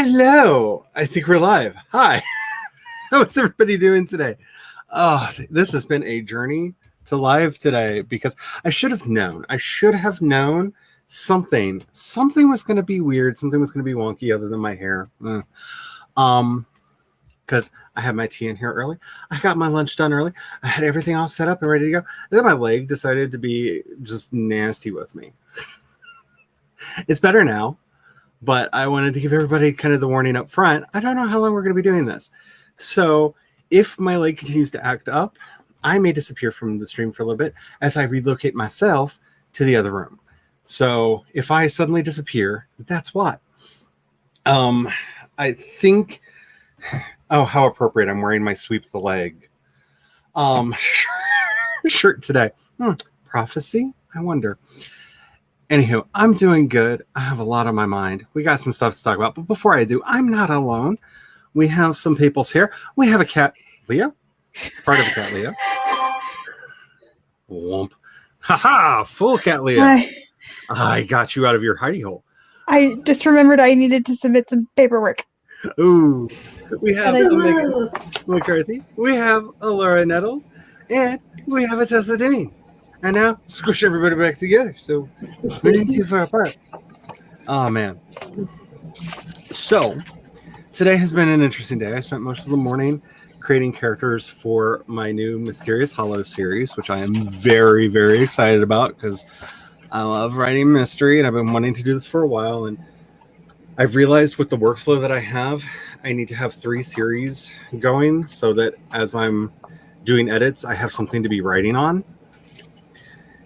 Hello. I think we're live. Hi. How's everybody doing today? Oh, this has been a journey to live today because I should have known. I should have known something was going to be weird. Something was going to be wonky other than my hair. Because I had my tea in here early. I got my lunch done early. I had everything all set up and ready to go. And then my leg decided to be just nasty with me. It's better now. But I wanted to give everybody kind of the warning up front. I don't know how long we're going to be doing this. So if my leg continues to act up, I may disappear from the stream for a little bit as I relocate myself to the other room. So if I suddenly disappear, that's why. I think, oh, how appropriate. I'm wearing my sweep the leg shirt today. Prophecy? I wonder. Anywho, I'm doing good. I have a lot on my mind. We got some stuff to talk about. But before I do, I'm not alone. We have some peoples here. We have a cat, Leo. Part of a cat, Leo. Womp. Ha-ha! Full cat, Leo. Hi. I got you out of your hidey hole. I just remembered I needed to submit some paperwork. Ooh. We have Megan McCarthy. We have Laura Nettles. And we have a Tessa Denny. And now, squish everybody back together. So, we're not too far apart. Oh, man. So, today has been an interesting day. I spent most of the morning creating characters for my new Mysterious Hollows series, which I am very, very excited about because I love writing mystery, and I've been wanting to do this for a while. And I've realized with the workflow that I have, I need to have 3 series going so that as I'm doing edits, I have something to be writing on.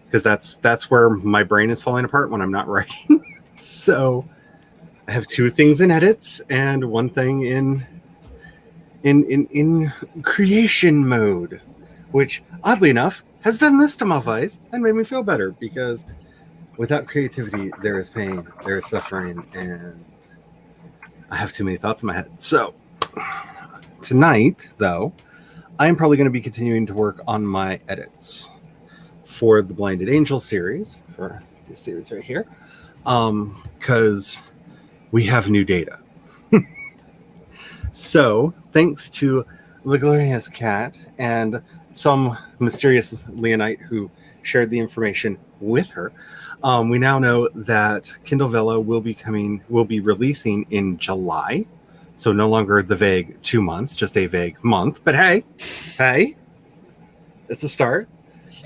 Because that's where my brain is falling apart when I'm not writing. So I have 2 things in edits and 1 thing in creation mode, which oddly enough has done this to my face and made me feel better because without creativity there is pain, there is suffering, and I have too many thoughts in my head. So tonight, though, I am probably going to be continuing to work on my edits for the Blinded Angel series, for this series right here, because we have new data. So, thanks to the Glorious Cat and some mysterious Leonite who shared the information with her, we now know that Kindle Vella will be releasing in July. So no longer the vague 2 months, just a vague month. But hey, it's a start.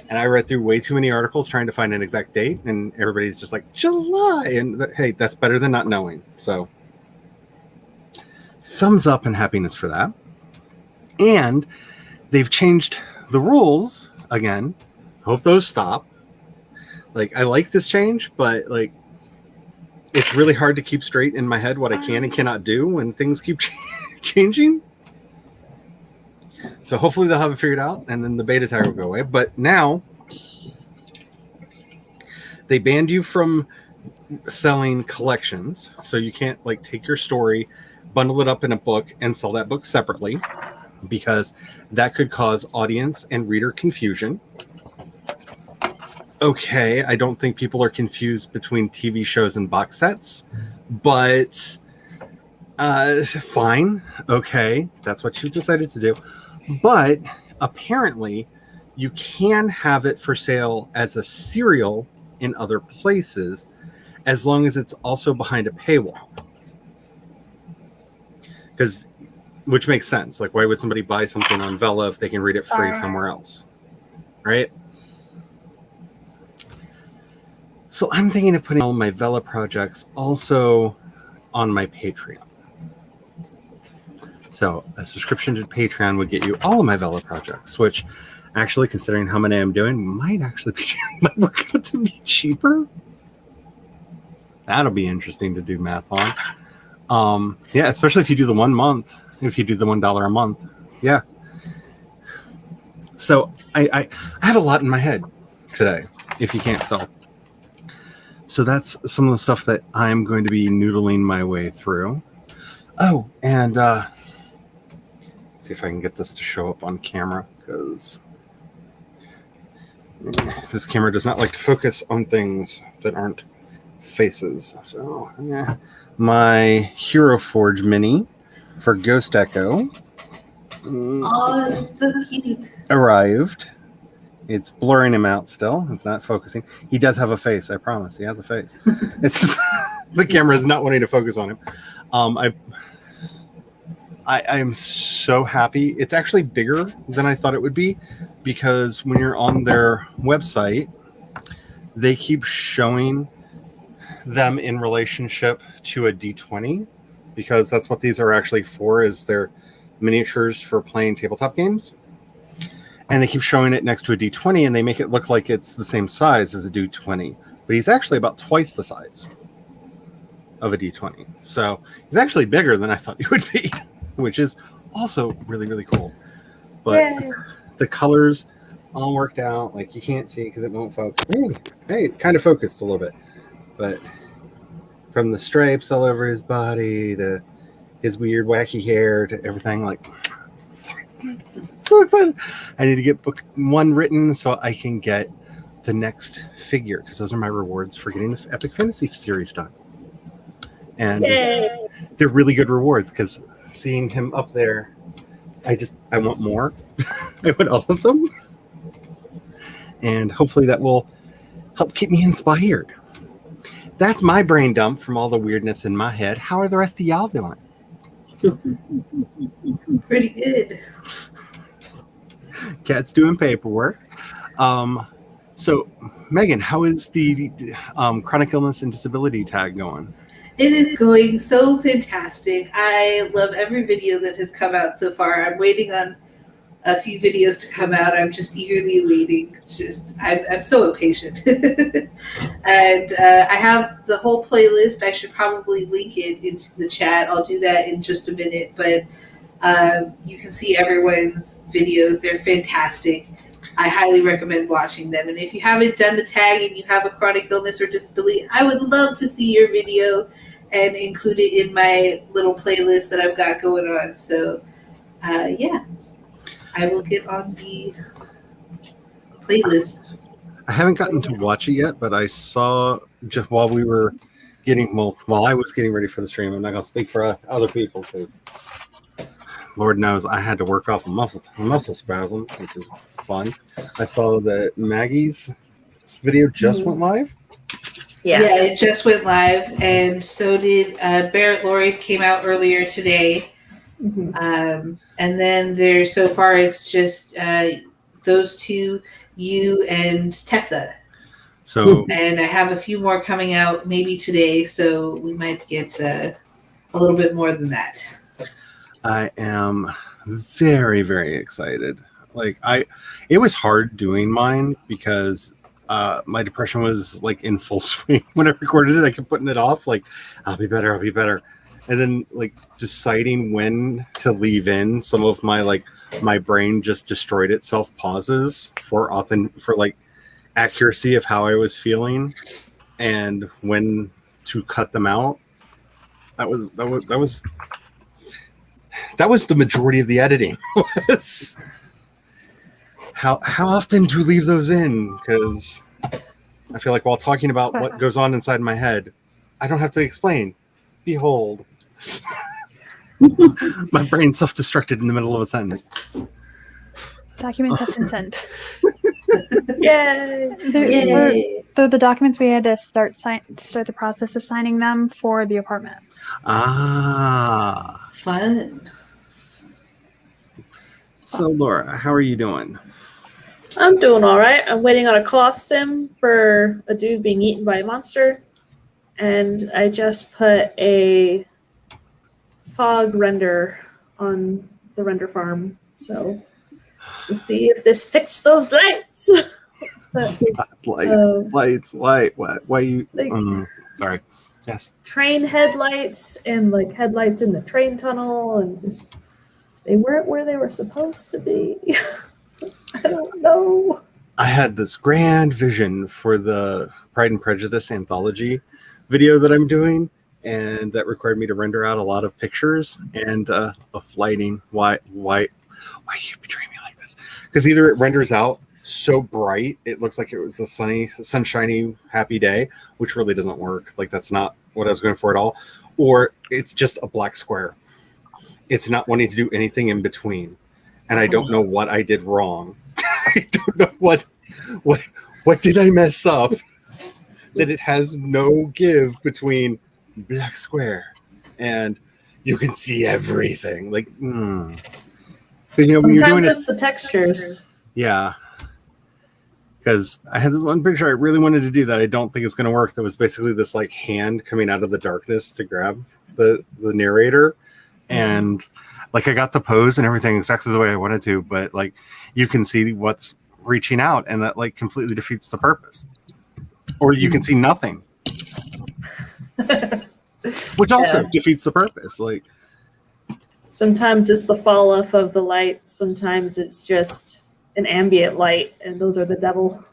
And I read through way too many articles trying to find an exact date, and everybody's just like, July! And hey, that's better than not knowing. So, thumbs up and happiness for that. And they've changed the rules again. Hope those stop. Like, I like this change, but, like, it's really hard to keep straight in my head what I can and cannot do when things keep changing. So hopefully they'll have it figured out, and then the beta tag will go away. But now they banned you from selling collections, so you can't like take your story, bundle it up in a book, and sell that book separately, because that could cause audience and reader confusion. Okay, I don't think people are confused between TV shows and box sets, but fine. Okay, that's what you decided to do. But apparently, you can have it for sale as a serial in other places, as long as it's also behind a paywall. Which makes sense. Like, why would somebody buy something on Vella if they can read it free somewhere else? Right? So I'm thinking of putting all my Vella projects also on my Patreon. So a subscription to Patreon would get you all of my Vella projects, which actually, considering how many I'm doing, might work out to be cheaper. That'll be interesting to do math on. Yeah, especially if you do the 1 month, if you do the $1 a month. Yeah. So I have a lot in my head today, if you can't tell. So that's some of the stuff that I'm going to be noodling my way through. Oh, and see if I can get this to show up on camera, because this camera does not like to focus on things that aren't faces. So yeah, my Hero Forge mini for Ghost Echo Oh, it's so cute. arrived. It's blurring him out still. It's not focusing. He does have a face. I promise. He has a face. It's just the camera is not wanting to focus on him. I'm so happy. It's actually bigger than I thought it would be, because when you're on their website, they keep showing them in relationship to a D20, because that's what these are actually for, is they're miniatures for playing tabletop games. And they keep showing it next to a D20, and they make it look like it's the same size as a D20. But he's actually about twice the size of a D20. So he's actually bigger than I thought he would be, which is also really, really cool. But Yay. the colors all worked out. Like, you can't see because it won't focus. Hey, it kind of focused a little bit. But from the stripes all over his body to his weird, wacky hair to everything, like, so excited. I need to get book 1 written so I can get the next figure, because those are my rewards for getting the Epic Fantasy series done. And Yay. they're really good rewards, because seeing him up there, I want more. I want all of them. And hopefully that will help keep me inspired. That's my brain dump from all the weirdness in my head. How are the rest of y'all doing? Pretty good. Cat's doing paperwork. So, Megan, how is the chronic illness and disability tag going? It is going so fantastic. I love every video that has come out so far. I'm waiting on a few videos to come out. I'm just eagerly waiting. I'm so impatient. And I have the whole playlist. I should probably link it into the chat. I'll do that in just a minute. But you can see everyone's videos. They're fantastic. I highly recommend watching them. And if you haven't done the tag and you have a chronic illness or disability, I would love to see your video and include it in my little playlist that I've got going on. So, yeah, I will get on the playlist. I haven't gotten to watch it yet, but I saw just while we were while I was getting ready for the stream. I'm not going to speak for other people, because Lord knows I had to work off a muscle spasm, which is fun. I saw that Maggie's video just went live. Yeah. Yeah, it just went live, and so did Barrett Laurie's came out earlier today. Mhm. And then so far it's just those two, you and Tessa. So, And I have a few more coming out maybe today, so we might get a little bit more than that. I am very, very excited. Like, it was hard doing mine because my depression was like in full swing when I recorded it. I kept putting it off, like, I'll be better. And then, like, deciding when to leave in some of my brain just destroyed itself pauses for like accuracy of how I was feeling, and when to cut them out. That was the majority of the editing. Was how often to leave those in, because I feel like while talking about what goes on inside my head, I don't have to explain. Behold. My brain self-destructed in the middle of a sentence. Documents have been sent. Yay. They're the documents we had to start the process of signing them for the apartment. Ah. Fun. So, Laura, how are you doing? I'm doing all right. I'm waiting on a cloth sim for a dude being eaten by a monster. And I just put a fog render on the render farm. So we'll see if this fixed those lights. But, Lights. Why you? Like- Sorry. Yes. train headlights and like headlights in the train tunnel, and just they weren't where they were supposed to be. I don't know. I had this grand vision for the Pride and Prejudice anthology video that I'm doing, and that required me to render out a lot of pictures and of lighting. Why do you betray me like this? Because either it renders out so bright it looks like it was a sunshiny, happy day, which really doesn't work. Like that's not what I was going for at all. Or it's just a black square. It's not wanting to do anything in between. And I don't know what I did wrong. I don't know what did I mess up that it has no give between black square and you can see everything. Like, But, you know, when you're doing Sometimes it, it's the textures. yeah. Because I had this one picture I really wanted to do that I don't think is going to work. That was basically this like hand coming out of the darkness to grab the narrator, and like I got the pose and everything exactly the way I wanted to, but like you can see what's reaching out, and that like completely defeats the purpose. Or you can see nothing, which also defeats the purpose. Like Sometimes it's the fall off of the light. Sometimes it's just an ambient light, and those are the devil.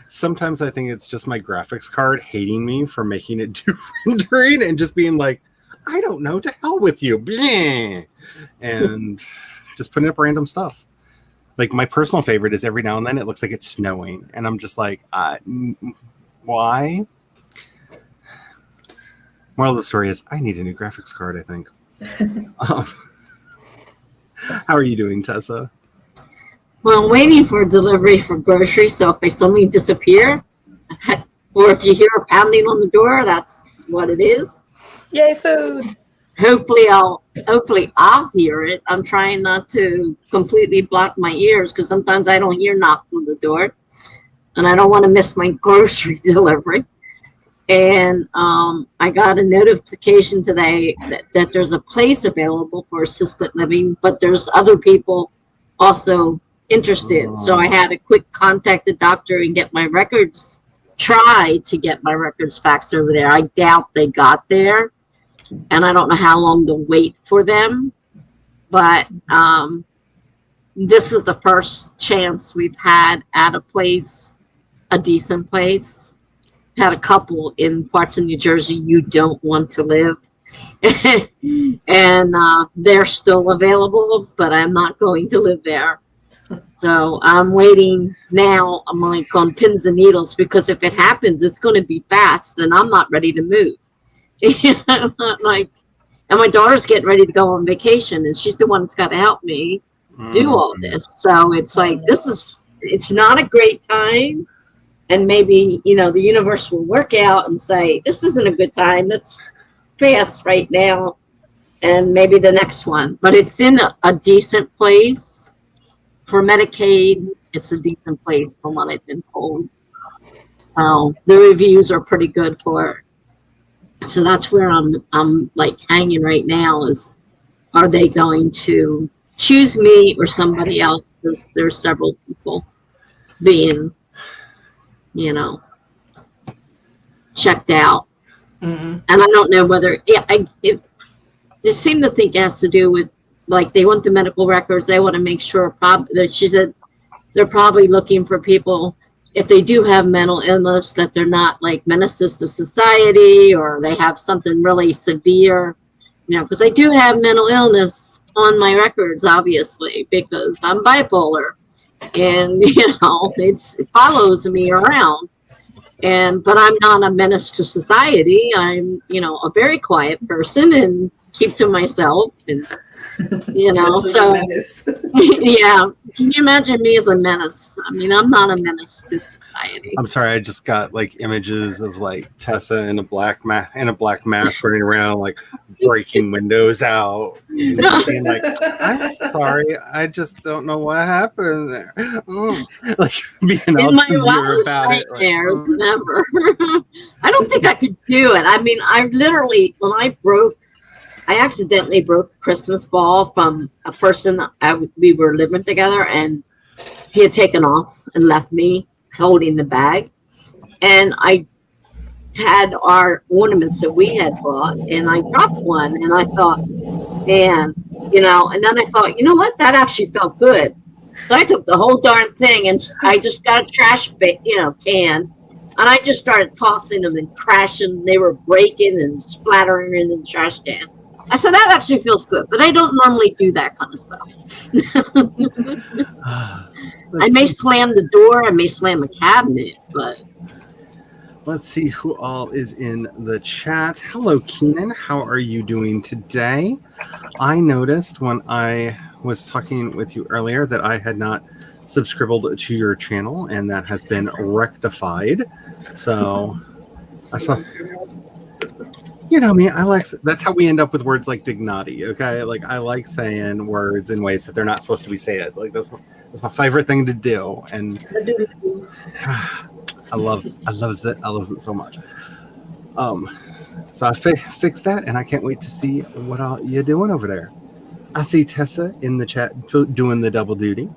sometimes I think it's just my graphics card hating me for making it do rendering and just being like, I don't know, to hell with you. Blah. And just putting up random stuff. Like my personal favorite is every now and then it looks like it's snowing. And I'm just like, why? Moral of the story is I need a new graphics card, I think. How are you doing, Tessa? Well, I'm waiting for a delivery for groceries, so if I suddenly disappear, or if you hear a pounding on the door, that's what it is. Yay, food! Hopefully I'll hear it. I'm trying not to completely block my ears because sometimes I don't hear knocks on the door, and I don't want to miss my grocery delivery. And I got a notification today that there's a place available for assisted living, but there's other people also interested. So I had to quick contact the doctor and get my records, try to get my records faxed over there. I doubt they got there, and I don't know how long to wait for them. But this is the first chance we've had at a place, a decent place. Had a couple in parts of New Jersey you don't want to live. And they're still available, but I'm not going to live there. So I'm waiting now. I'm like on pins and needles because if it happens, it's going to be fast and I'm not ready to move. I'm not like, and my daughter's getting ready to go on vacation and she's the one that's got to help me do all this. So it's like, it's not a great time. And maybe, the universe will work out and say, this isn't a good time. Let's pass right now. And maybe the next one. But it's in a decent place. For Medicaid, it's a decent place from what I've been told. The reviews are pretty good for it. So that's where I'm like hanging right now is, are they going to choose me or somebody else? Because there's several people being checked out. And I don't know whether if they seem to think it has to do with, like, they want the medical records. They want to make sure that she said they're probably looking for people, if they do have mental illness, that they're not like menaces to society or they have something really severe, because I do have mental illness on my records, obviously, because I'm bipolar. And it follows me around, but I'm not a menace to society. I'm a very quiet person and keep to myself, and so yeah. Can you imagine me as a menace? I mean, I'm not a menace to society. I'm sorry, I just got like images of like Tessa in a black mask running around, like breaking windows out, and being like, "I'm sorry, I just don't know what happened there." Like being in my severe wildest about it. nightmares, never. I don't think I could do it. I mean, I literally, when I accidentally broke a Christmas ball from a person we were living together, and he had taken off and left me holding the bag. And I had our ornaments that we had bought, and I dropped one, and I thought, man, and then I thought, you know what? That actually felt good. So I took the whole darn thing, and I just got a trash can, and I just started tossing them and crashing. They were breaking and splattering into the trash can. I said, that actually feels good, but I don't normally do that kind of stuff. I may slam the door, I may slam a cabinet, but Let's see who all is in the chat. Hello, Keenan. How are you doing today? I noticed when I was talking with you earlier that I had not subscribed to your channel, and that has been rectified. So I saw, you know me, I like, that's how we end up with words like dignity. Okay, like I like saying words in ways that they're not supposed to be said. Like that's my favorite thing to do, and I love it so much. So I fixed that, and I can't wait to see what all you're doing over there. I see Tessa in the chat doing the double duty.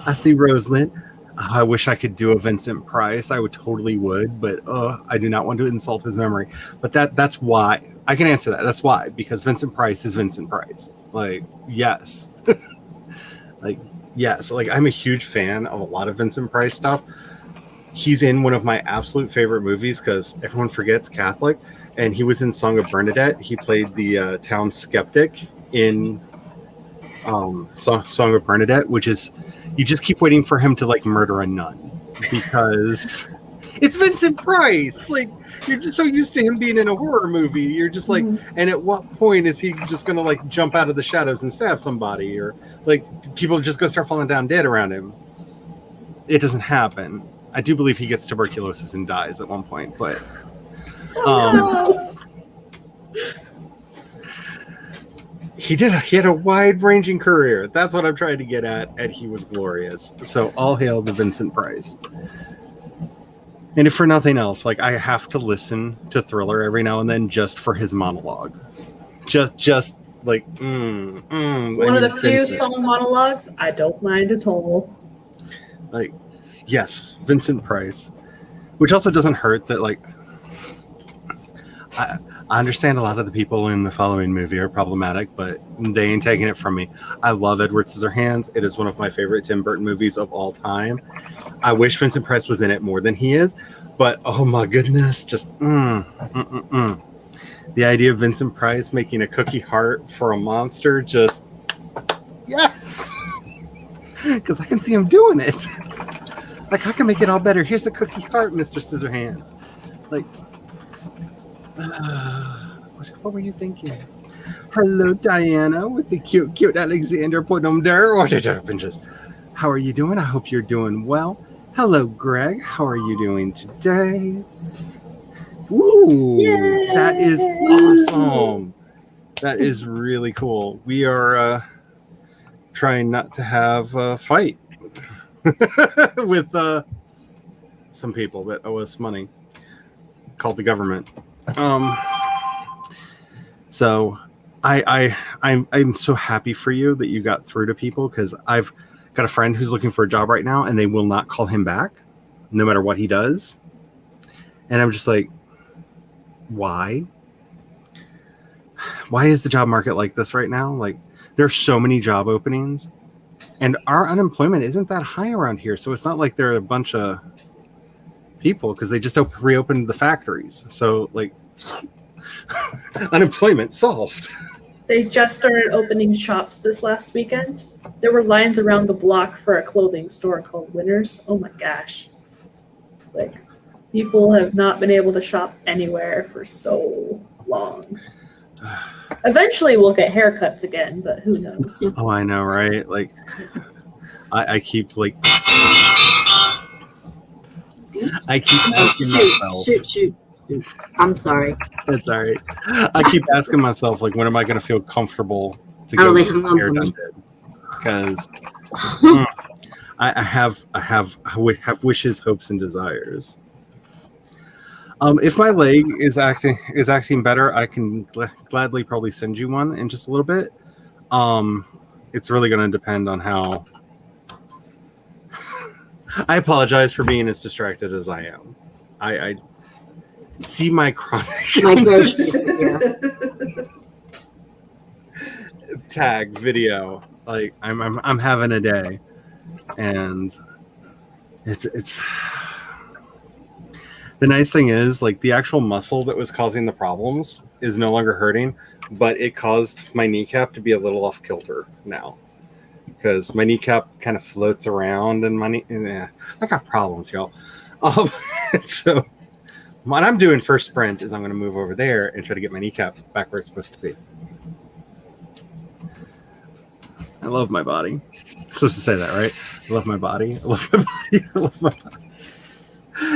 I see Rosalind. I wish I could do a Vincent Price. I totally would, but I do not want to insult his memory. But that's why I can answer that. That's why, because Vincent Price is Vincent Price. Like, yes. Like, yes. Like, I'm a huge fan of a lot of Vincent Price stuff. He's in one of my absolute favorite movies because everyone forgets Catholic, and he was in Song of Bernadette. He played the town skeptic in Song of Bernadette, which is, you just keep waiting for him to like murder a nun because it's Vincent Price. Like, you're just so used to him being in a horror movie. You're just like, and at what point is he just gonna like jump out of the shadows and stab somebody, or like people just gonna start falling down dead around him? It doesn't happen. I do believe he gets tuberculosis and dies at one point, but he had a wide-ranging career. That's what I'm trying to get at, and he was glorious. So all hail to Vincent Price. And if for nothing else, like I have to listen to Thriller every now and then just for his monologue. Just like one of the few song monologues I don't mind at all. Like, yes, Vincent Price. Which also doesn't hurt that, like, I understand a lot of the people in the following movie are problematic, but they ain't taking it from me. I love Edward Scissorhands. It is one of my favorite Tim Burton movies of all time. I wish Vincent Price was in it more than he is, but oh my goodness, just the idea of Vincent Price making a cookie heart for a monster, just yes, because I can see him doing it. Like, I can make it all better. Here's a cookie heart, Mr. Scissorhands. Like, what were you thinking? Hello, Diana, with the cute Alexander Putnam there. How are you doing? I hope you're doing well. Hello, Greg. How are you doing today? Ooh, yay! That is awesome. That is really cool. We are trying not to have a fight with some people that owe us money, called the government. So I'm so happy for you that you got through to people, because I've got a friend who's looking for a job right now and they will not call him back no matter what he does. And I'm just like, why is the job market like this right now? Like, there's so many job openings and our unemployment isn't that high around here. So it's not like there are a bunch of people, because they just reopened the factories. So like unemployment solved. They just started opening shops this last weekend. There were lines around the block for a clothing store called Winners. Oh my gosh. It's like people have not been able to shop anywhere for so long. Eventually we'll get haircuts again, but who knows? Oh, I know, right? Like, I keep like, I keep asking myself. Shoot. I'm sorry. It's all right. I keep asking myself, like, when am I going to feel comfortable to go get my hair done? Because I have wishes, hopes, and desires. If my leg is acting better, I can gladly probably send you one in just a little bit. It's really going to depend on how. I apologize for being as distracted as I am. I see my chronic tag video. Like, I'm having a day, and it's. The nice thing is, like, the actual muscle that was causing the problems is no longer hurting, but it caused my kneecap to be a little off kilter now. because my kneecap kind of floats around and I got problems, y'all. So what I'm doing first sprint is I'm going to move over there and try to get my kneecap back where it's supposed to be. I love my body. I'm supposed to say that, right? I love my body. I love my body. I love my body.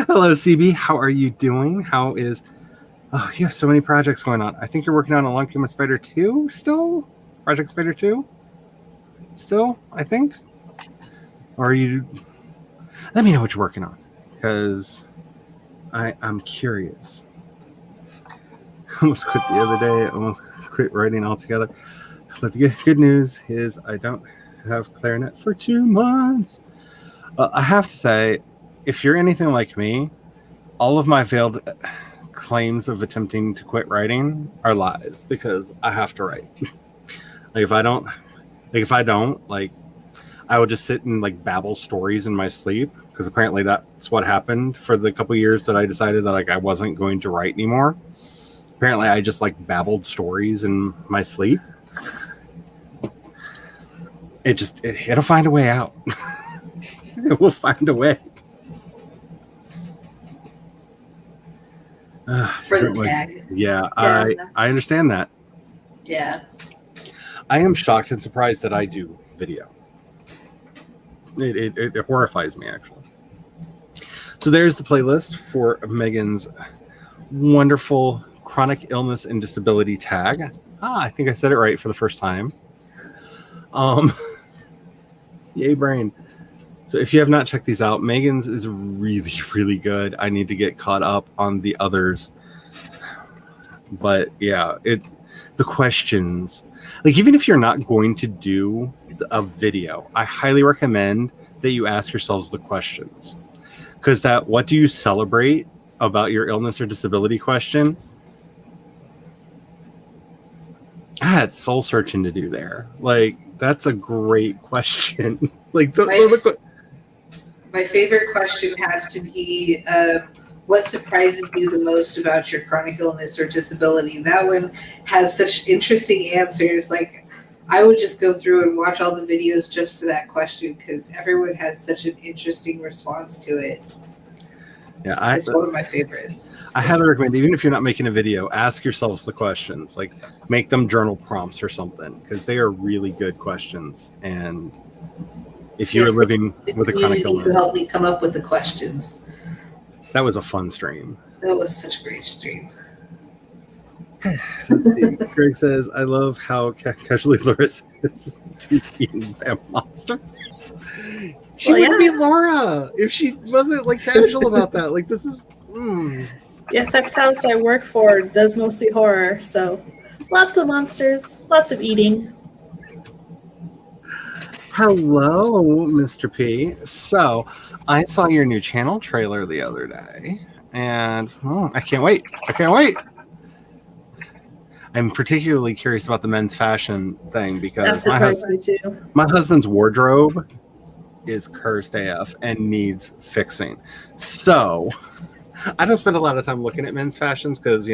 Hello, CB. How are you doing? How is... Oh, you have so many projects going on. I think you're working on a Long Game with Spider 2 still? Project Spider 2? Still, I think? Or are you... Let me know what you're working on, because I'm curious. I almost quit the other day. I almost quit writing altogether. But the good news is I don't have clarinet for 2 months. I have to say, if you're anything like me, all of my veiled claims of attempting to quit writing are lies, because I have to write. If I don't, I will just sit and like babble stories in my sleep, because apparently that's what happened for the couple years that I decided that like I wasn't going to write anymore. Apparently I just like babbled stories in my sleep. It'll find a way out. It will find a way. For the tag. Yeah, I understand that. Yeah. I am shocked and surprised that I do video. It horrifies me, actually. So there's the playlist for Megan's wonderful chronic illness and disability tag. I think I said it right for the first time. Yay, brain. So if you have not checked these out, Megan's is really, really good. I need to get caught up on the others. But yeah, the questions, like even if you're not going to do a video, I highly recommend that you ask yourselves the questions. Because what do you celebrate about your illness or disability question? I had soul searching to do there. Like, that's a great question. My favorite question has to be, what surprises you the most about your chronic illness or disability? That one has such interesting answers. Like, I would just go through and watch all the videos just for that question, because everyone has such an interesting response to it. Yeah, it's one of my favorites. I highly recommend, even if you're not making a video, ask yourselves the questions. Like, make them journal prompts or something, because they are really good questions. And if you're living with a chronic illness, who helped me come up with the questions. That was a fun stream. That was such a great stream. Let's see. Greg says, "I love how casually Laura is to be eaten by a monster." She wouldn't be Laura if she wasn't like casual about that. Like, this is. The effects house I work for does mostly horror, so lots of monsters, lots of eating. Hello, Mr. P. So, I saw your new channel trailer the other day, and I can't wait. I'm particularly curious about the men's fashion thing, because my husband's wardrobe is cursed AF and needs fixing. So, I don't spend a lot of time looking at men's fashions because,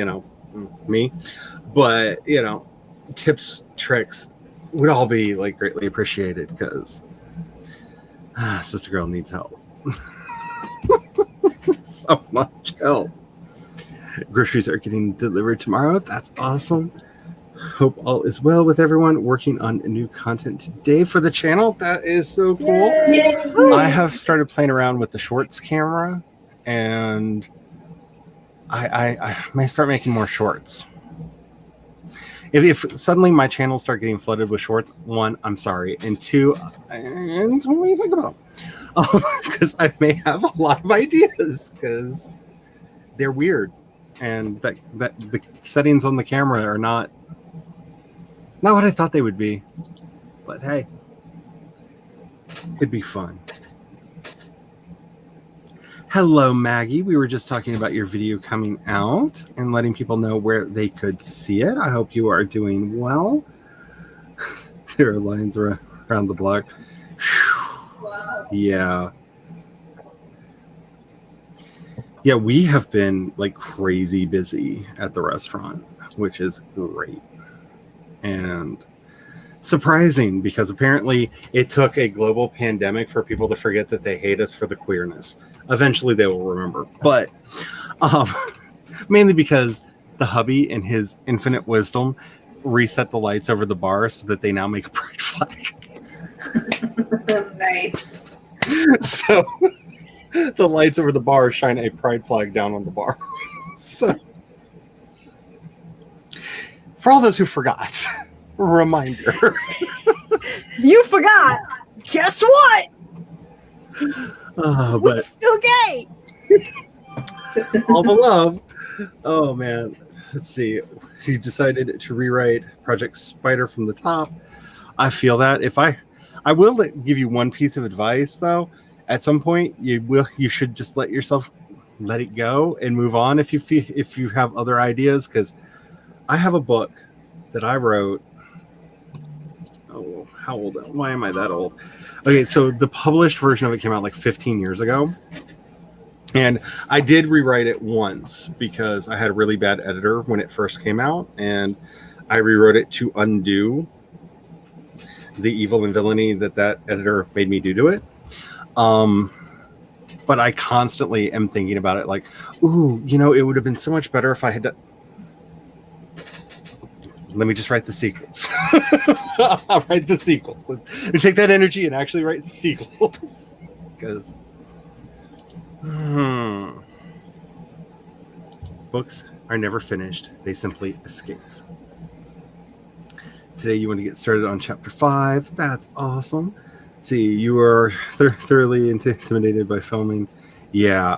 me. But, tips, tricks would all be like greatly appreciated, because Sister Girl needs help. So much help. Groceries are getting delivered tomorrow. That's awesome. Hope all is well with everyone. Working on new content today for the channel. That is so cool. Yay. I have started playing around with the shorts camera, and I may start making more shorts. If suddenly my channel start getting flooded with shorts, 1, I'm sorry, and 2, and what do you think about them? Because I may have a lot of ideas, because they're weird, and that the settings on the camera are not what I thought they would be. But hey, could be fun. Hello, Maggie. We were just talking about your video coming out and letting people know where they could see it. I hope you are doing well. There are lines around the block. Wow. Yeah. Yeah, we have been like crazy busy at the restaurant, which is great. And surprising because apparently it took a global pandemic for people to forget that they hate us for the queerness. Eventually they will remember, but mainly because the hubby in his infinite wisdom reset the lights over the bar so that they now make a pride flag. Nice. So the lights over the bar shine a pride flag down on the bar. So for all those who forgot, reminder. You forgot. Guess what? But We're still gay. all the love. Oh man, let's see. He decided to rewrite Project Spider from the top. I feel that I will give you one piece of advice though. At some point, you should just let it go and move on if you have other ideas. Because I have a book that I wrote. Oh, how old? Why am I that old? Okay, so the published version of it came out like 15 years ago. And I did rewrite it once because I had a really bad editor when it first came out. And I rewrote it to undo the evil and villainy that editor made me do to it. But I constantly am thinking about it like, ooh, it would have been so much better if I had done. Let me just write the sequels. I'll write the sequels. Let me take that energy and actually write sequels. Because books are never finished. They simply escape. Today you want to get started on chapter 5. That's awesome. Let's see, you are thoroughly intimidated by filming. Yeah,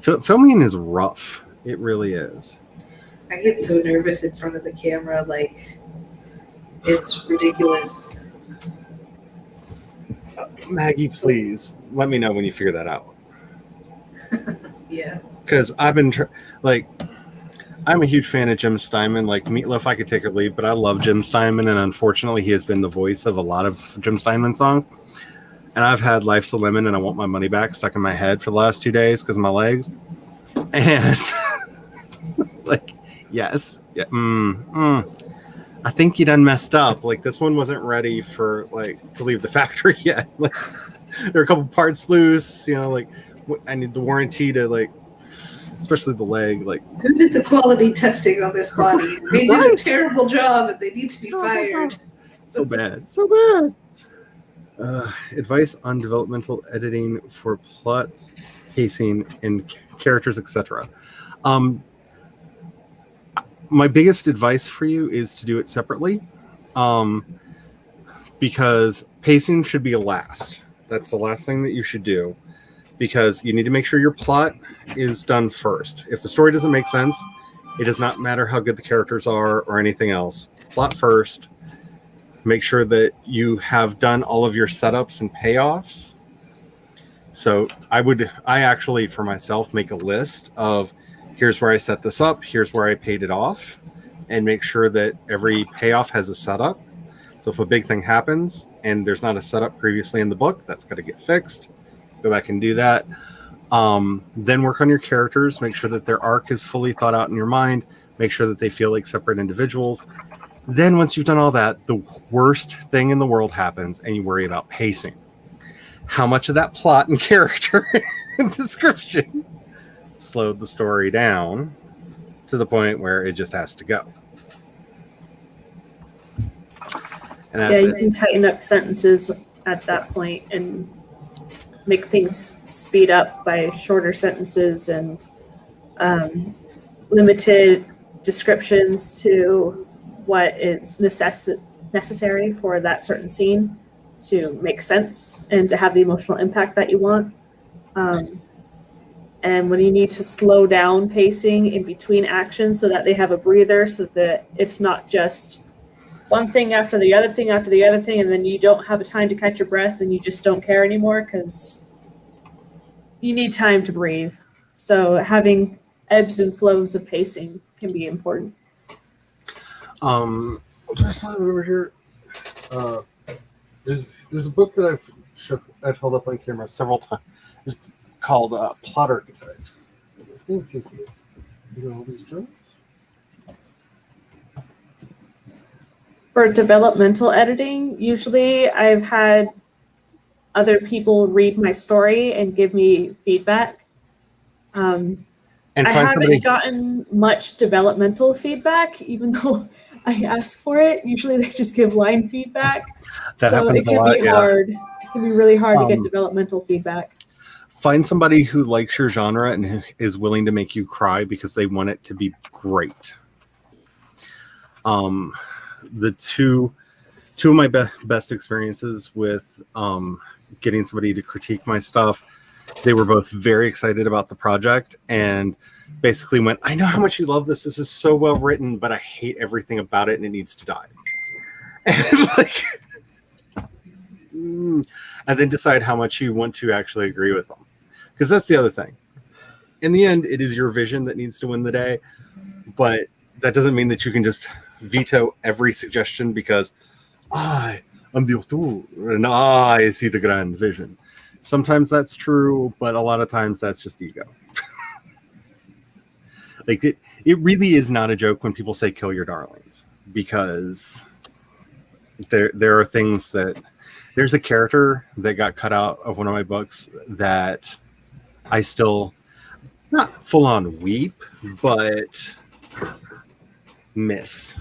filming is rough. It really is. I get so nervous in front of the camera, like it's ridiculous. Maggie, please let me know when you figure that out. Yeah. Because I've been I'm a huge fan of Jim Steinman. Like Meatloaf, I could take or leave, but I love Jim Steinman, and unfortunately, he has been the voice of a lot of Jim Steinman songs. And I've had "Life's a Lemon" and "I Want My Money Back" stuck in my head for the last 2 days because of my legs. And yes, yeah, I think you done messed up. Like this one wasn't ready for to leave the factory yet. Like there are a couple parts loose. I need the warranty to especially the leg. Who did the quality testing on this body? They did a terrible job, and they need to be fired. So bad. Advice on developmental editing for plots, pacing, and characters, etc. My biggest advice for you is to do it separately, because pacing should be last. That's the last thing that you should do, because you need to make sure your plot is done first. If the story doesn't make sense, it does not matter how good the characters are or anything else. Plot first. Make sure that you have done all of your setups and payoffs. So I actually, for myself, make a list of here's where I set this up, here's where I paid it off, and make sure that every payoff has a setup. So if a big thing happens and there's not a setup previously in the book, that's got to get fixed. Go back and do that. Then work on your characters. Make sure that their arc is fully thought out in your mind. Make sure that they feel like separate individuals. Then once you've done all that, the worst thing in the world happens and you worry about pacing. How much of that plot and character and description slowed the story down to the point where it just has to go. And Yeah, you can tighten up sentences at that point and make things speed up by shorter sentences and limited descriptions to what is necessary for that certain scene to make sense and to have the emotional impact that you want. And when you need to slow down pacing in between actions so that they have a breather, so that it's not just one thing after the other thing after the other thing, and then you don't have a time to catch your breath and you just don't care anymore because you need time to breathe. So having ebbs and flows of pacing can be important. Just over here. There's a book that I've held up on camera several times. It's called Plot Architect. I think it's all these joints. For developmental editing, usually I've had other people read my story and give me feedback. And I find haven't somebody. gotten much developmental feedback, even though I ask for it. Usually they just give line feedback. That So happens it a can lot. be Yeah. hard. It can be really hard to get Um, developmental feedback. Find somebody who likes your genre and who is willing to make you cry because they want it to be great. The two of my best experiences with getting somebody to critique my stuff, they were both very excited about the project and basically went, I know how much you love this. This is so well written, but I hate everything about it and it needs to die. And like, and then decide how much you want to actually agree with them. Because that's the other thing. In the end, it is your vision that needs to win the day, but that doesn't mean that you can just veto every suggestion because I am the author and I see the grand vision. Sometimes that's true, but a lot of times that's just ego. Like it really is not a joke when people say kill your darlings, because there are things that there's a character that got cut out of one of my books that I still not full on weep, but miss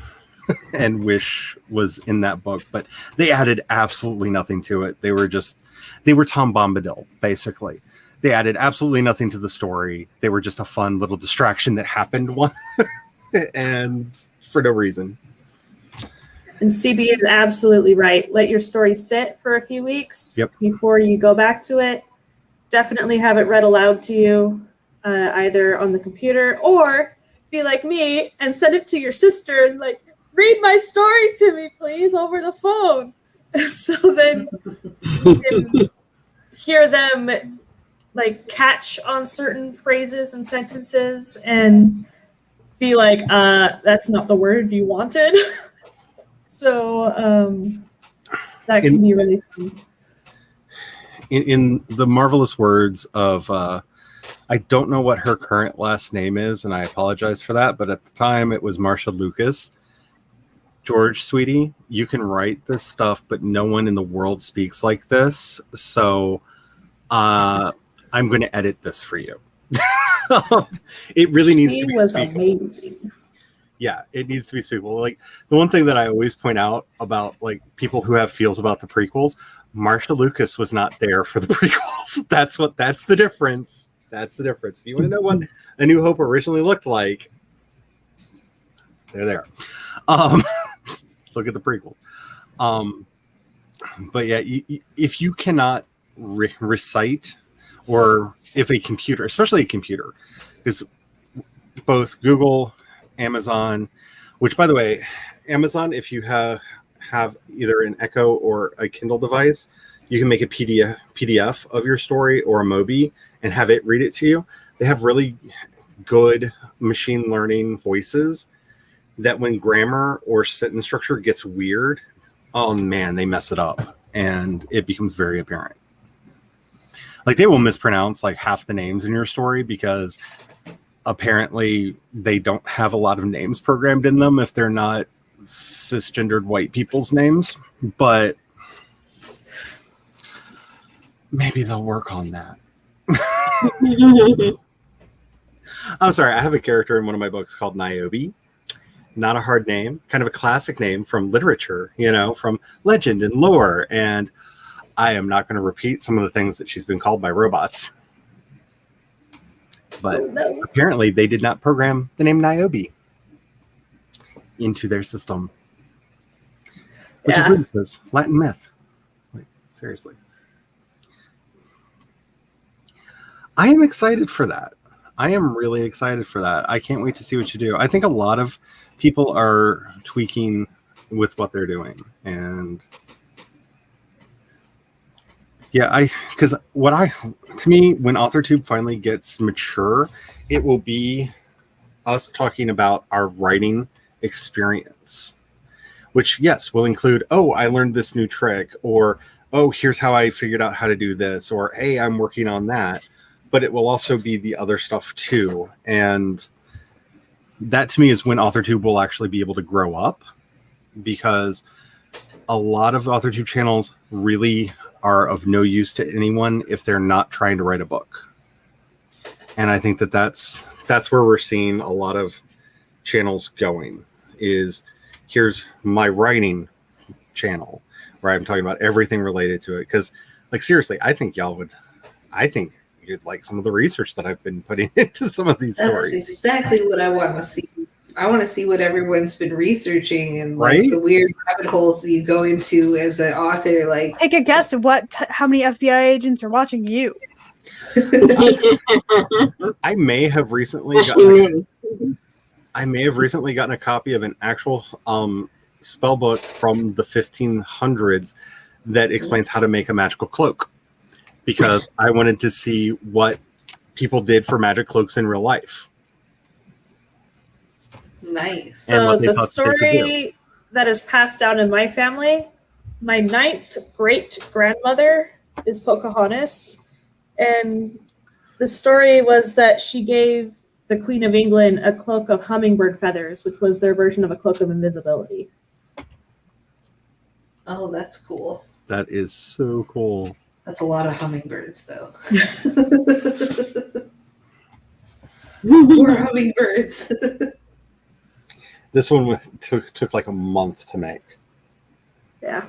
and wish was in that book. But they added absolutely nothing to it. They were Tom Bombadil, basically. They added absolutely nothing to the story. They were just a fun little distraction that happened one and for no reason. And CB is absolutely right. Let your story sit for a few weeks before you go back to it. Definitely have it read aloud to you, either on the computer or be like me and send it to your sister and like, read my story to me, please, over the phone. So then you can hear them like catch on certain phrases and sentences and be like, that's not the word you wanted. So that can be really fun. In the marvelous words of, I don't know what her current last name is, and I apologize for that, but at the time it was Marsha Lucas. George, sweetie, you can write this stuff, but no one in the world speaks like this. So I'm going to edit this for you. It really needs to be speakable. Amazing. Yeah, it needs to be speakable. Like the one thing that I always point out about like people who have feels about the prequels, Marsha Lucas was not there for the prequels. That's the difference. That's the difference. If you want to know what A New Hope originally looked like, they're there. Look at the prequel. But yeah, if you cannot recite, or if a computer, especially a computer, because both Google, Amazon, which by the way, Amazon, if you have either an Echo or a Kindle device, you can make a PDF of your story or a Mobi and have it read it to you. They have really good machine learning voices that when grammar or sentence structure gets weird, oh man, they mess it up and it becomes very apparent. Like they will mispronounce like half the names in your story because apparently they don't have a lot of names programmed in them if they're not cisgendered white people's names, but maybe they'll work on that. I'm sorry, I have a character in one of my books called Niobe. Not a hard name, kind of a classic name from literature, from legend and lore. And I am not going to repeat some of the things that she's been called by robots. But apparently they did not program the name Niobe into their system. Which is weird because Latin myth. Like, seriously. I am excited for that. I am really excited for that. I can't wait to see what you do. I think a lot of people are tweaking with what they're doing. And yeah, to me, when AuthorTube finally gets mature, it will be us talking about our writing experience, which, yes, will include, oh, I learned this new trick, or, oh, here's how I figured out how to do this, or, hey, I'm working on that. But it will also be the other stuff too. And that to me is when AuthorTube will actually be able to grow up, because a lot of AuthorTube channels really are of no use to anyone if they're not trying to write a book. And I think that that's where we're seeing a lot of channels going, is here's my writing channel where I'm talking about everything related to it. Because, like, seriously, I think you'd like some of the research that I've been putting into some of these That's stories. exactly what I want to see. I want to see what everyone's been researching and like Right? the weird rabbit holes that you go into as an author. Like, Take a guess at how many FBI agents are watching you. I may have recently Especially gotten a copy of an actual spell book from the 1500s that explains how to make a magical cloak, because I wanted to see what people did for magic cloaks in real life. nice. And So what they the thought they could do. story that is passed down in my family, my 9th great grandmother is Pocahontas, and the story was that she gave the Queen of England a cloak of hummingbird feathers, which was their version of a cloak of invisibility. Oh, that's cool. That is so cool. That's a lot of hummingbirds, though. Poor hummingbirds. This one took like a month to make. Yeah.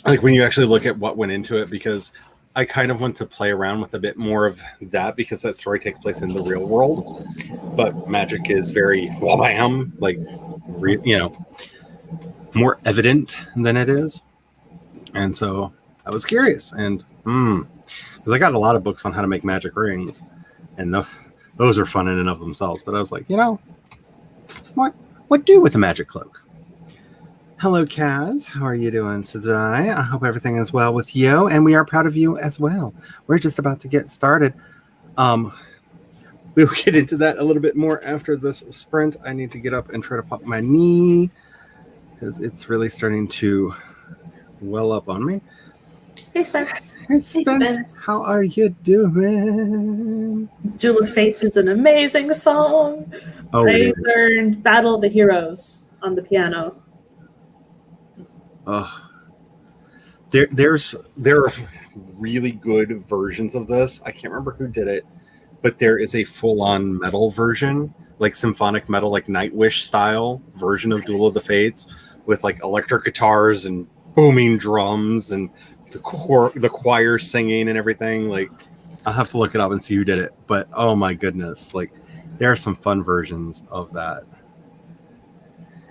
Like when you actually look at what went into it, because I kind of want to play around with a bit more of that, because that story takes place in the real world, but magic is very wham, like more evident than it is. And so I was curious, and because I got a lot of books on how to make magic rings, and those are fun in and of themselves. But I was like, what do with a magic cloak? Hello, Kaz. How are you doing today? I hope everything is well with you, and we are proud of you as well. We're just about to get started. We'll get into that a little bit more after this sprint. I need to get up and try to pop my knee because it's really starting to well up on me. Hey, Spence. Hey, Spence. Spence. How are you doing? Duel of Fates is an amazing song. Oh, I it is. learned Battle of the Heroes on the piano. There are really good versions of this. I can't remember who did it, but there is a full-on metal version, like symphonic metal, like Nightwish style version of Duel of the Fates, with like electric guitars and booming drums and the choir singing and everything. Like, I'll have to look it up and see who did it. But oh my goodness, like there are some fun versions of that.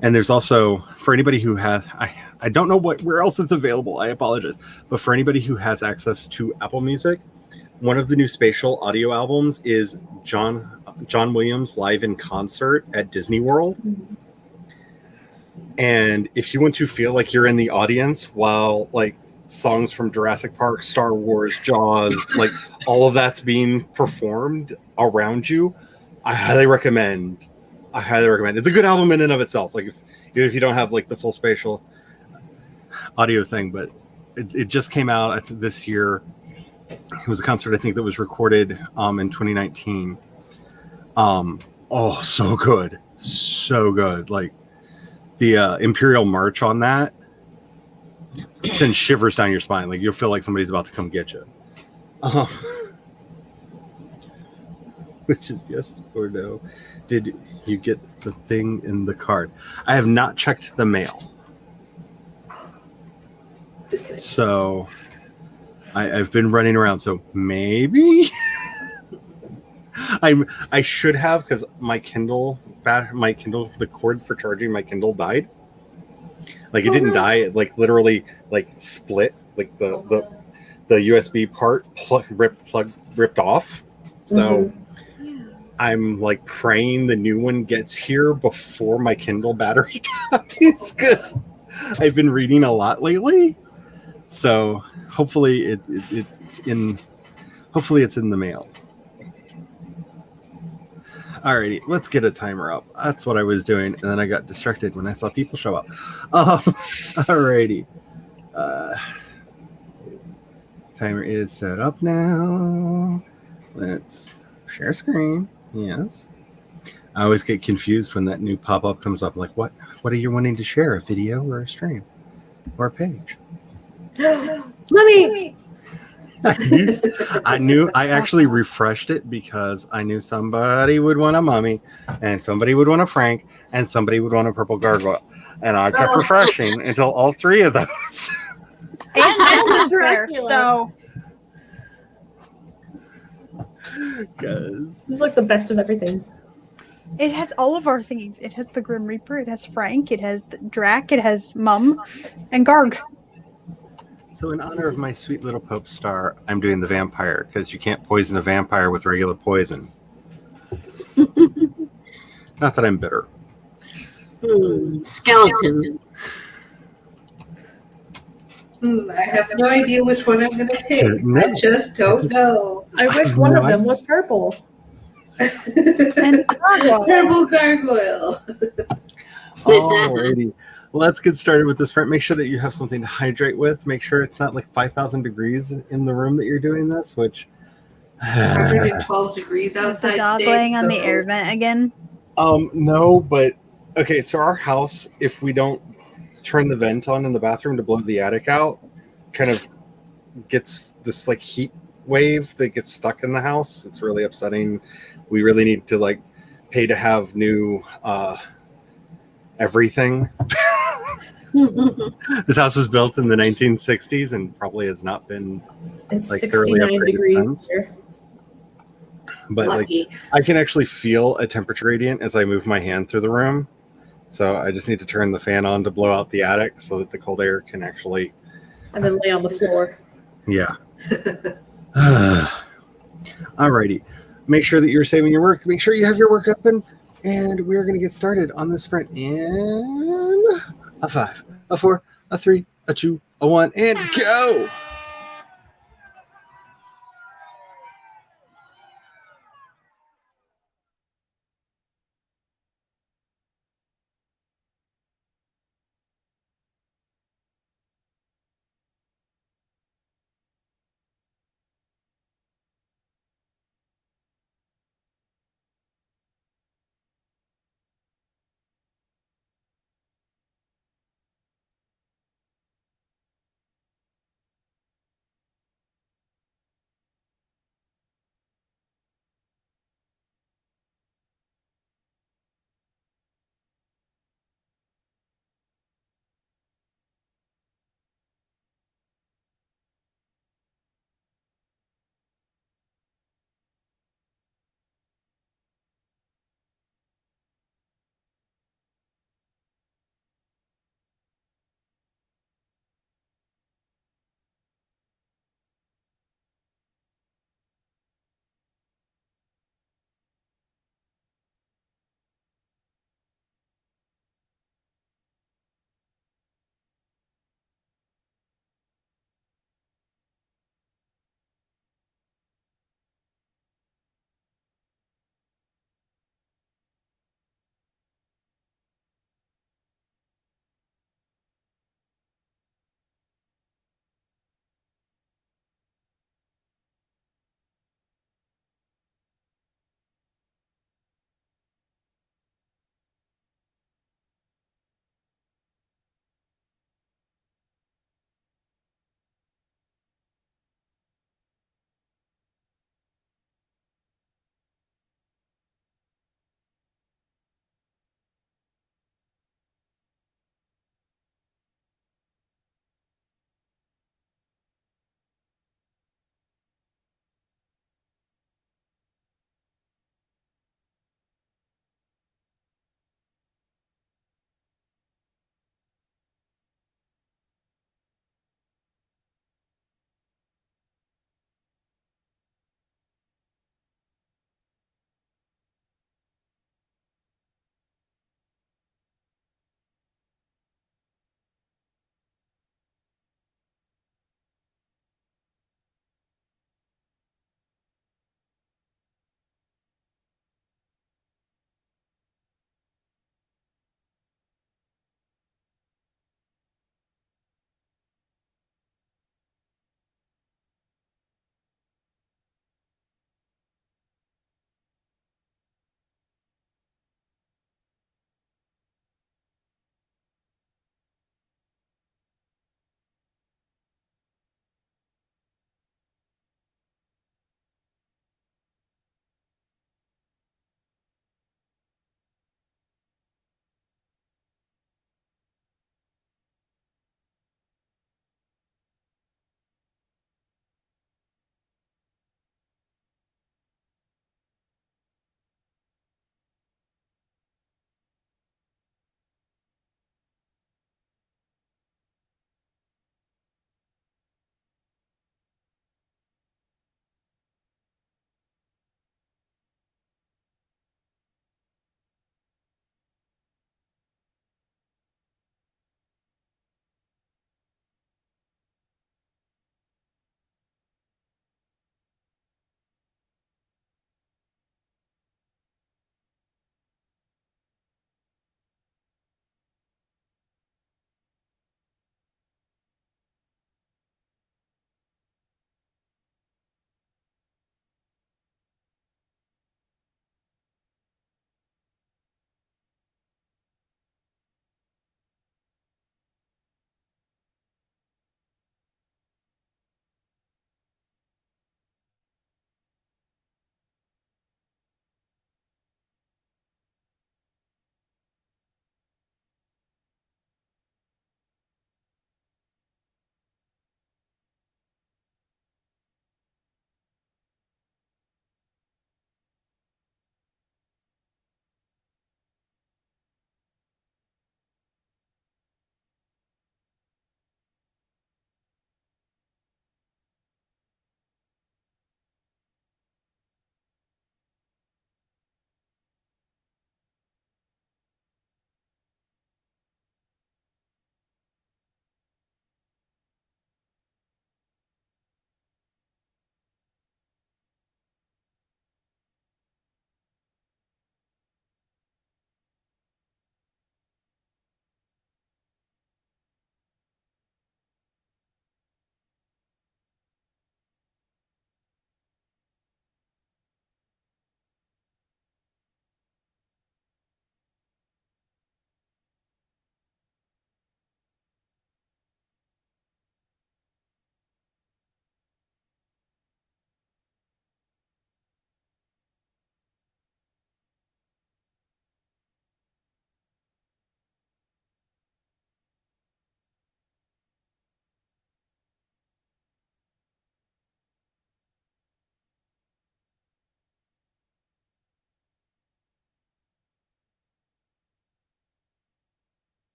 And there's also, for anybody who has, I don't know where else it's available, I apologize, but for anybody who has access to Apple Music, one of the new Spatial audio albums is John Williams live in concert at Disney World. And if you want to feel like you're in the audience while like songs from Jurassic Park, Star Wars, Jaws, like all of that's being performed around you, I highly recommend. It's a good album in and of itself. Like even if you don't have like the full Spatial audio thing, but it just came out, I think, this year. It was a concert, I think, that was recorded in 2019. So good. Like the Imperial March on that sends shivers down your spine. Like you'll feel like somebody's about to come get you. Which is yes or no. Did you get the thing in the card? I have not checked the mail. Just kidding. So I've been running around. So maybe I should have, because my Kindle, the cord for charging my Kindle died. Like it didn't die. It like literally like split. Like the USB part ripped off. So I'm like praying the new one gets here before my Kindle battery dies, because I've been reading a lot lately. So hopefully it's in the mail. Alrighty, let's get a timer up. That's what I was doing, and then I got distracted when I saw people show up. Alrighty. Timer is set up now. Let's share screen. Yes. I always get confused when that new pop-up comes up. Like, what are you wanting to share? A video or a stream? or Paige? Mommy! I actually refreshed it because I knew somebody would want a mummy, and somebody would want a Frank, and somebody would want a purple gargoyle. And I kept refreshing until all three of those. And Mel is there, Dracula. so This is like the best of everything. it has all of our things. It has the Grim Reaper, it has Frank, it has the Drac, it has Mum, and Garg. So, in honor of my sweet little Pope Star, I'm doing the vampire because you can't poison a vampire with regular poison. Not that I'm bitter. Skeleton. I have no idea which one I'm going to pick. No. I just don't know. I wish one of them was purple. And Gargoyle. Purple gargoyle. Alrighty. Let's get started with this sprint. Make sure that you have something to hydrate with. Make sure it's not like 5,000 degrees in the room that you're doing this, which 112 degrees Is the outside dog today, laying on the so- air vent again? no, but okay, so our house, if we don't turn the vent on in the bathroom to blow the attic out, kind of gets this like heat wave that gets stuck in the house. It's really upsetting. We really need to like pay to have new everything. This house was built in the 1960s and probably has not been It's like thoroughly 69 upgraded degrees since. here. But like Lucky. I can actually feel a temperature gradient as I move my hand through the room. So I just need to turn the fan on to blow out the attic so that the cold air can actually And then lay on the floor. yeah. Alrighty. Make sure that you're saving your work. Make sure you have your work open. And we're going to get started on this sprint in a 5, a 4, a 3, a 2, a 1, and go!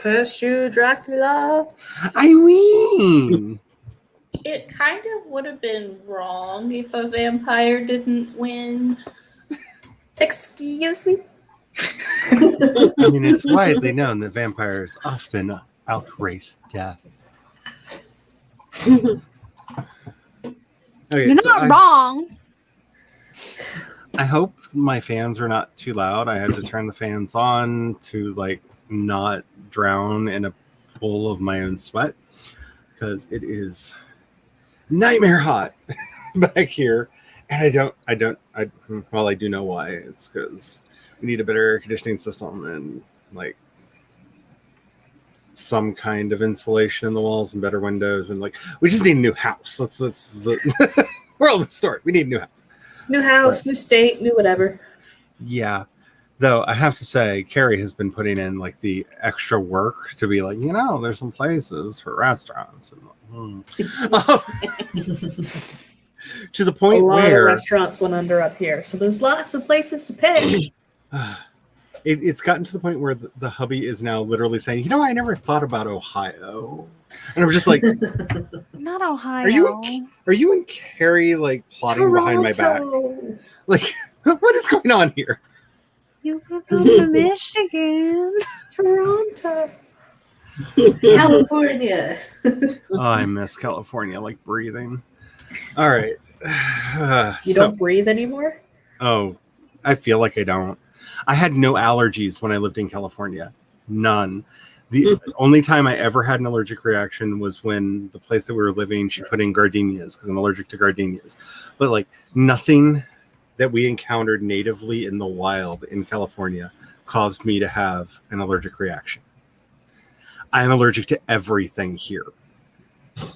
Curse you, Dracula. Irene! It kind of would have been wrong if a vampire didn't win. Excuse me? I mean, it's widely known that vampires often outrace death. Okay, You're so not wrong. I hope my fans are not too loud. I had to turn the fans on to like not drown in a pool of my own sweat because it is nightmare hot back here, and I do know why. It's because we need a better air conditioning system and like some kind of insulation in the walls and better windows, and like we just need a new house. Let's where all the start. We need a new house. New house, new state, new whatever. Yeah. Though I have to say, Carrie has been putting in like the extra work to be like, there's some places for restaurants. And, to the A point lot of where restaurants went under up here, so there's lots of places to pick. it's gotten to the point where the hubby is now literally saying, I never thought about Ohio. And I'm just like, Not Ohio. are you and Carrie like plotting behind my back? Toronto. Like, what is going on here? You could go to Michigan. Toronto. California. Oh, I miss California, like breathing. All right. You don't breathe anymore? Oh, I feel like I don't. I had no allergies when I lived in California. None. The only time I ever had an allergic reaction was when the place that we were living, she put in gardenias because I'm allergic to gardenias. But like nothing that we encountered natively in the wild in California caused me to have an allergic reaction. I'm allergic to everything here.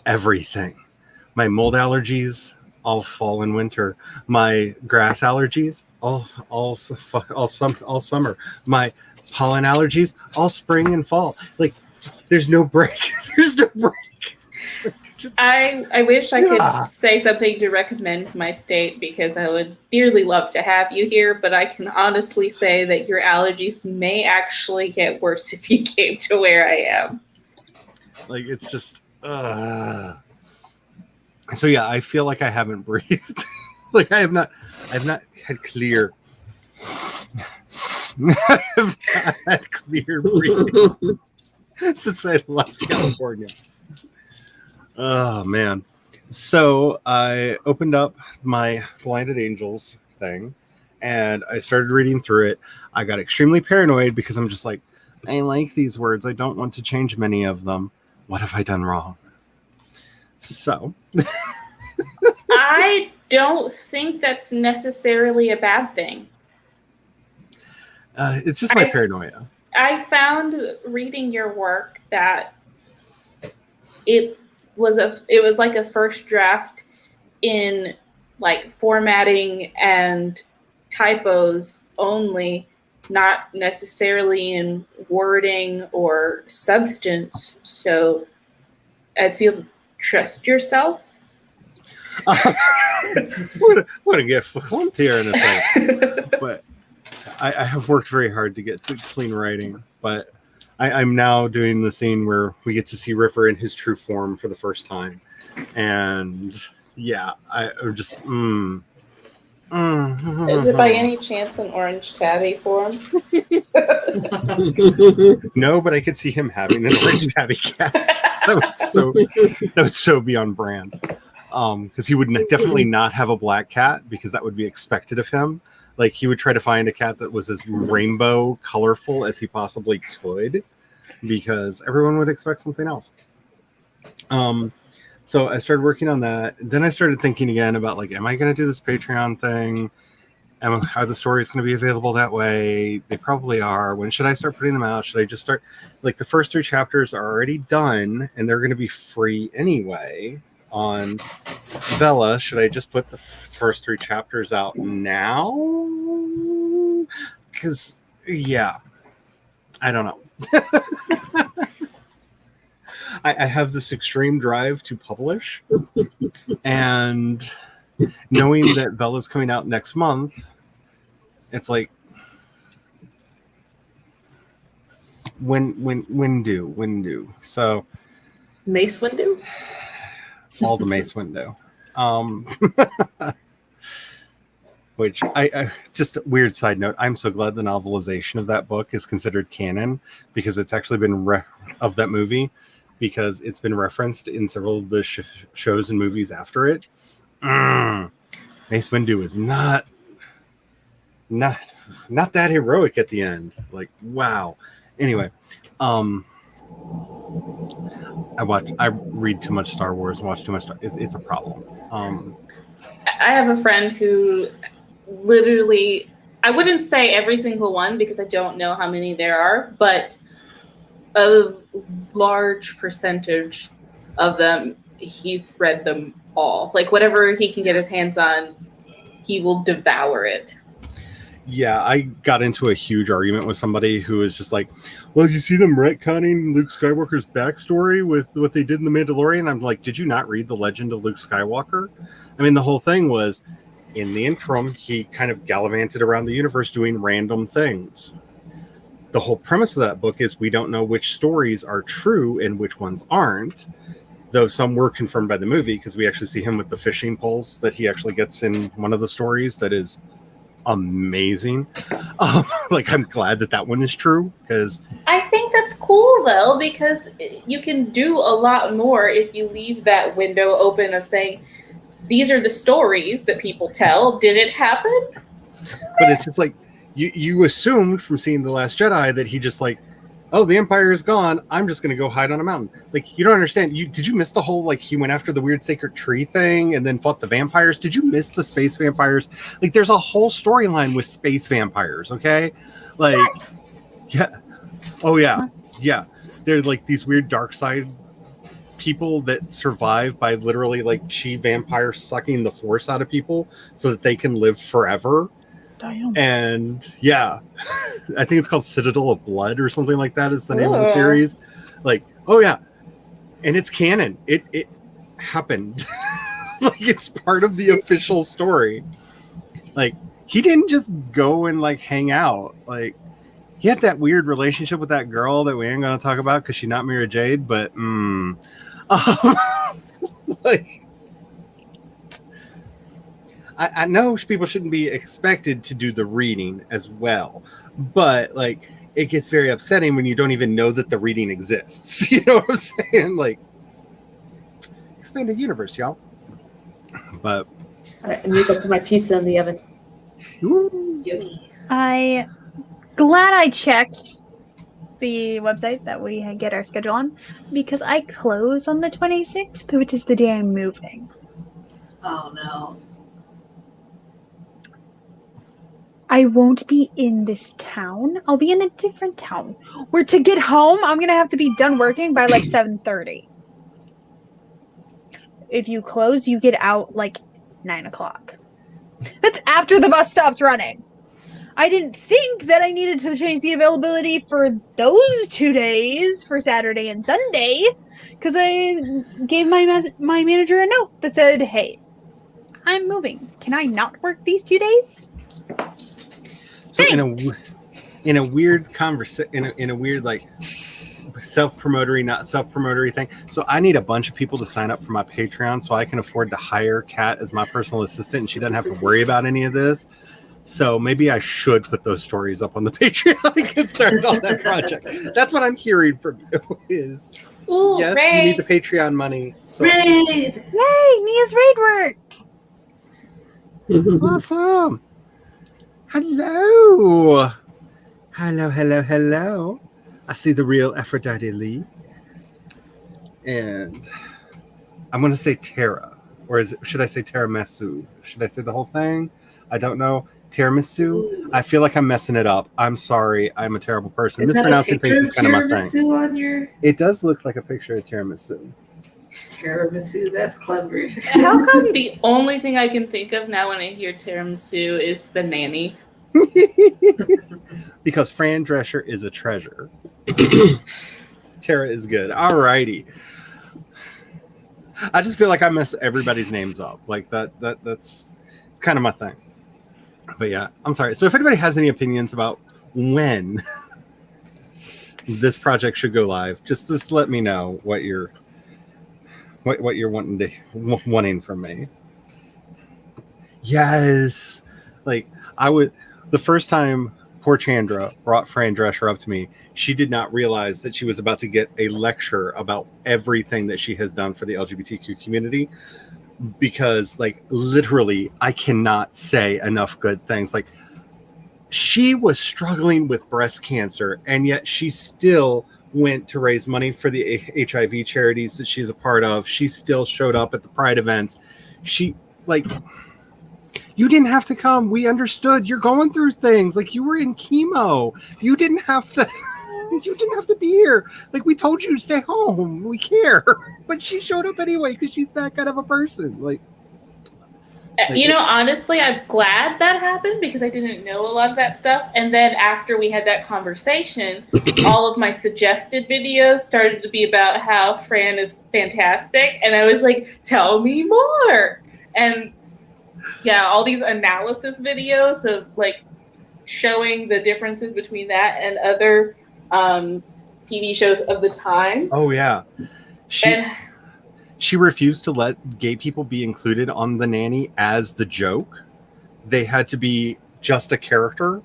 Everything. My mold allergies, all fall and winter. My grass allergies, all summer. My pollen allergies, all spring and fall. Like, there's no break. There's no break. I wish I could say something to recommend my state because I would dearly love to have you here, but I can honestly say that your allergies may actually get worse if you came to where I am. Like, it's just so yeah, I feel like I haven't breathed. Like I have not had clear I have not had clear breathing since I left California. Oh man. So I opened up my Blinded Angels thing and I started reading through it. I got extremely paranoid because I'm just like, I like these words. I don't want to change many of them. What have I done wrong? So I don't think that's necessarily a bad thing. it's just my paranoia. I found reading your work that it was like a first draft in like formatting and typos only, not necessarily in wording or substance. So I feel trust yourself. What a gift here in a second. But I have worked very hard to get to clean writing, but I'm now doing the scene where we get to see Riffer in his true form for the first time. And yeah, I'm just Is it by any chance an orange tabby form? No, but I could see him having an orange tabby cat. That would so be on brand. Because he would definitely not have a black cat because that would be expected of him. Like he would try to find a cat that was as rainbow colorful as he possibly could because everyone would expect something else. So I started working on that. Then I started thinking again about like, am I going to do this Patreon thing? Are the stories going to be available that way? They probably are. When should I start putting them out? Should I just start? Like the first 3 chapters are already done and they're going to be free anyway on Vella. Should I just put the first 3 chapters out now? Because, yeah, I don't know. I have this extreme drive to publish, and knowing that Vella's coming out next month, it's like, Windu. So Mace Windu? all the Mace Windu. Which I just a weird side note. I'm so glad the novelization of that book is considered canon because it's actually been of that movie because it's been referenced in several of the shows and movies after it. Mace Windu is not that heroic at the end. Like, wow. Anyway, I read too much Star Wars, watch too much it's a problem. I have a friend who literally, I wouldn't say every single one because I don't know how many there are, but a large percentage of them, he's read them all. Like whatever he can get his hands on, he will devour it. Yeah, I got into a huge argument with somebody who was just like, well, did you see them retconning Luke Skywalker's backstory with what they did in The Mandalorian? I'm like, did you not read The Legend of Luke Skywalker? I mean, the whole thing was, in the interim, he kind of gallivanted around the universe doing random things. The whole premise of that book is we don't know which stories are true and which ones aren't, though some were confirmed by the movie because we actually see him with the fishing poles that he actually gets in one of the stories that is amazing. Like, I'm glad that one is true because I think that's cool though, because you can do a lot more if you leave that window open of saying, these are the stories that people tell. Did it happen? But it's just like you assumed from seeing The Last Jedi that he just like, oh, the Empire is gone, I'm just gonna go hide on a mountain. Like, you don't understand. Did you miss the whole like he went after the weird sacred tree thing and then fought the vampires? Did you miss the space vampires? Like, there's a whole storyline with space vampires, okay? Like, yeah. Oh yeah. Yeah. There's like these weird dark side people that survive by literally like chi vampire sucking the force out of people so that they can live forever. Damn. And yeah, I think it's called Citadel of Blood or something like that is the name of the series. Like, oh yeah, and it's canon. It happened. Like, it's part of the official story. Like, he didn't just go and like hang out. Like, he had that weird relationship with that girl that we ain't gonna talk about because she's not Mira Jade, but like, I know people shouldn't be expected to do the reading as well, but like, it gets very upsetting when you don't even know that the reading exists. You know what I'm saying? Like, expanded universe, y'all. But All right, I need to go put my pizza in the oven. Yummy. I glad I checked the website that we get our schedule on because I close on the 26th, which is the day I'm moving. Oh no. I won't be in this town. I'll be in a different town. Where to get home, I'm gonna have to be done working by like 7:30. If you close, you get out like 9 o'clock. That's after the bus stops running. I didn't think that I needed to change the availability for those 2 days for Saturday and Sunday because I gave my manager a note that said, "Hey, I'm moving. Can I not work these 2 days?" so in a weird conversation, in a weird like self-promotory, not self-promotory thing. So I need a bunch of people to sign up for my Patreon so I can afford to hire Kat as my personal assistant and she doesn't have to worry about any of this. So maybe I should put those stories up on the Patreon and get started on that project. That's what I'm hearing from you is, Ooh, yes, Ray. you need the Patreon money. So Raid! Yay, Mia's raid worked. awesome. Hello. Hello. I see the real Aphrodite Lee. And I'm going to say Tara. Or should I say tiramisu? Should I say the whole thing? I don't know. Tiramisu? Ooh. I feel like I'm messing it up. I'm sorry. I'm a terrible person. Is that a Mispronouncing picture things of is kind of my thing. tiramisu on your It does look like a picture of tiramisu. tiramisu? That's clever. How come the only thing I can think of now when I hear tiramisu is the nanny? Because Fran Drescher is a treasure. Tara is good. Alrighty. I just feel like I mess everybody's names up. Like that's it's kind of my thing. But yeah, I'm sorry. So if anybody has any opinions about when this project should go live, just let me know what you're wanting from me. Yes, like the first time poor Chandra brought Fran Drescher up to me, she did not realize that she was about to get a lecture about everything that she has done for the LGBTQ community, because like literally I cannot say enough good things. Like, she was struggling with breast cancer, and yet she still went to raise money for the HIV charities that she's a part of. She still showed up at the Pride events. She, like, you didn't have to come. We understood you're going through things. Like, you were in chemo. You didn't have to. You didn't have to be here. Like, we told you to stay home. We care. But she showed up anyway because she's that kind of a person. Like, you know, honestly, I'm glad that happened because I didn't know a lot of that stuff. And then after we had that conversation, all of my suggested videos started to be about how Fran is fantastic. And I was like, tell me more. And yeah, all these analysis videos of like showing the differences between that and other TV shows of the time. oh yeah. She refused to let gay people be included on The Nanny as the joke. They had to be just a character,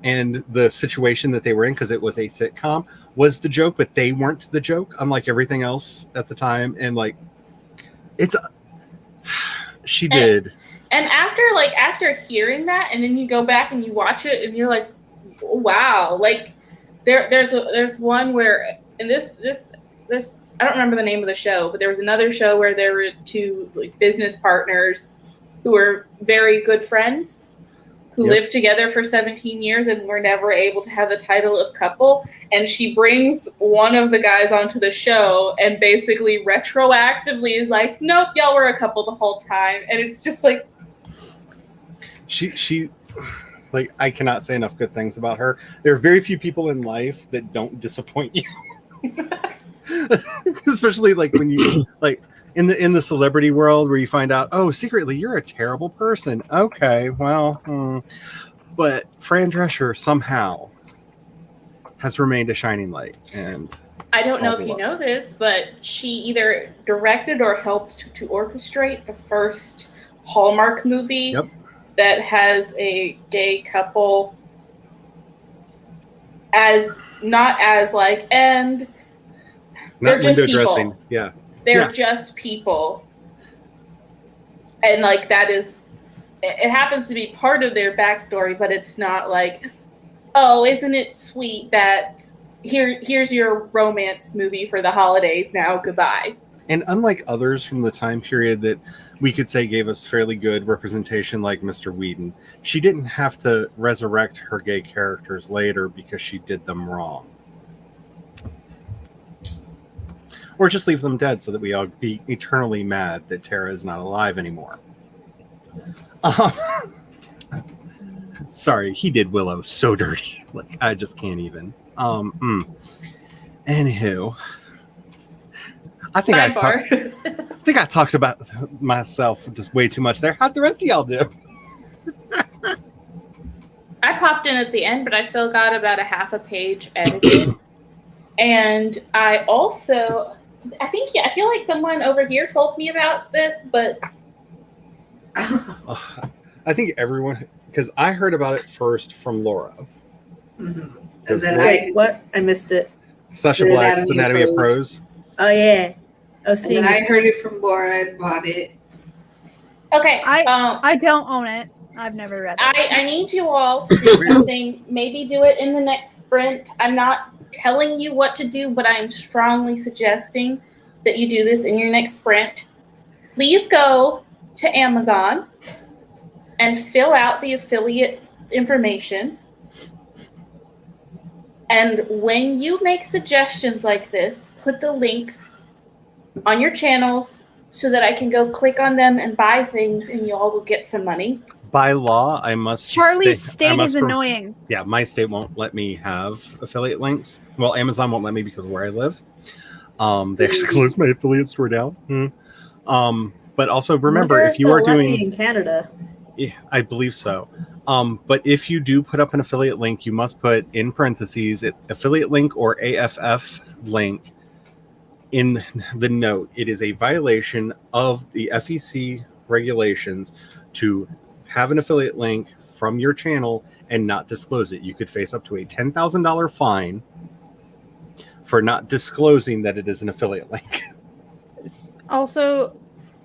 and the situation that they were in, because it was a sitcom, was the joke, but they weren't the joke, unlike everything else at the time. And like, she did. And after hearing that, and then you go back and you watch it, and you're like, wow, like there's one where, and this I don't remember the name of the show, but there was another show where there were two like business partners who were very good friends who lived together for 17 years and were never able to have the title of couple. And she brings one of the guys onto the show and basically retroactively is like, nope, y'all were a couple the whole time. And it's just like, She like, I cannot say enough good things about her. There are very few people in life that don't disappoint you. Especially like when you like in the celebrity world where you find out, oh, secretly you're a terrible person. Okay, well, but Fran Drescher somehow has remained a shining light. And I don't know if you know this, but she either directed or helped to orchestrate the first Hallmark movie that has a gay couple as not as like, and they're not just window people. dressing. Yeah. They're just people. And like that is, it happens to be part of their backstory, but it's not like, oh, isn't it sweet that here's your romance movie for the holidays now, goodbye. And unlike others from the time period that we could say gave us fairly good representation, like Mr. Whedon, she didn't have to resurrect her gay characters later because she did them wrong. Or just leave them dead so that we all be eternally mad that Tara is not alive anymore. Sorry, he did Willow so dirty. Like, I just can't even. Anywho, I think I talked about myself just way too much there. How'd the rest of y'all do? I popped in at the end, but I still got about a half a page edited. And I also, I feel like someone over here told me about this, but I think everyone, because I heard about it first from Laura. Mm-hmm. And then what? I missed it. Sasha Black's Anatomy of Prose. Oh yeah. Oh, see. And I heard it from Laura and bought it. Okay. I don't own it. I've never read it. I need you all to do something. Maybe do it in the next sprint. I'm not telling you what to do, but I am strongly suggesting that you do this in your next sprint. Please go to Amazon and fill out the affiliate information. And when you make suggestions like this, put the links on your channels so that I can go click on them and buy things and y'all will get some money. By law, I must. Charlie's state is annoying. Yeah, my state won't let me have affiliate links. Well, Amazon won't let me because of where I live. They actually closed my affiliate store down. But also remember, if you are doing in Canada, Yeah, I believe so. But if you do put up an affiliate link, you must put in parentheses affiliate link or AFF link in the note. It is a violation of the FEC regulations to have an affiliate link from your channel and not disclose it. You could face up to a $10,000 fine for not disclosing that it is an affiliate link. Also,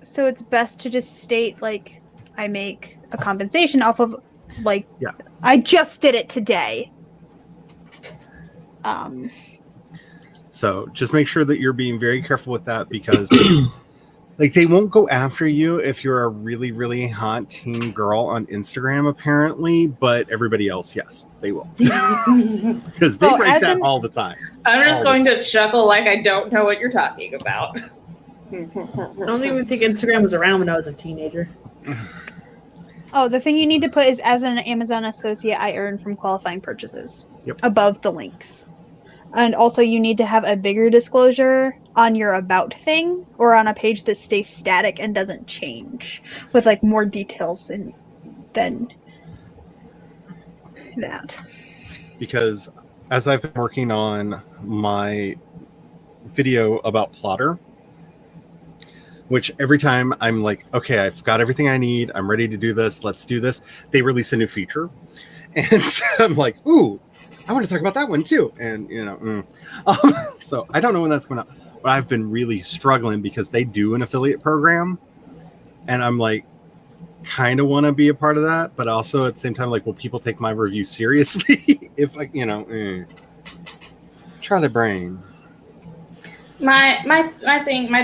so it's best to just state, like, I make a compensation off of, like, Yeah. I just did it today. So just make sure that you're being very careful with that, because like they won't go after you if you're a really, really hot teen girl on Instagram, apparently, but everybody else, yes, they will. Because they Oh, write as that in- all the time. I'm just All going to chuckle like I don't know what you're talking about. I don't even think Instagram was around when I was a teenager. Oh, the thing you need to put is, as an Amazon associate, I earn from qualifying purchases. Yep. Above the links. And also, you need to have a bigger disclosure on your about thing, or on a page that stays static and doesn't change, with like more details than that. Because as I've been working on my video about Plotter, which every time I'm like, okay, I've got everything I need, I'm ready to do this, let's do this, they release a new feature. And so I'm like, ooh, I want to talk about that one too. And, you know, so I don't know when that's coming out. But I've been really struggling because they do an affiliate program. And I'm like, kind of want to be a part of that. But also at the same time, like, will people take my review seriously? If, like, you know, try the brain. My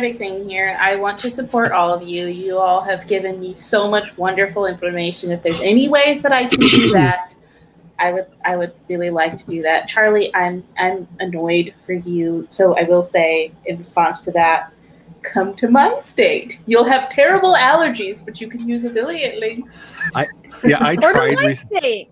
big thing here, I want to support all of you. You all have given me so much wonderful information. If there's any ways that I can do that, I would really like to do that. Charlie, I'm annoyed for you. So I will say in response to that, come to my state. You'll have terrible allergies, but you can use affiliate links. I Or to tried my state.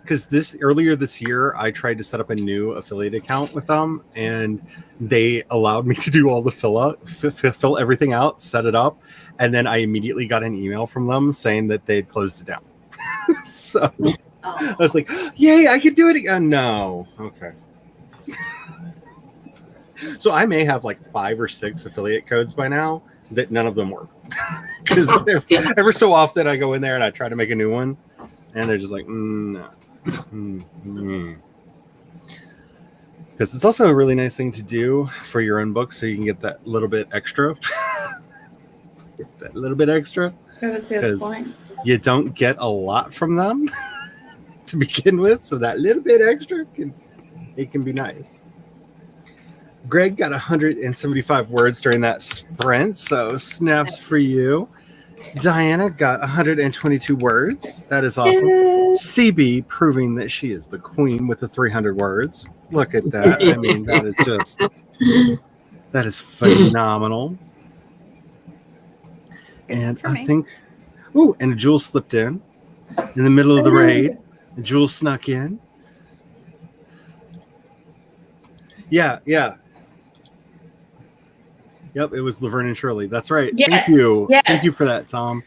because earlier this year I tried to set up a new affiliate account with them, and they allowed me to do all the fill everything out, set it up, and then I immediately got an email from them saying that they had closed it down. So I was like, yay, I could do it again. No. Okay. So I may have like 5 or 6 affiliate codes by now that none of them work. Because ever so often I go in there and I try to make a new one, and they're just like, no. Because it's also a really nice thing to do for your own book, so you can get that little bit extra. Just that little bit extra. That's a good point. You don't get a lot from them to begin with, so that little bit extra can be nice. Greg got 175 words during that sprint, so snaps for you. Diana got 122 words. That is awesome. CB proving that she is the queen with the 300 words. Look at that. I mean, that is phenomenal. And For I me. think, and Jules slipped in the middle of the raid. Jules snuck in. Yeah. Yep, it was Laverne and Shirley. That's right. Yes, Thank you. yes. Thank you for that, Tom.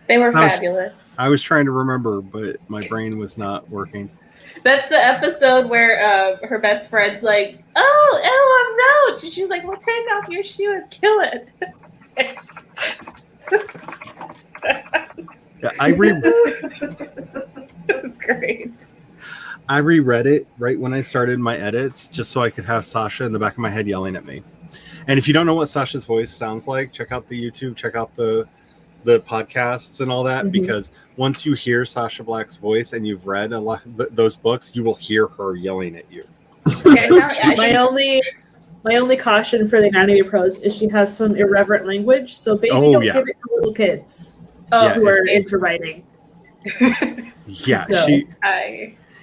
They were I was- fabulous. I was trying to remember, but my brain was not working. That's the episode where her best friend's like, "Oh, a roach," and she's like, "Well, take off your shoe and kill it." Yeah, It's great. I reread it right when I started my edits, just so I could have Sasha in the back of my head yelling at me. And if you don't know what Sasha's voice sounds like, check out the YouTube, check out the podcasts and all that, because once you hear Sasha Black's voice and you've read a lot those books, you will hear her yelling at you. Okay, My only caution for the Anatomy Pros is she has some irreverent language, so baby, don't give it to little kids who are into writing. Yeah, So-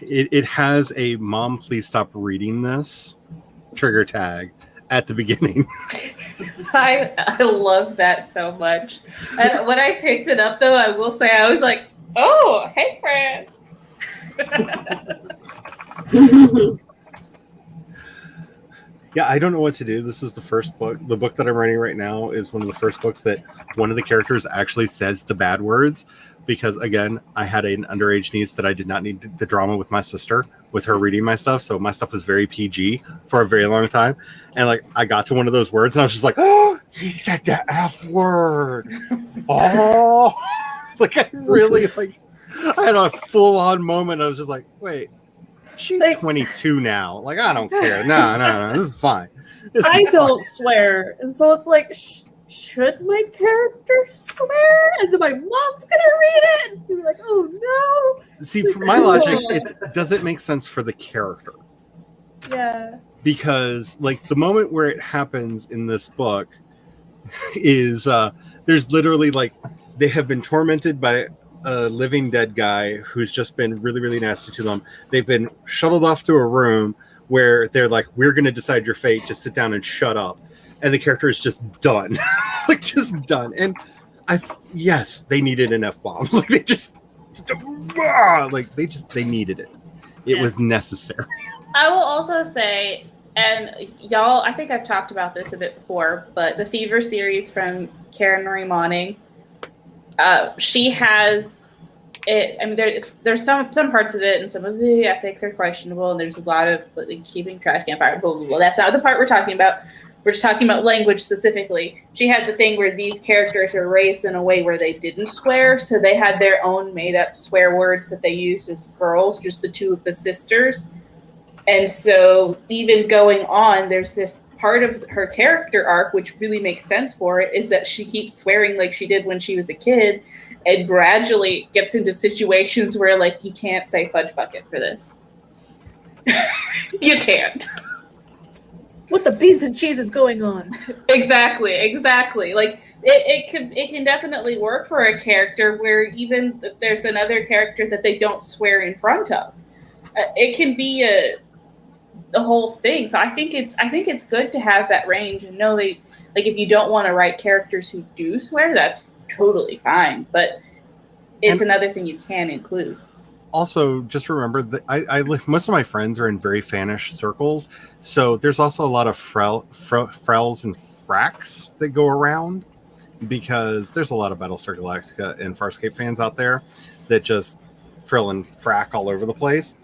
it has a "Mom, please stop reading this" trigger tag at the beginning. I love that so much. And when I picked it up, though, I will say I was like, "Oh, hey, Fran." Yeah, I don't know what to do. This is the first book. The book that I'm writing right now is one of the first books that one of the characters actually says the bad words. Because again, I had an underage niece that I did not need the drama with my sister, with her reading my stuff. So my stuff was very PG for a very long time. And like, I got to one of those words and I was just like, oh, he said the F word. Oh, like I really like, I had a full on moment. I was just like, wait, she's Like- 22 now. Like, I don't care. No, this is fine. This I is don't swear, and so it's like, should my character swear? And then my mom's gonna read it, and it's gonna be like, oh no. fine. See, from my logic, does it make sense for the character? Yeah. Because like the moment where it happens in this book is there's literally like they have been tormented by a living dead guy who's just been really, really nasty to them. They've been shuttled off to a room where they're like, we're going to decide your fate. Just sit down and shut up. And the character is just done. Like, just done. And yes, they needed an F-bomb. Like, they needed it. It was necessary. I will also say, and y'all, I think I've talked about this a bit before, but the Fever series from Karen Marie Moning, she has it. I mean, there's some parts of it, and some of the ethics are questionable, and there's a lot of like, keeping trash campfire. Blah, blah, blah. That's not the part we're talking about. We're just talking about language specifically. She has a thing where these characters are raised in a way where they didn't swear, so they had their own made-up swear words that they used as girls, just the two of the sisters. And so even going on, there's this part of her character arc, which really makes sense for it, is that she keeps swearing like she did when she was a kid and gradually gets into situations where, like, you can't say fudge bucket for this. You can't. What the beans and cheese is going on? Exactly. Like it can definitely work for a character where even there's another character that they don't swear in front of. It can be the whole thing. So I think it's good to have that range and know that, like, if you don't want to write characters who do swear, that's totally fine. But it's another thing you can include. Also, just remember that I most of my friends are in very fanish circles, so there's also a lot of frels and fracks that go around, because there's a lot of Battlestar Galactica and Farscape fans out there that just frill and frack all over the place.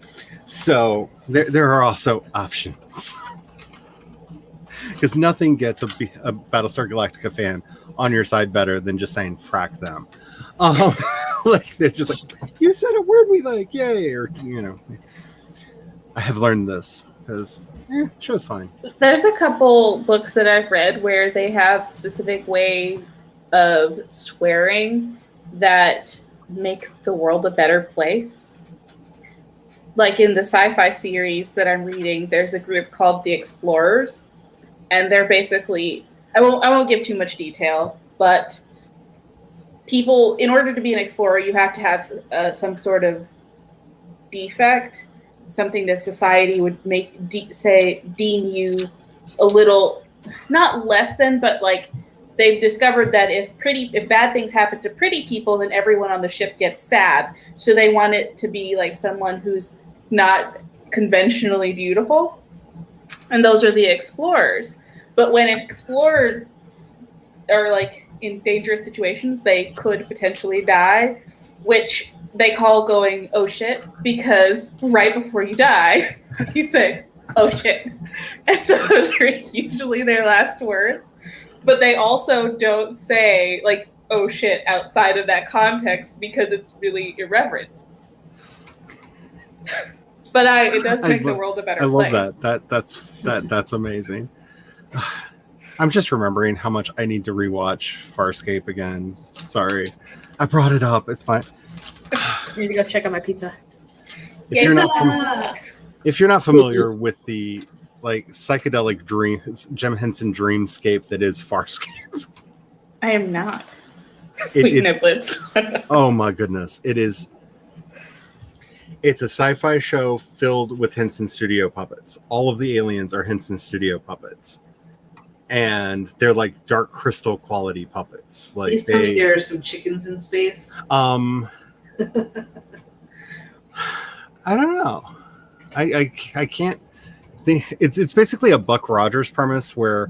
So there are also options, because nothing gets a Battlestar Galactica fan on your side better than just saying frack them. Like, it's just like, you said a word we like, yay, or, you know. I have learned this because show's fine. There's a couple books that I've read where they have specific way of swearing that make the world a better place. Like in the sci-fi series that I'm reading, there's a group called the Explorers, and they're basically, I won't give too much detail, but people, in order to be an explorer, you have to have some sort of defect, something that society would deem you a little, not less than, but like they've discovered that if bad things happen to pretty people, then everyone on the ship gets sad. So they want it to be like someone who's not conventionally beautiful, and those are the explorers. But when explorers are like in dangerous situations, they could potentially die, which they call going, oh shit, because right before you die, you say, oh shit. And so those are usually their last words. But they also don't say, like, oh shit, outside of that context, because it's really irreverent. But it does make the world a better place. I love that. That's amazing. I'm just remembering how much I need to rewatch Farscape again. Sorry, I brought it up. It's fine. I need to go check on my pizza. If you're not familiar with the like psychedelic dream, Jim Henson dreamscape that is Farscape, I am not. Sweet niblets. Oh my goodness, it is. It's a sci-fi show filled with Henson Studio puppets. All of the aliens are Henson Studio puppets. And they're like dark crystal quality puppets. Like, please tell me there are some chickens in space. I don't know. I can't. It's basically a Buck Rogers premise where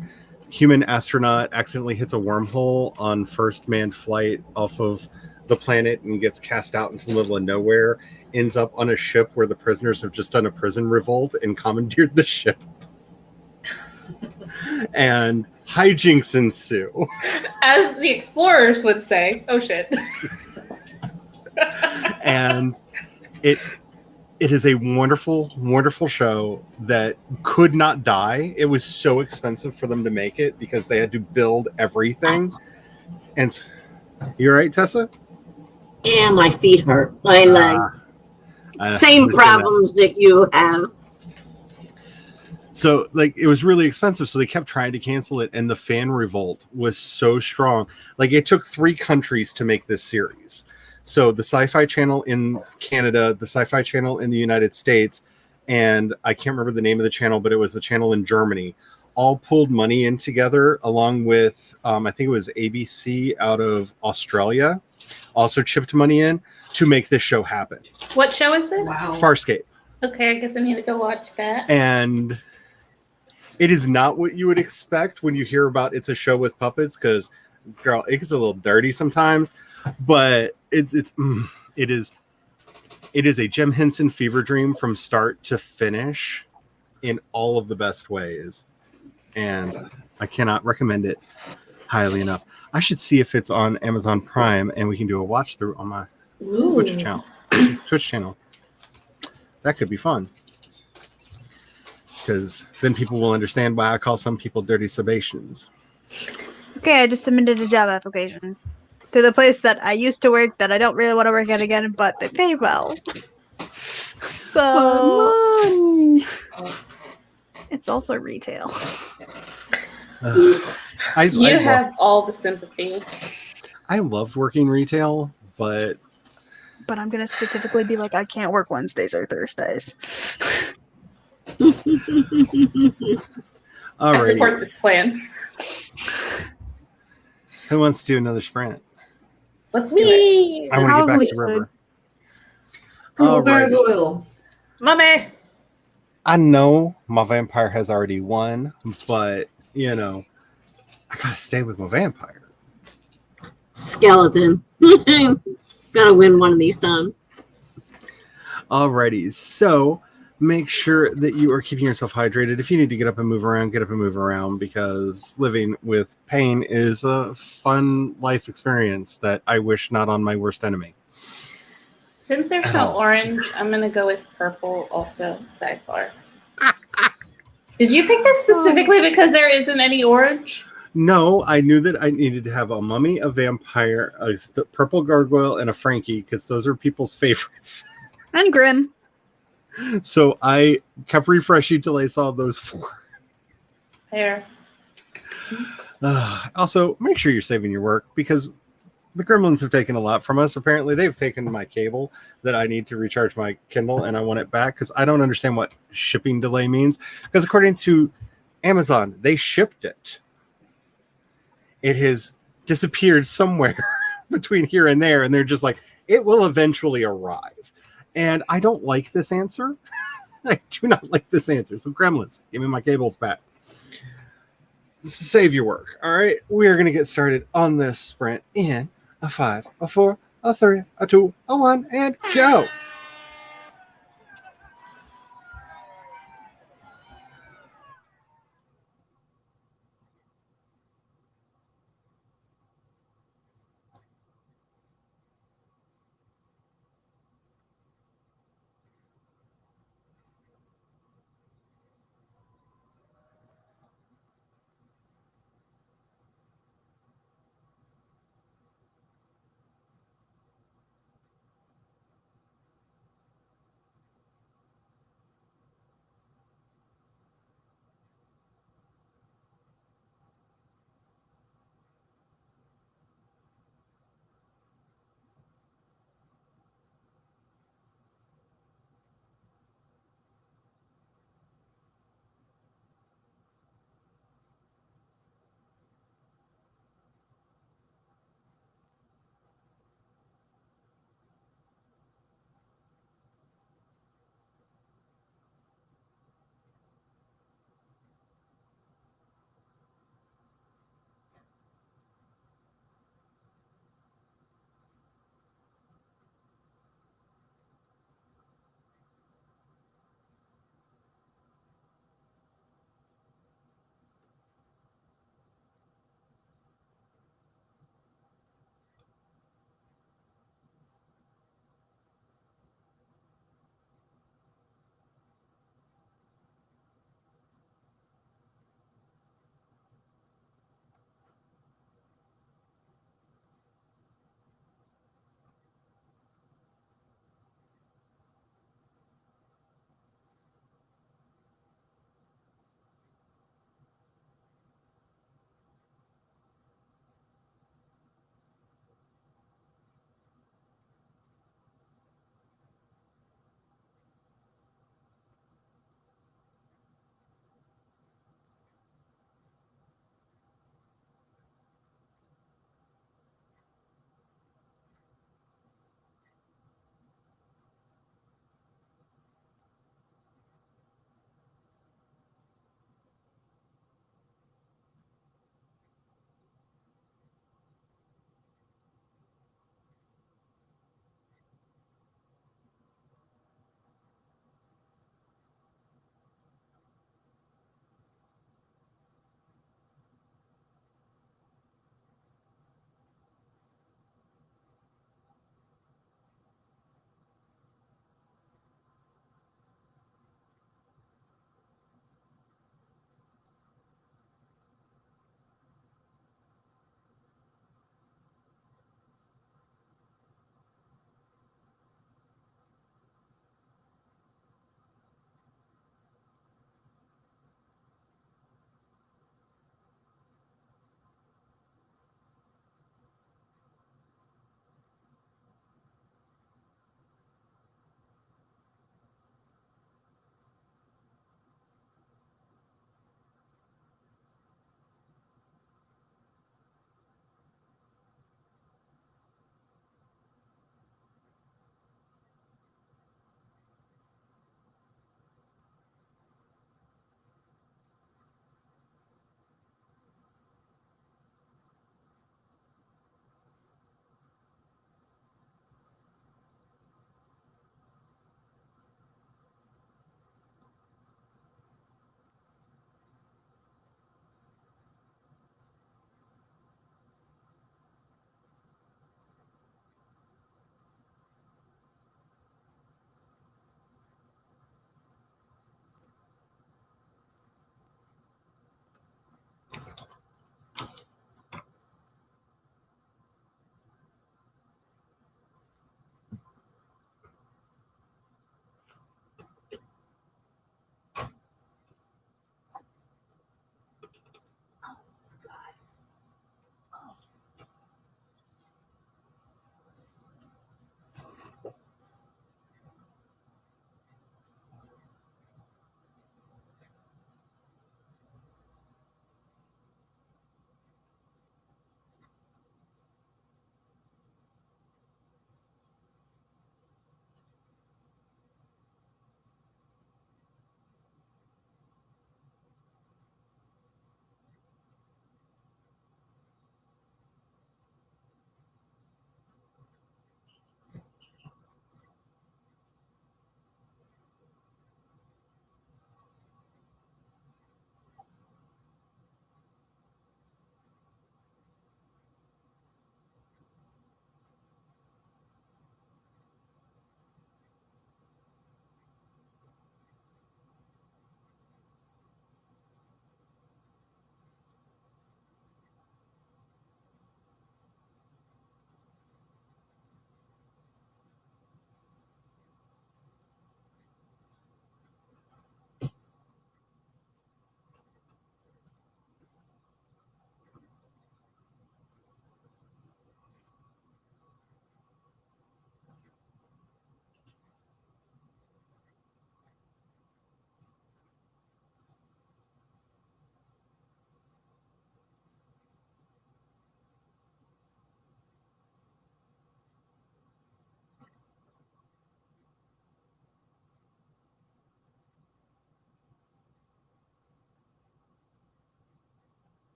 human astronaut accidentally hits a wormhole on first manned flight off of the planet and gets cast out into the middle of nowhere, ends up on a ship where the prisoners have just done a prison revolt and commandeered the ship. And hijinks ensue. As the explorers would say. Oh shit. And it is a wonderful, wonderful show that could not die. It was so expensive for them to make it because they had to build everything. And you're right, Tessa? And my feet hurt. My legs. Same problems that you have. So, like, it was really expensive, so they kept trying to cancel it, and the fan revolt was so strong. Like, it took 3 countries to make this series. So, the Sci-Fi Channel in Canada, the Sci-Fi Channel in the United States, and I can't remember the name of the channel, but it was the channel in Germany, all pulled money in together, along with, I think it was ABC out of Australia, also chipped money in to make this show happen. What show is this? Wow. Farscape. Okay, I guess I need to go watch that. And it is not what you would expect when you hear about it's a show with puppets, because, girl, it gets a little dirty sometimes, but it is a Jim Henson fever dream from start to finish in all of the best ways. And I cannot recommend it highly enough. I should see if it's on Amazon Prime and we can do a watch through on my Twitch channel. That could be fun. Because then people will understand why I call some people dirty Sebastians. Okay, I just submitted a job application to the place that I used to work that I don't really want to work at again, but they pay well. So it's also retail. You have all the sympathy. I love working retail, but I'm gonna specifically be like, I can't work Wednesdays or Thursdays. I support this plan. Who wants to do another sprint? Let's do it. I want to get back to the river. Oil. Mommy! I know my vampire has already won, but you know, I gotta stay with my vampire. Skeleton. Gotta win one of these times. Alrighty, so make sure that you are keeping yourself hydrated. If you need to get up and move around, get up and move around, because living with pain is a fun life experience that I wish not on my worst enemy. Since there's no orange, I'm going to go with purple also, sidebar. Did you pick this specifically because there isn't any orange? No, I knew that I needed to have a mummy, a vampire, a purple gargoyle, and a Frankie, because those are people's favorites. And Grim. So I kept refreshing till I saw those 4. Fair. Also, make sure you're saving your work, because the gremlins have taken a lot from us. Apparently, they've taken my cable that I need to recharge my Kindle, and I want it back because I don't understand what shipping delay means. Because according to Amazon, they shipped it. It has disappeared somewhere between here and there, and they're just like, it will eventually arrive. And I don't like this answer. I do not like this answer. So gremlins, give me my cables back. Save your work. All right. We are going to get started on this sprint in a 5, a 4, a 3, a 2, a 1, and go.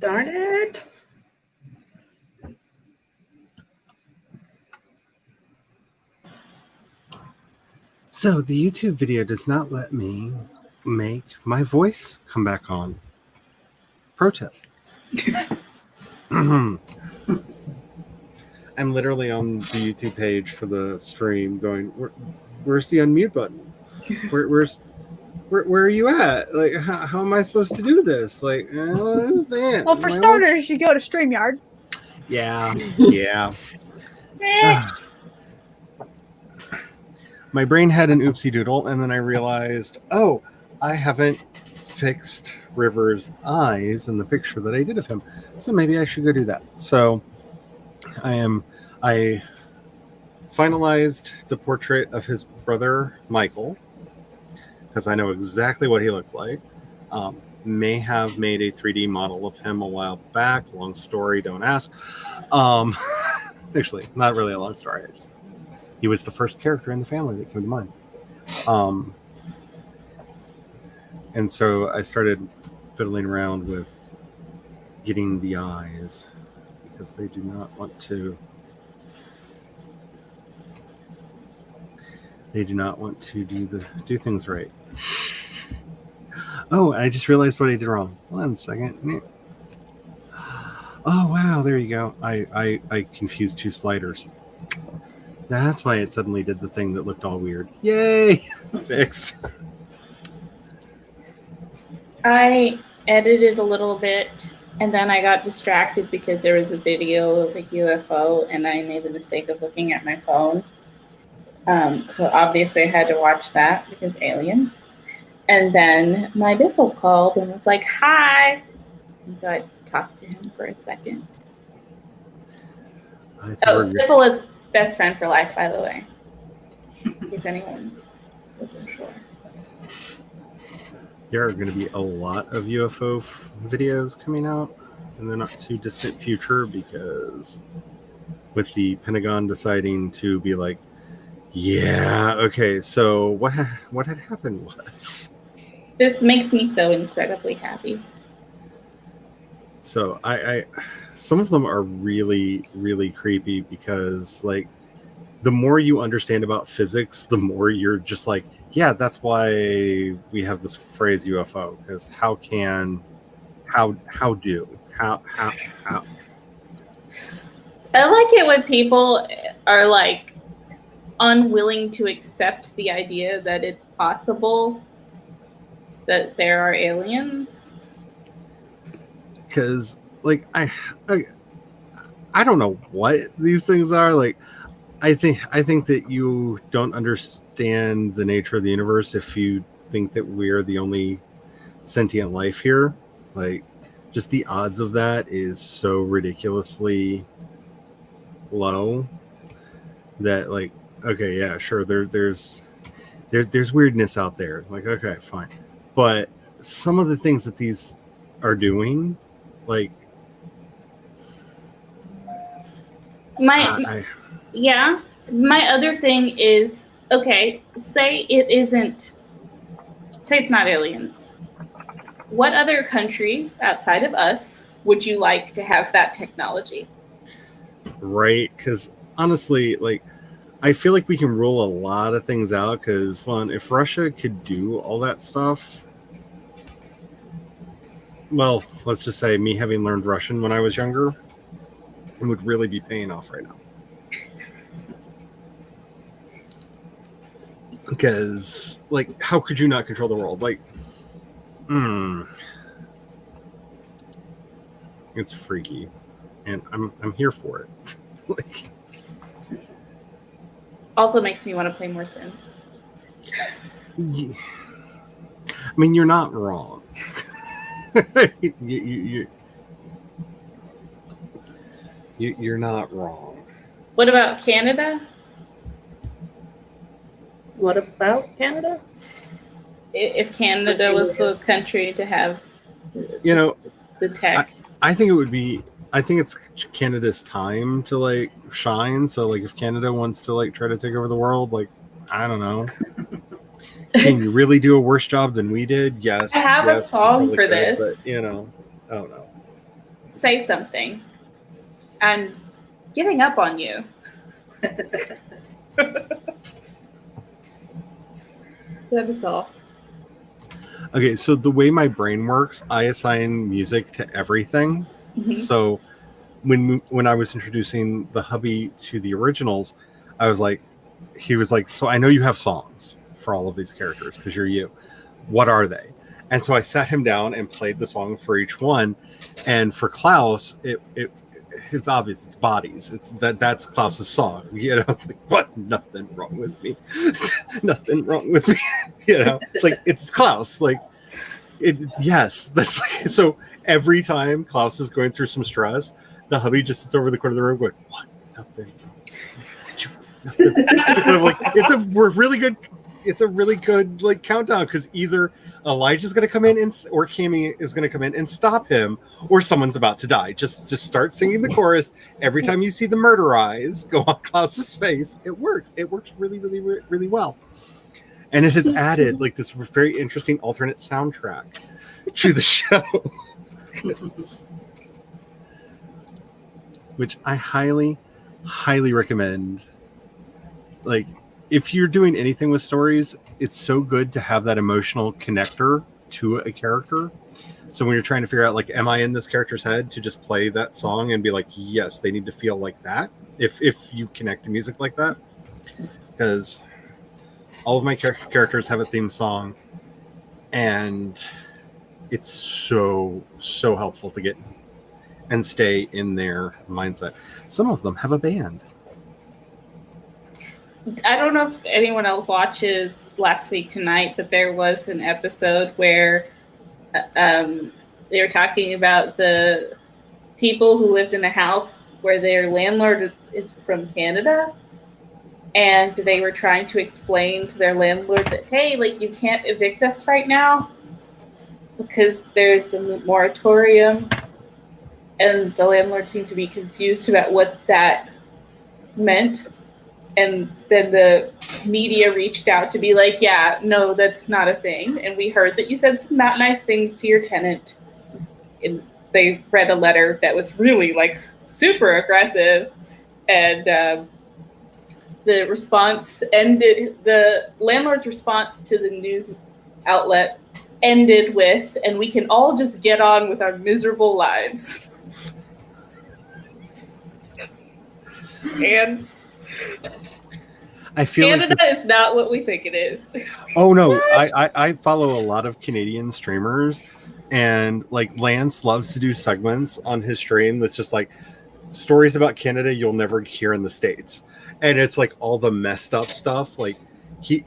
Darn it. So the YouTube video does not let me make my voice come back on. Pro tip. I'm literally on the YouTube page for the stream going, where's the unmute button? Where are you at? Like, how am I supposed to do this? Like, I don't understand. Well, for starters, you go to StreamYard. Yeah. Eh. My brain had an oopsie doodle, and then I realized, oh, I haven't fixed River's eyes in the picture that I did of him. So maybe I should go do that. So I finalized the portrait of his brother, Michael, because I know exactly what he looks like. May have made a 3D model of him a while back. Long story, don't ask. Actually, not really a long story. He was the first character in the family that came to mind. And so I started fiddling around with getting the eyes because they do not want to. They do not want to do things right. Oh, I just realized what I did wrong. 1 second. Oh wow, there you go. I confused two sliders. That's why it suddenly did the thing that looked all weird. Yay! Fixed. I edited a little bit, and then I got distracted because there was a video of a UFO, and I made the mistake of looking at my phone. So obviously I had to watch that because aliens. And then my Biffle called and was like, hi. And so I talked to him for a second. Oh, Biffle is best friend for life, by the way. In case anyone wasn't sure. There are going to be a lot of UFO videos coming out in the not too distant future because with the Pentagon deciding to be like, yeah, okay, so what had happened was... This makes me so incredibly happy. So I some of them are really, really creepy because like the more you understand about physics, the more you're just like, yeah, that's why we have this phrase UFO, because how I like it when people are like unwilling to accept the idea that it's possible that there are aliens. Because like I don't know what these things are. Like I think that you don't understand the nature of the universe if you think that we're the only sentient life here. Like just the odds of that is so ridiculously low that like, okay, yeah, sure, there's weirdness out there. Like, okay, fine. But some of the things that these are doing, like my other thing is, okay, say it's not aliens. What other country outside of us would you like to have that technology? Right, because honestly, like I feel like we can rule a lot of things out because one, if Russia could do all that stuff, well, let's just say me having learned Russian when I was younger, it would really be paying off right now. Because, like, how could you not control the world? Like, it's freaky, and I'm here for it. Like, also makes me want to play more Sims. I mean, you're not wrong. You're not wrong. What about Canada? What about Canada? If Canada was the country to have, the tech. I think it would be. I think it's Canada's time to like shine. So like, if Canada wants to like try to take over the world, like I don't know. Can you really do a worse job than we did? Yes. I have a song for this. But I don't know. say something. I'm giving up on you. That is all. Okay, so the way my brain works, I assign music to everything. Mhm. So when I was introducing the hubby to the originals, he was like, so I know you have songs for all of these characters because you're you. What are they? And so I sat him down and played the song for each one. And for Klaus, it's obvious, it's Bodies. That's Klaus's song. You know, like, what? Nothing wrong with me. Nothing wrong with me. You know, like it's Klaus. Like yes, that's like, so every time Klaus is going through some stress, the hubby just sits over the corner of the room going, what? Nothing. Nothing. And I'm like, it's a really good like countdown because either Elijah's going to come in or Cammy is going to come in and stop him, or someone's about to die. Just start singing the chorus every time you see the murder eyes go on Klaus's face. It works. It works really, really, really well, and it has added like this very interesting alternate soundtrack to the show, which I highly, highly recommend. Like, if you're doing anything with stories, it's so good to have that emotional connector to a character. So when you're trying to figure out, like, am I in this character's head, to just play that song and be like, yes, they need to feel like that. If you connect to music like that, because all of my characters have a theme song, and it's so helpful to get and stay in their mindset. Some of them have a band. I don't know if anyone else watches Last Week Tonight, but there was an episode where they were talking about the people who lived in a house where their landlord is from Canada, and they were trying to explain to their landlord that, hey, like, you can't evict us right now because there's a moratorium, and the landlord seemed to be confused about what that meant. And then the media reached out to be like, yeah, no, that's not a thing. And we heard that you said some not nice things to your tenant. And they read a letter that was really like super aggressive. And the response ended, the landlord's response to the news outlet ended with, and we can all just get on with our miserable lives. And I feel Canada like is not what we think it is. Oh no, I follow a lot of Canadian streamers, and like Lance loves to do segments on his stream that's just like stories about Canada you'll never hear in the States, and it's like all the messed up stuff. Like he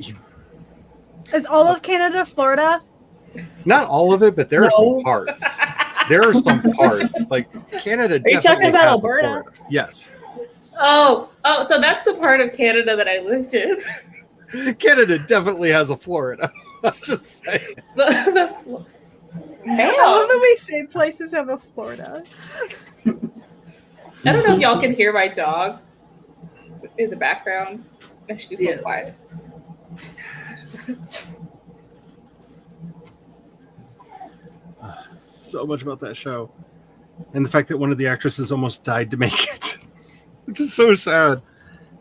Is all of Canada Florida? not all of it, but there are some parts. There are some parts like Canada. Are you talking about Alberta? Florida. Yes. Oh, so that's the part of Canada that I lived in. Canada definitely has a Florida. I'm just saying. I love that we say places have a Florida. I don't know if y'all can hear my dog in the background. She's so quiet. So much about that show, and the fact that one of the actresses almost died to make it. Which is so sad.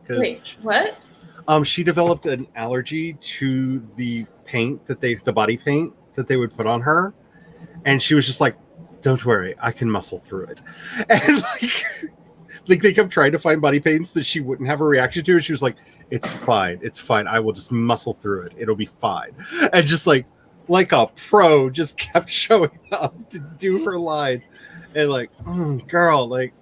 Wait, what? She developed an allergy to the paint the body paint that they would put on her, and she was just like, "Don't worry, I can muscle through it." And like they kept trying to find body paints that she wouldn't have a reaction to, and she was like, "It's fine, I will just muscle through it. It'll be fine." And just like a pro, just kept showing up to do her lines, and like, girl, like.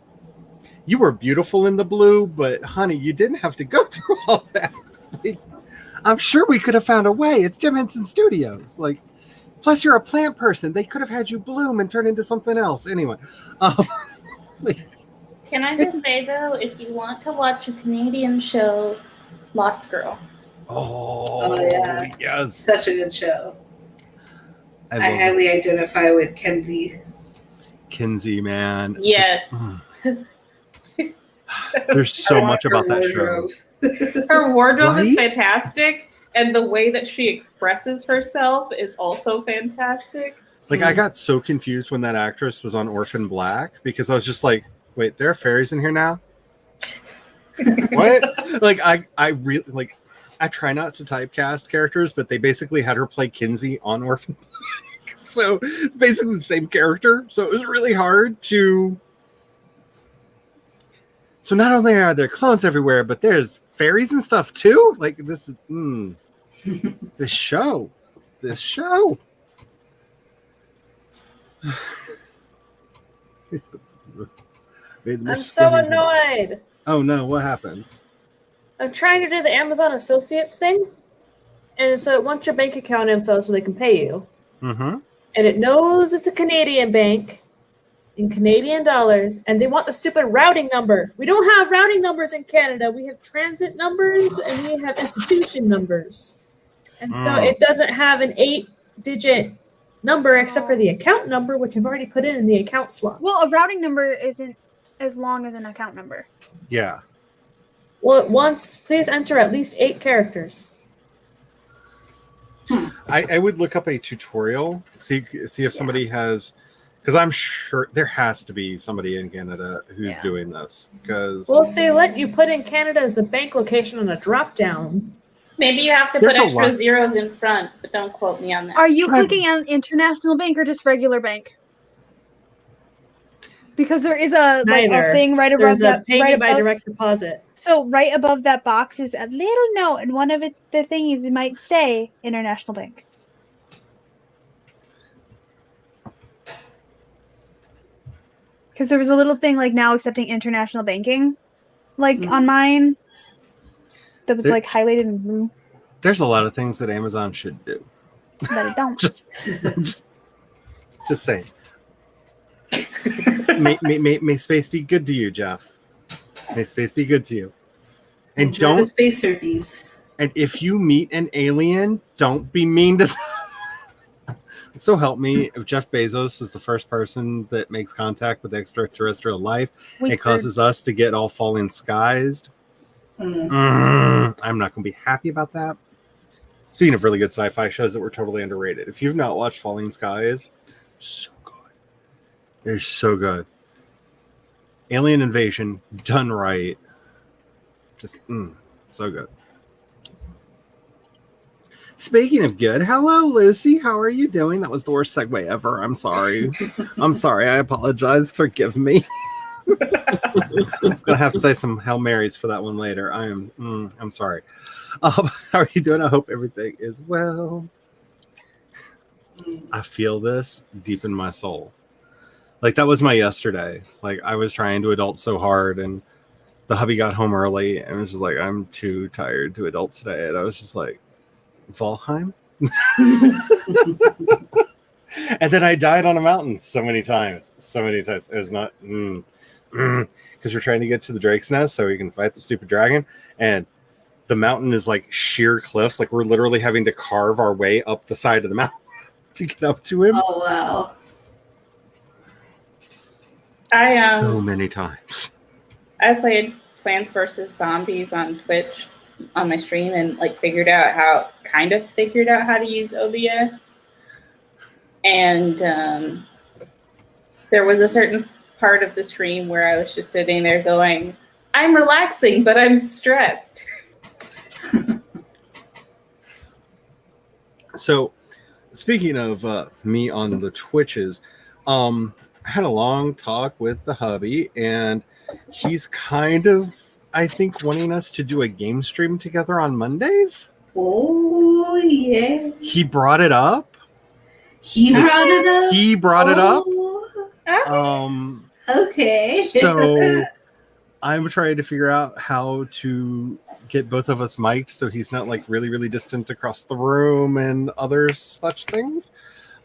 You were beautiful in the blue, but honey, you didn't have to go through all that. Like, I'm sure we could have found a way. It's Jim Henson Studios. Like, plus you're a plant person. They could have had you bloom and turn into something else. Anyway, Can I just say though, if you want to watch a Canadian show, Lost Girl. Oh yeah, yes, such a good show. I love highly identify with Kenzie. Kinsey, man. Yes. There's so much about that show. Her wardrobe is Right? fantastic, and the way that she expresses herself is also fantastic. Like, I got so confused when that actress was on Orphan Black because I was just like, wait, there are fairies in here now? What? Like, I really, like, I try not to typecast characters, but they basically had her play Kinsey on Orphan Black. So it's basically the same character. So it was really hard to. So not only are there clones everywhere, but there's fairies and stuff too. Like, this is this show. I'm so annoyed. Oh no, what happened? I'm trying to do the Amazon Associates thing, and so it wants your bank account info so they can pay you. Mm-hmm. And it knows it's a Canadian bank in Canadian dollars, and they want the stupid routing number. We don't have routing numbers in Canada. We have transit numbers and we have institution numbers. And so it doesn't have an 8-digit number except for the account number, which I've already put in the account slot. Well, a routing number isn't as long as an account number. Yeah. Well, it wants, please enter at least 8 characters. I would look up a tutorial, see if somebody has, because I'm sure there has to be somebody in Canada who's doing this. Because Well, if they let you put in Canada as the bank location on a drop down. Maybe you have to There's put a extra lot. zeros in front, but don't quote me on that. Are you clicking on international bank or just regular bank? Because there is a Neither. thing right above There's a that. pay Right me by above, direct deposit. so right above that box is a little note, and one of the thingies it might say international bank. Because there was a little thing like now accepting international banking, like on mine, that was There- like highlighted in blue, there's a lot of things that Amazon should do. but it don't. Just saying. May space be good to you, Jeff. May space be good to you. And Enjoy the don't. space herpes. And if you meet an alien, don't be mean to them. So help me, if Jeff Bezos is the first person that makes contact with extraterrestrial life, We it causes us to get all falling skies. Mm. I'm not going to be happy about that. Speaking of really good sci-fi shows that were totally underrated, if you've not watched Falling Skies, so good. They're so good. Alien invasion done right. Just so good. Speaking of good, hello Lucy. How are you doing? That was the worst segue ever. I'm sorry. I'm sorry. I apologize. Forgive me. I'm gonna have to say some Hail Marys for that one later. I'm sorry. How are you doing? I hope everything is well. I feel this deep in my soul. Like that was my yesterday. Like I was trying to adult so hard, and the hubby got home early, and was just like, "I'm too tired to adult today," and I was just like, "Valheim." And then I died on a mountain so many times. It was not because we're trying to get to the Drake's Nest so we can fight the stupid dragon, and the mountain is like sheer cliffs. Like we're literally having to carve our way up the side of the mountain to get up to him. Oh wow. So many times. I played Plants vs. Zombies on Twitch on my stream and figured out how to use OBS. And there was a certain part of the stream where I was just sitting there going, I'm relaxing, but I'm stressed. So, speaking of me on the Twitches, I had a long talk with the hubby, and he's kind of, I think, wanting us to do a game stream together on Mondays. Oh yeah. He brought it up. He brought it up. He brought it up. Oh, okay. So I'm trying to figure out how to get both of us mic'd so he's not like really, really distant across the room and other such things.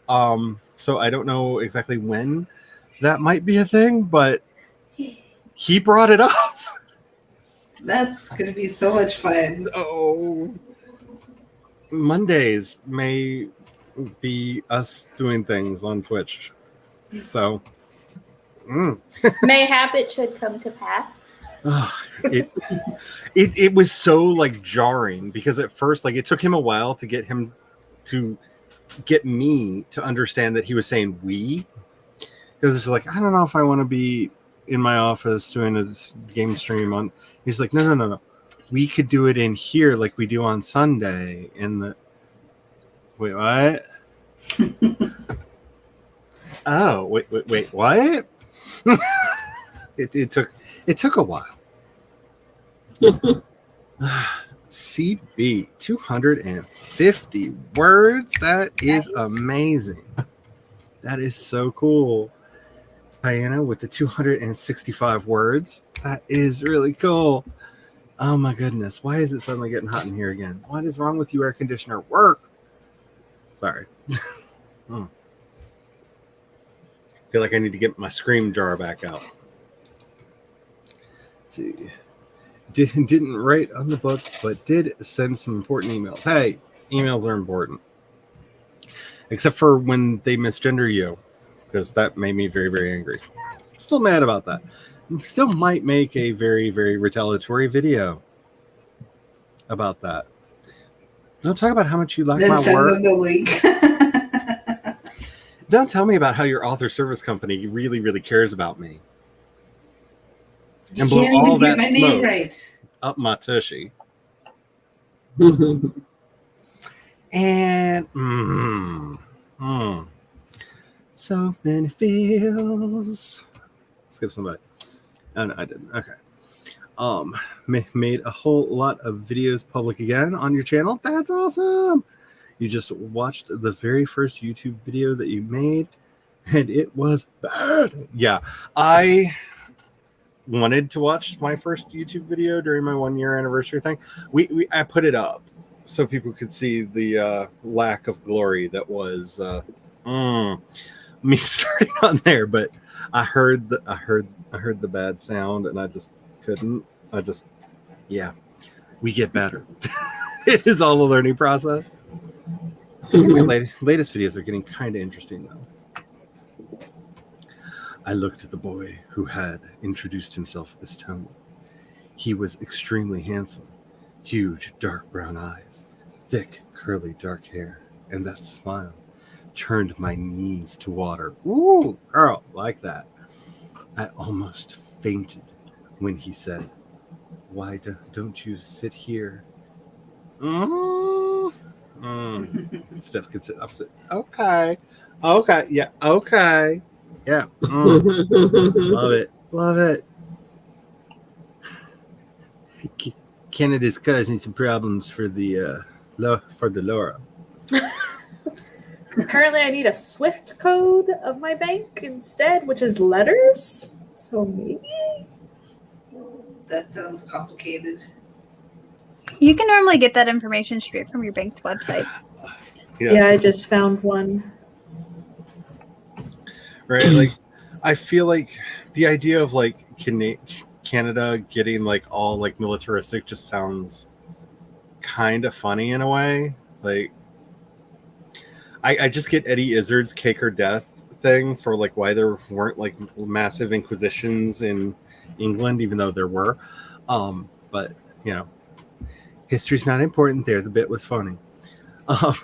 So I don't know exactly when that might be a thing, but he brought it up. That's gonna be so much fun. So Mondays may be us doing things on Twitch. So Mayhap it should come to pass. It was so like jarring because at first, like, it took him a while to get him to get me to understand that he was saying we, because it's like, I don't know if I want to be in my office doing a game stream on. He's like, no. We could do it in here like we do on Sunday. In the wait, what? Oh, wait, what? It took a while. CB 250 words. That is amazing. That is so cool. Diana with the 265 words. That is really cool. Oh my goodness. Why is it suddenly getting hot in here again? What is wrong with you, air conditioner? Work. Sorry. Feel like I need to get my scream jar back out. Let's see. Didn't write on the book, but did send some important emails. Hey, emails are important. Except for when they misgender you, because that made me very, very angry. Still mad about that. Still might make a very, very retaliatory video about that. Don't talk about how much you like Then my send work. them the link. Don't tell me about how your author service company really, really cares about me. You And blow can't all even get that my name smoke right. up my tushy. And so many feels. Skip somebody. Oh no, I didn't. Okay. Made a whole lot of videos public again on your channel. That's awesome. You just watched the very first YouTube video that you made, and it was bad. Yeah, I wanted to watch my first YouTube video during my 1 year anniversary thing. I put it up so people could see the lack of glory that was me starting on there. But I heard the bad sound, and I just couldn't. We get better. It is all a learning process. My latest videos are getting kind of interesting though. I looked at the boy who had introduced himself as Tony. He was extremely handsome, huge dark brown eyes, thick curly dark hair, and that smile turned my knees to water. Ooh, girl, like that. I almost fainted when he said, "Why don't you sit here?" Steph can sit opposite. Okay, yeah, okay, yeah. Love it. Canada's causing some problems for the Laura. Apparently, I need a SWIFT code of my bank instead, which is letters. So maybe. That sounds complicated. You can normally get that information straight from your bank's website. Yes. Yeah, I just found one. Right, like I feel like the idea of like Canada getting like all like militaristic just sounds kind of funny in a way. Like I just get Eddie Izzard's Cake or Death thing for like why there weren't like massive inquisitions in England, even though there were. But you know, history's not important there. The bit was funny. Oh,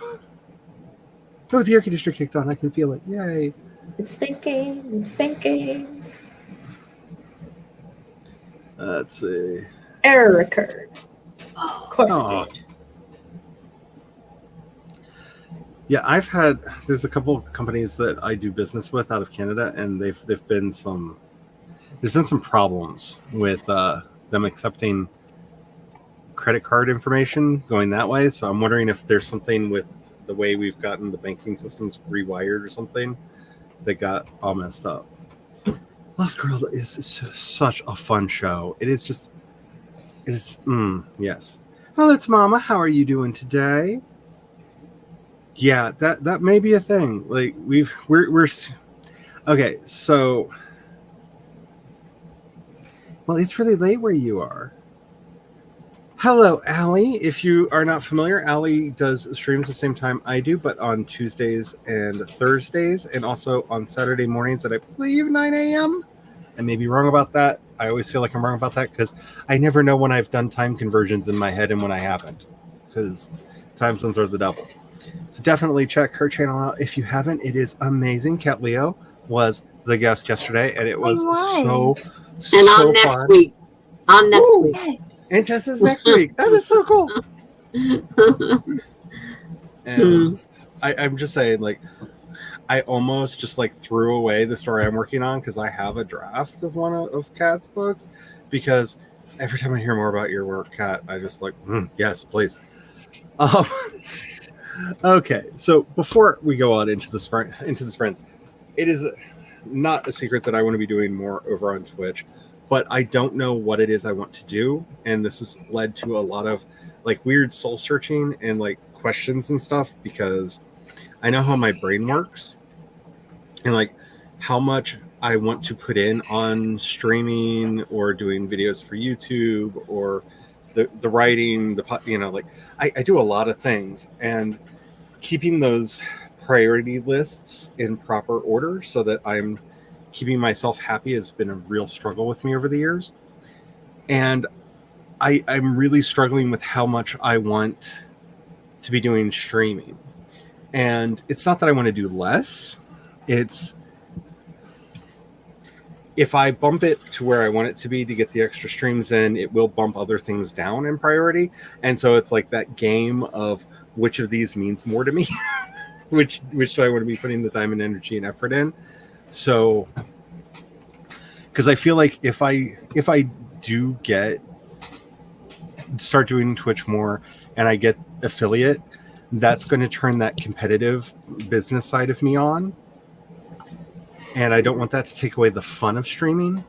the air conditioner kicked on. I can feel it. Yay. It's thinking. Let's see. Error occurred. Oh, Of course Oh. it did. Yeah, there's a couple companies that I do business with out of Canada, and there's been some problems with them accepting credit card information going that way. So I'm wondering if there's something with the way we've gotten the banking systems rewired or something that got all messed up. Lost Girl is such a fun show. Yes. Well, it's Mama. How are you doing today? Yeah, that may be a thing. Like we're okay. So, well, it's really late where you are. Hello, Allie. If you are not familiar, Allie does streams the same time I do, but on Tuesdays and Thursdays, and also on Saturday mornings at I believe 9 a.m. I may be wrong about that. I always feel like I'm wrong about that because I never know when I've done time conversions in my head and when I haven't, because time zones are the devil. So definitely check her channel out if you haven't. It is amazing. Cat Leo was the guest yesterday, and it was so And on next fun. week. On next Woo! week. Nice. And Tessa's next week. That is so cool. And I'm just saying, like, I almost just like threw away the story I'm working on because I have a draft of one of Kat's books. Because every time I hear more about your work, Kat, I just like, yes, please. Okay, so before we go on into the sprints, it is not a secret that I want to be doing more over on Twitch, but I don't know what it is I want to do, and this has led to a lot of like weird soul searching and like questions and stuff because I know how my brain works and like how much I want to put in on streaming or doing videos for YouTube or the writing, like I do a lot of things, and keeping those priority lists in proper order so that I'm keeping myself happy has been a real struggle with me over the years. And I'm really struggling with how much I want to be doing streaming. And it's not that I want to do less. It's if I bump it to where I want it to be to get the extra streams in, it will bump other things down in priority. And so it's like that game of which of these means more to me, which do I want to be putting the time and energy and effort in. So, because I feel like if I do start doing Twitch more and I get affiliate, that's going to turn that competitive business side of me on. And I don't want that to take away the fun of streaming.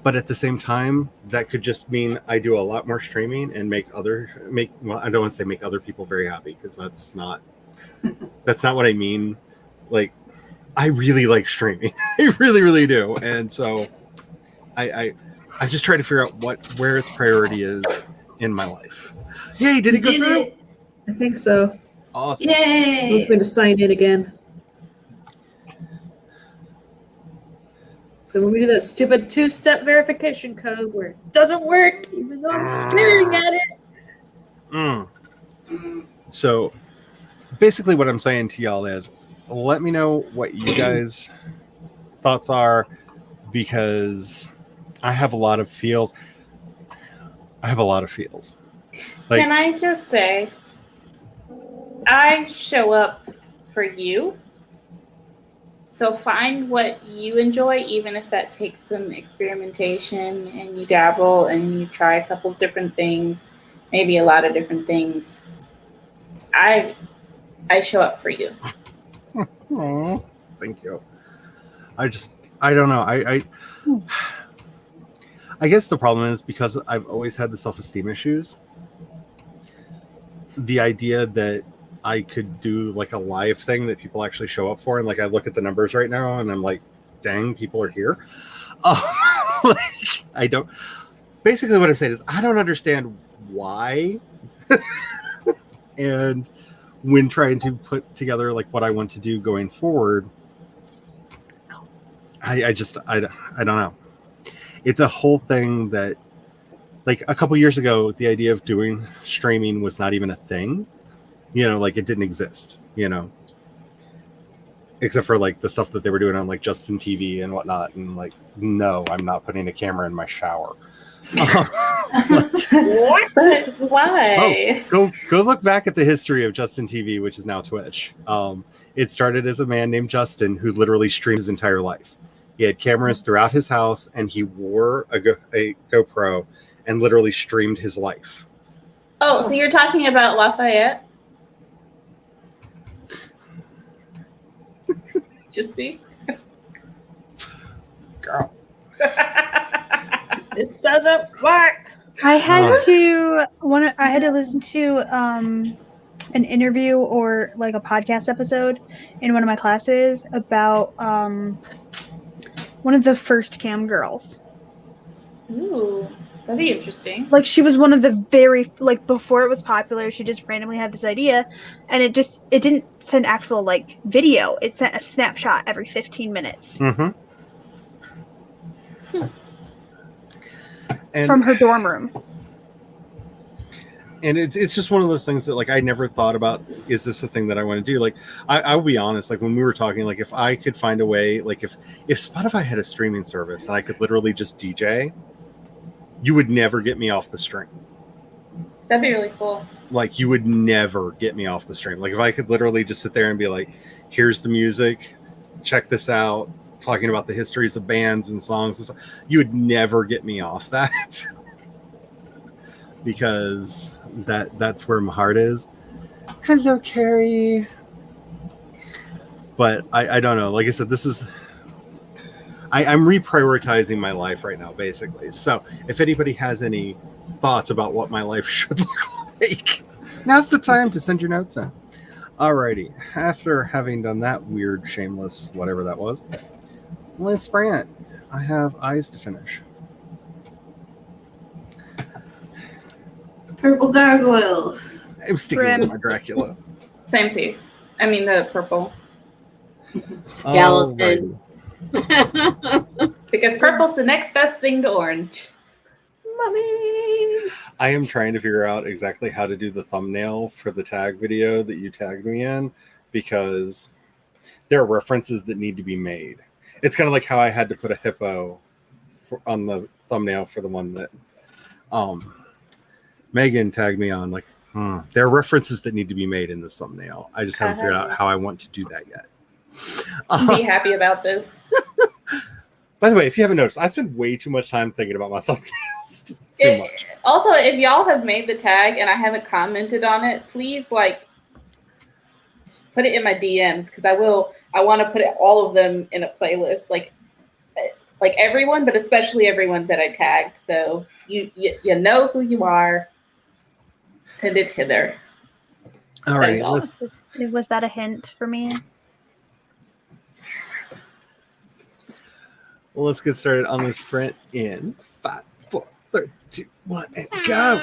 But at the same time, that could just mean I do a lot more streaming and I don't want to say make other people very happy, because that's not what I mean. Like, I really like streaming. I really, really do. And so I just try to figure out where its priority is in my life. Yay, did it go through? I think so. Awesome. I was Yay! going to sign in again. So when we do that stupid 2-step verification code where it doesn't work, even though I'm staring at it. So basically what I'm saying to y'all is, let me know what you guys' thoughts are, because I have a lot of feels. Like, Can I just say, I show up for you. So find what you enjoy, even if that takes some experimentation and you dabble and you try a couple of different things, maybe a lot of different things. I show up for you. oh, thank you. I don't know. I guess the problem is because I've always had the self-esteem issues. The idea that I could do like a live thing that people actually show up for, and like I look at the numbers right now and I'm like, dang, people are here. Like, I don't. Basically, what I'm saying is I don't understand why. And when trying to put together like what I want to do going forward, I don't know. It's a whole thing that, like, a couple years ago, the idea of doing streaming was not even a thing. You know, like, it didn't exist, you know, except for like the stuff that they were doing on like Justin TV and whatnot. And like, no, I'm not putting a camera in my shower. What? Why? Go look back at the history of Justin TV, which is now Twitch. It started as a man named Justin who literally streamed his entire life. He had cameras throughout his house, and he wore a GoPro and literally streamed his life. Oh, so you're talking about Lafayette? Just me? Girl. It doesn't work. I had to listen to an interview or like a podcast episode in one of my classes about one of the first cam girls. Ooh, that'd be interesting. Like, she was one of the very, like, before it was popular, she just randomly had this idea, and it didn't send actual like video. It sent a snapshot every 15 minutes Mm-hmm. And from her dorm room. and it's just one of those things that like I never thought about. Is this a thing that I want to do? Like I'll be honest. Like when we were talking, like if I could find a way, like if Spotify had a streaming service and I could literally just DJ, you would never get me off the stream. That'd be really cool. Like you would never get me off the stream. Like if I could literally just sit there and be like, here's the music, check this out, talking about the histories of bands and songs and stuff, you would never get me off that. Because that's where my heart is. Hello, Carrie. But I don't know. Like I said, this is I'm reprioritizing my life right now, basically. So if anybody has any thoughts about what my life should look like, now's the time to send your notes in. Alrighty. After having done that weird, shameless, whatever that was, Liz Brandt, I have eyes to finish. Purple gargoyles. I'm sticking Grim. with my Dracula. Same seas. I mean the purple. Skeleton. Because purple's the next best thing to orange. Mommy. I am trying to figure out exactly how to do the thumbnail for the tag video that you tagged me in, because there are references that need to be made. It's kind of like how I had to put a hippo on the thumbnail for the one that Megan tagged me on. Like, there are references that need to be made in this thumbnail. I just haven't figured out how I want to do that yet. Be happy about this. By the way, if you haven't noticed, I spend way too much time thinking about my thumbnails. Just too much. Also, if y'all have made the tag and I haven't commented on it, please like put it in my DMs, because I want to put all of them in a playlist, like everyone, but especially everyone that I tagged. So you know who you are. Send it hither. All That right, is all. Was that a hint for me? well, let's get started on this sprint in 5, 4, 3, 2, 1, and go.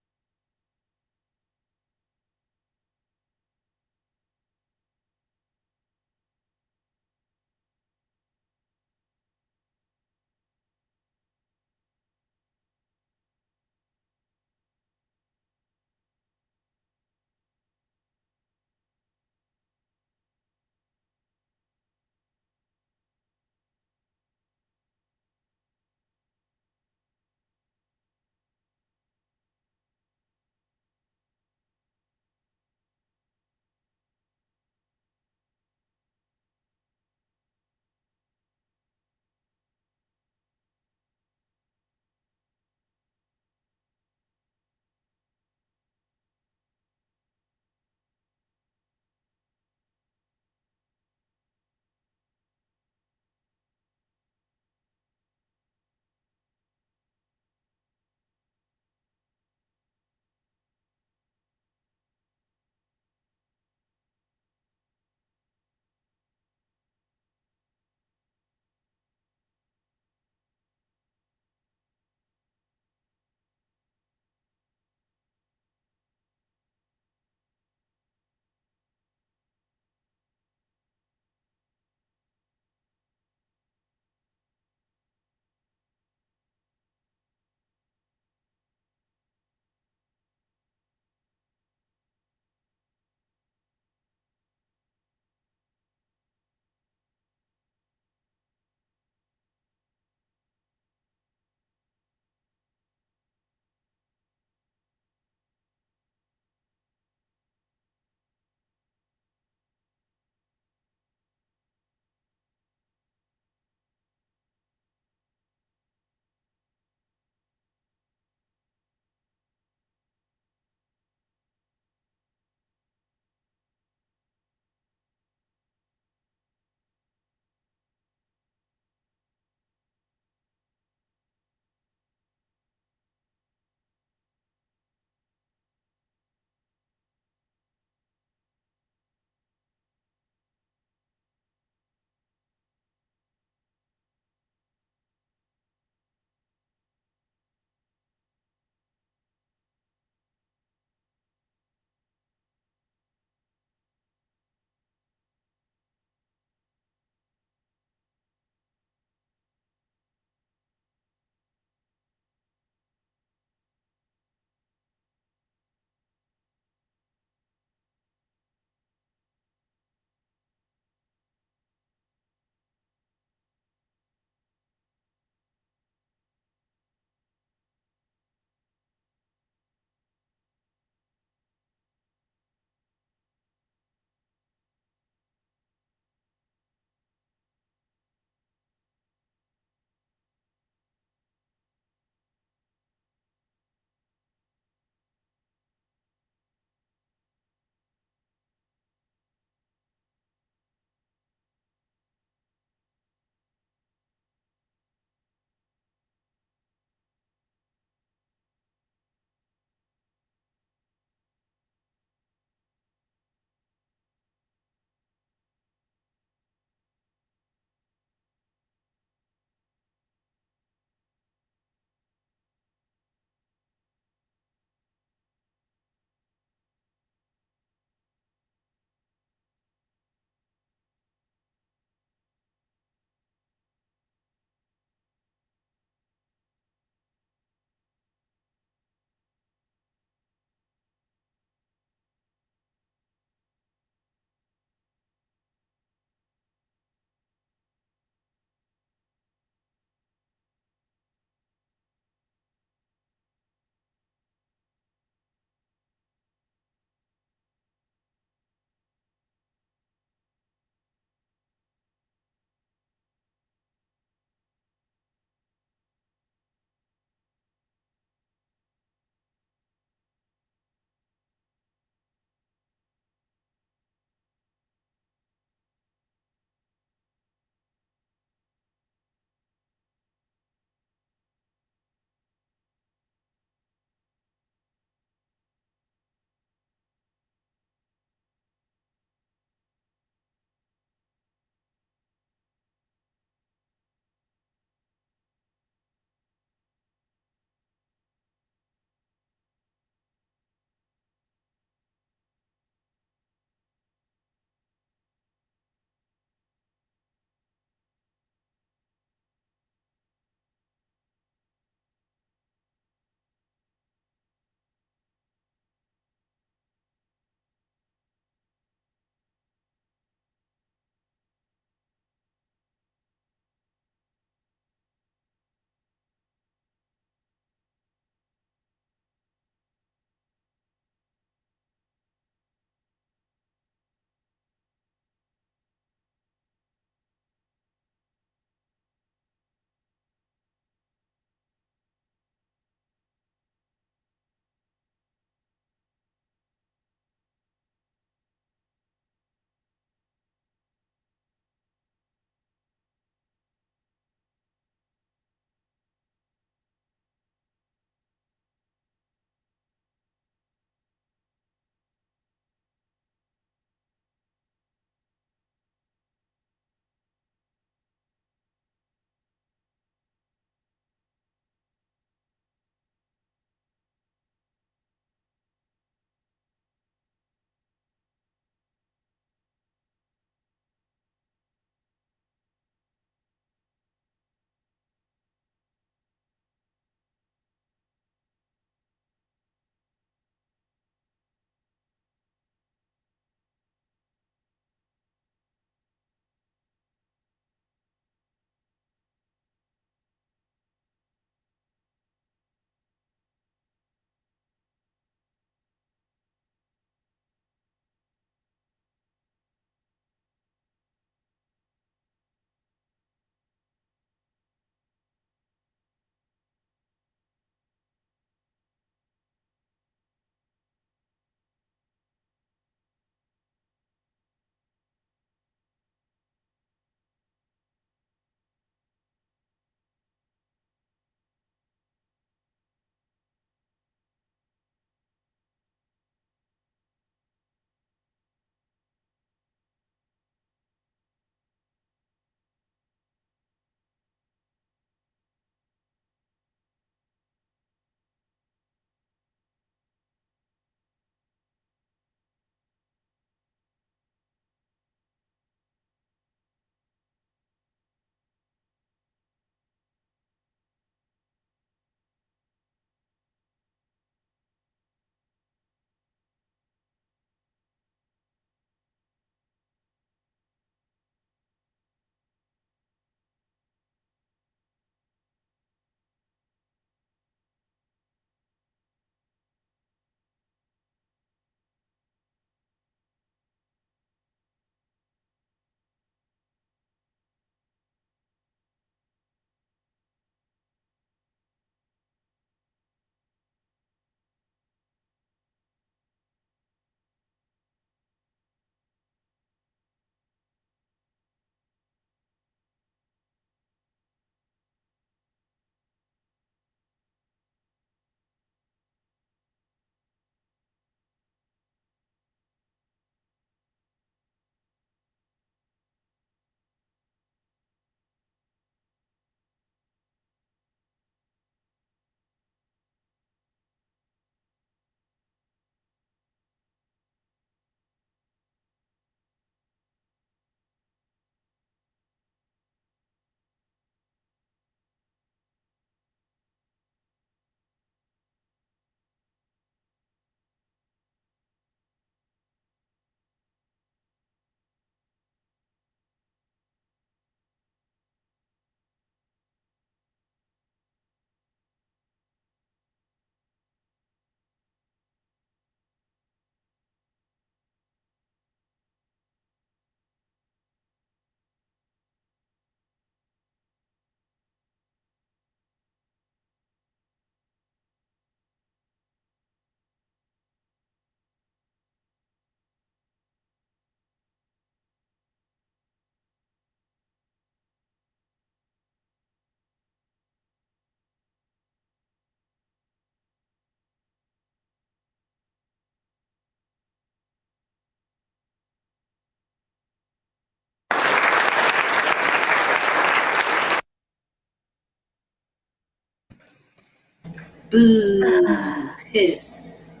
Boo. Hiss.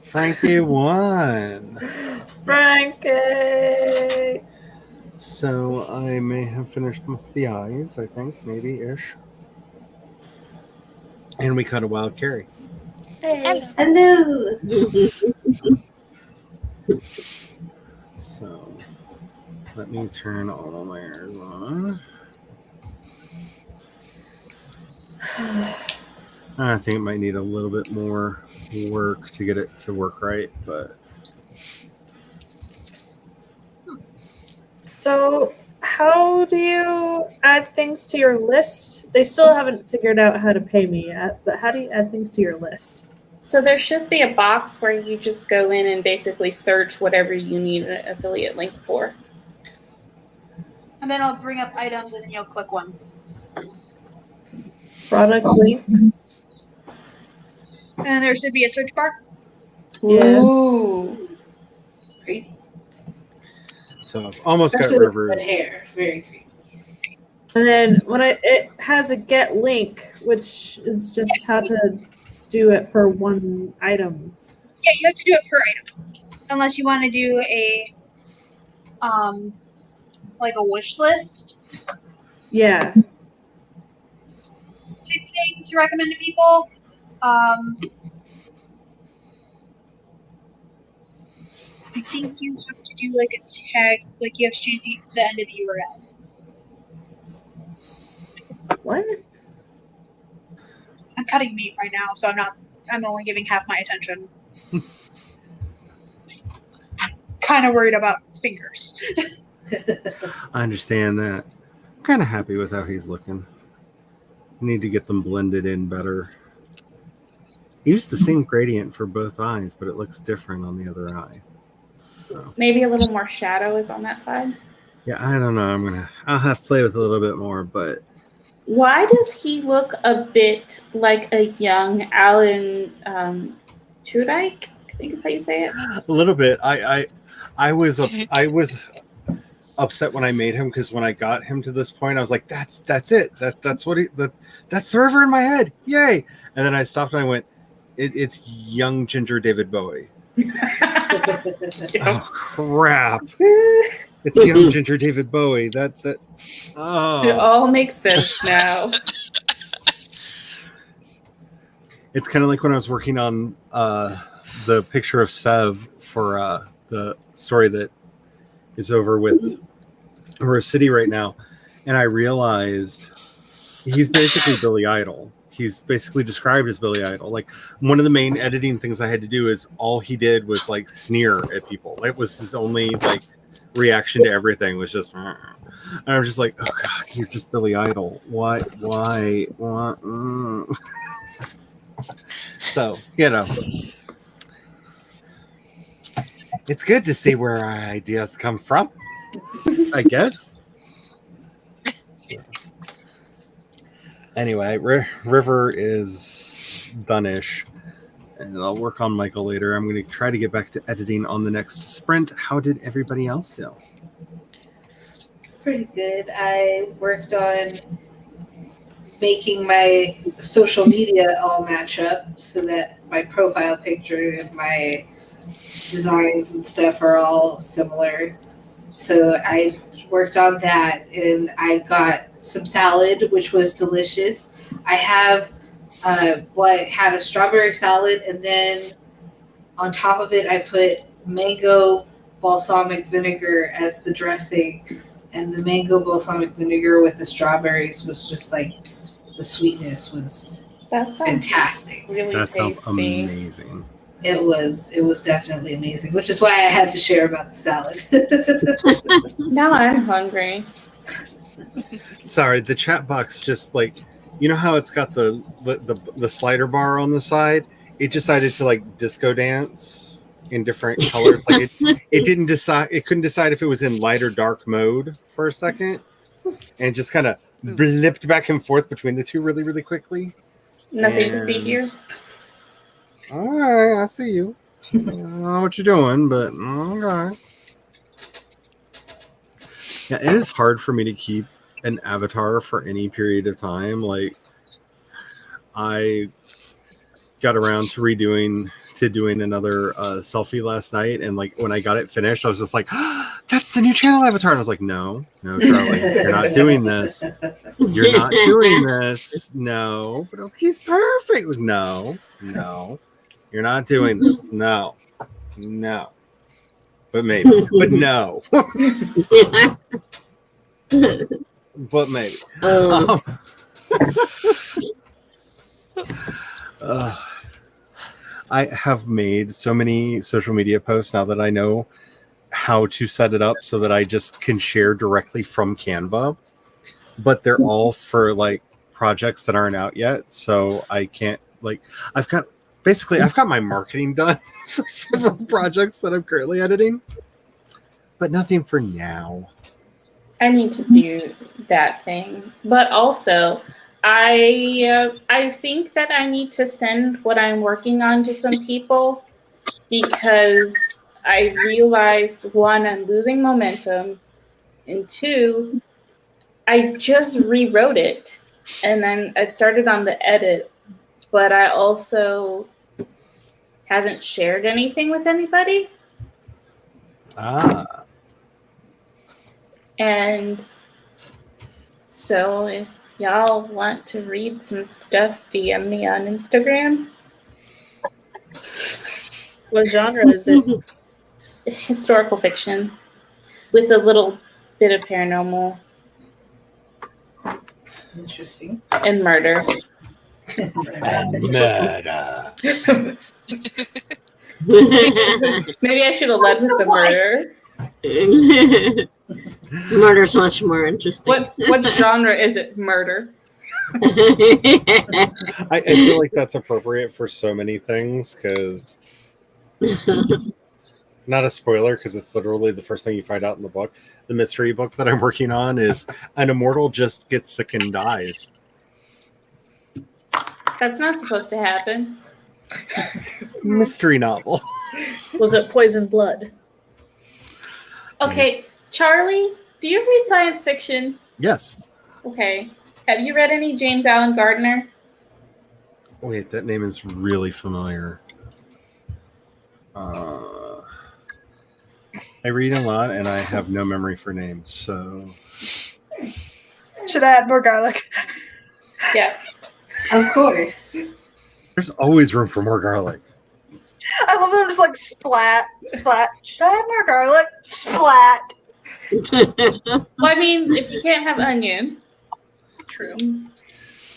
Frankie won. Frankie. So I may have finished the eyes, I think, maybe-ish. And we cut a wild carry. Hey. Hello. So let me turn all my layers on. I think it might need a little bit more work to get it to work right, but So, how do you add things to your list? They still haven't figured out how to pay me yet, but how do you add things to your list? So there should be a box where you just go in and basically search whatever you need an affiliate link for. And then I'll bring up items and then you'll click one. Product links? And there should be a search bar. Yeah. Ooh. Great. so I've almost got Especially with Rivers. red hair. Very great. And then it has a get link, which is just how to do it for one item. Yeah, you have to do it per item. Unless you want to do a like a wish list Yeah. type thing to recommend to people. I think you have to do like a tag, like you have to change the end of the URL. What? I'm cutting meat right now, so I'm only giving half my attention. Kind of worried about fingers. I understand that. I'm kind of happy with how he's looking. Need to get them blended in better. Use the same gradient for both eyes, but it looks different on the other eye. So Maybe a little more shadow is on that side. yeah, I don't know. I'll have to play with it a little bit more, but Why does he look a bit like a young Alan Tudyk? I think is how you say it. a little bit. I was upset when I made him because when I got him to this point, I was like, that's it. That's the river in my head. Yay! And then I stopped and I went, it's young ginger David Bowie. Oh crap! It's young ginger David Bowie. It Oh, all makes sense now. it's kind of like when I was working on the picture of Sev for the story that is over with Rose City right now, and I realized he's basically Billy Idol. He's basically described as Billy Idol. Like one of the main editing things I had to do is all he did was like sneer at people. That was his only like reaction to everything was just. And I'm just like, oh god, you're just Billy Idol. Why? What? So it's good to see where our ideas come from. I guess. Anyway, River is done-ish, and I'll work on Michael later. I'm going to try to get back to editing on the next sprint. How did everybody else do? Pretty good. I worked on making my social media all match up so that my profile picture and my designs and stuff are all similar. So I worked on that and I got some salad, which was delicious. I have had a strawberry salad, and then on top of it I put mango balsamic vinegar as the dressing, and the mango balsamic vinegar with the strawberries was just like the sweetness was That sounds fantastic. really That sounds tasty. amazing. It was definitely amazing, which is why I had to share about the salad. Now I'm hungry. Sorry, the chat box just like, you know how it's got the slider bar on the side? It decided to like disco dance in different colors. Like it didn't decide. It couldn't decide if it was in light or dark mode for a second, and just kind of blipped back and forth between the two really, really quickly. Nothing to see here. All right, I see you. I don't know what you're doing, but okay. Yeah, it is hard for me to keep an avatar for any period of time. Like, I got around to doing another selfie last night, and like when I got it finished, I was just like, "That's the new channel avatar." And I was like, "No, Charlie, you're not doing this. You're not doing this. No." But he's perfect. Like, no, you're not doing this. No. But maybe. But no. But maybe. I have made so many social media posts now that I know how to set it up so that I just can share directly from Canva, but they're all for like projects that aren't out yet. So I can't I've got my marketing done for several projects that I'm currently editing, but nothing for now. I need to do that thing, but also I think that I need to send what I'm working on to some people, because I realized, one, I'm losing momentum, and two, I just rewrote it, and then I've started on the edit, but I also haven't shared anything with anybody. And so if y'all want to read some stuff, DM me on Instagram. What genre is it? Historical fiction with a little bit of paranormal Interesting. and murder. Murder. Maybe I should have led with the murder. Murder's much more interesting. What genre is it? Murder. I feel like that's appropriate for so many things, because not a spoiler, because it's literally the first thing you find out in the book. The mystery book that I'm working on is an immortal just gets sick and dies. That's not supposed to happen. Mystery novel. Was it Poison Blood? Okay, Charlie, do you read science fiction? Yes. Okay. Have you read any James Allen Gardner? Wait, that name is really familiar. I read a lot, and I have no memory for names, so... Should I add more garlic? Yes. Of course. There's always room for more garlic. I love them just like splat. Should I add more garlic? Splat. Well, I mean, if you can't have onion. True.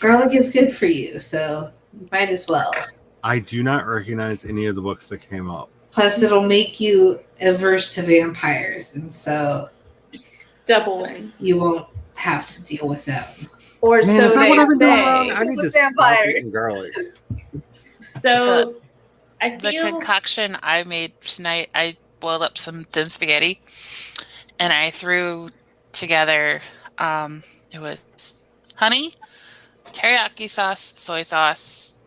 Garlic is good for you, so might as well. I do not recognize any of the books that came up. Plus, it'll make you averse to vampires, and so Double win. you won't have to deal with them. Or Man, so is that they what I've been doing wrong? say. I need to With stop vampires. eating garlic. So I The feel concoction I made tonight, I boiled up some thin spaghetti and I threw together, it was honey, teriyaki sauce, soy sauce,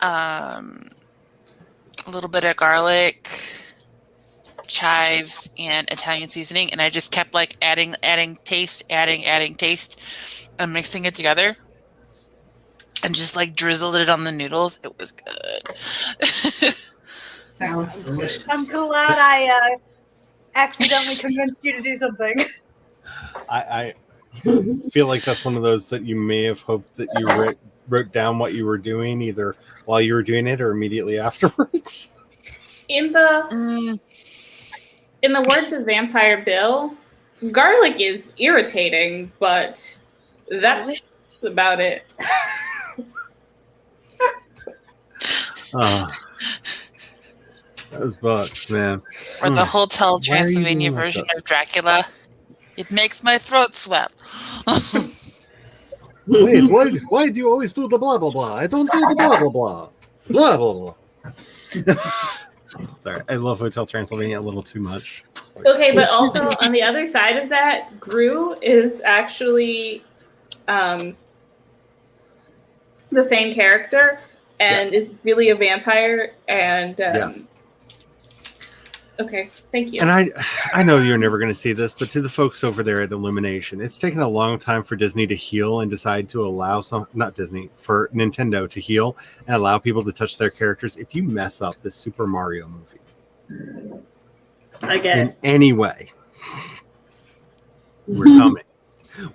a little bit of garlic, chives, and Italian seasoning. And I just kept like adding taste, and mixing it together. And just like drizzled it on the noodles. It was good. Sounds delicious. I'm glad I accidentally convinced you to do something. I feel like that's one of those that you may have hoped that you wrote down what you were doing, either while you were doing it or immediately afterwards. in the words of Vampire Bill, garlic is irritating, but that's about it. Oh, those books, man. Or the Hotel Why are you Transylvania doing like version this? of Dracula. It makes my throat swell. Wait, why do you always do the blah blah blah? I don't do the blah blah blah. Blah blah blah. Sorry, I love Hotel Transylvania a little too much. Okay, but also on the other side of that, Gru is actually the same character and is really a vampire. And Yes. Okay, thank you. And I know you're never going to see this, but to the folks over there at Illumination, it's taken a long time for Disney to heal and decide to allow for Nintendo to heal and allow people to touch their characters. If you mess up this Super Mario movie I get in it. any way, we're coming.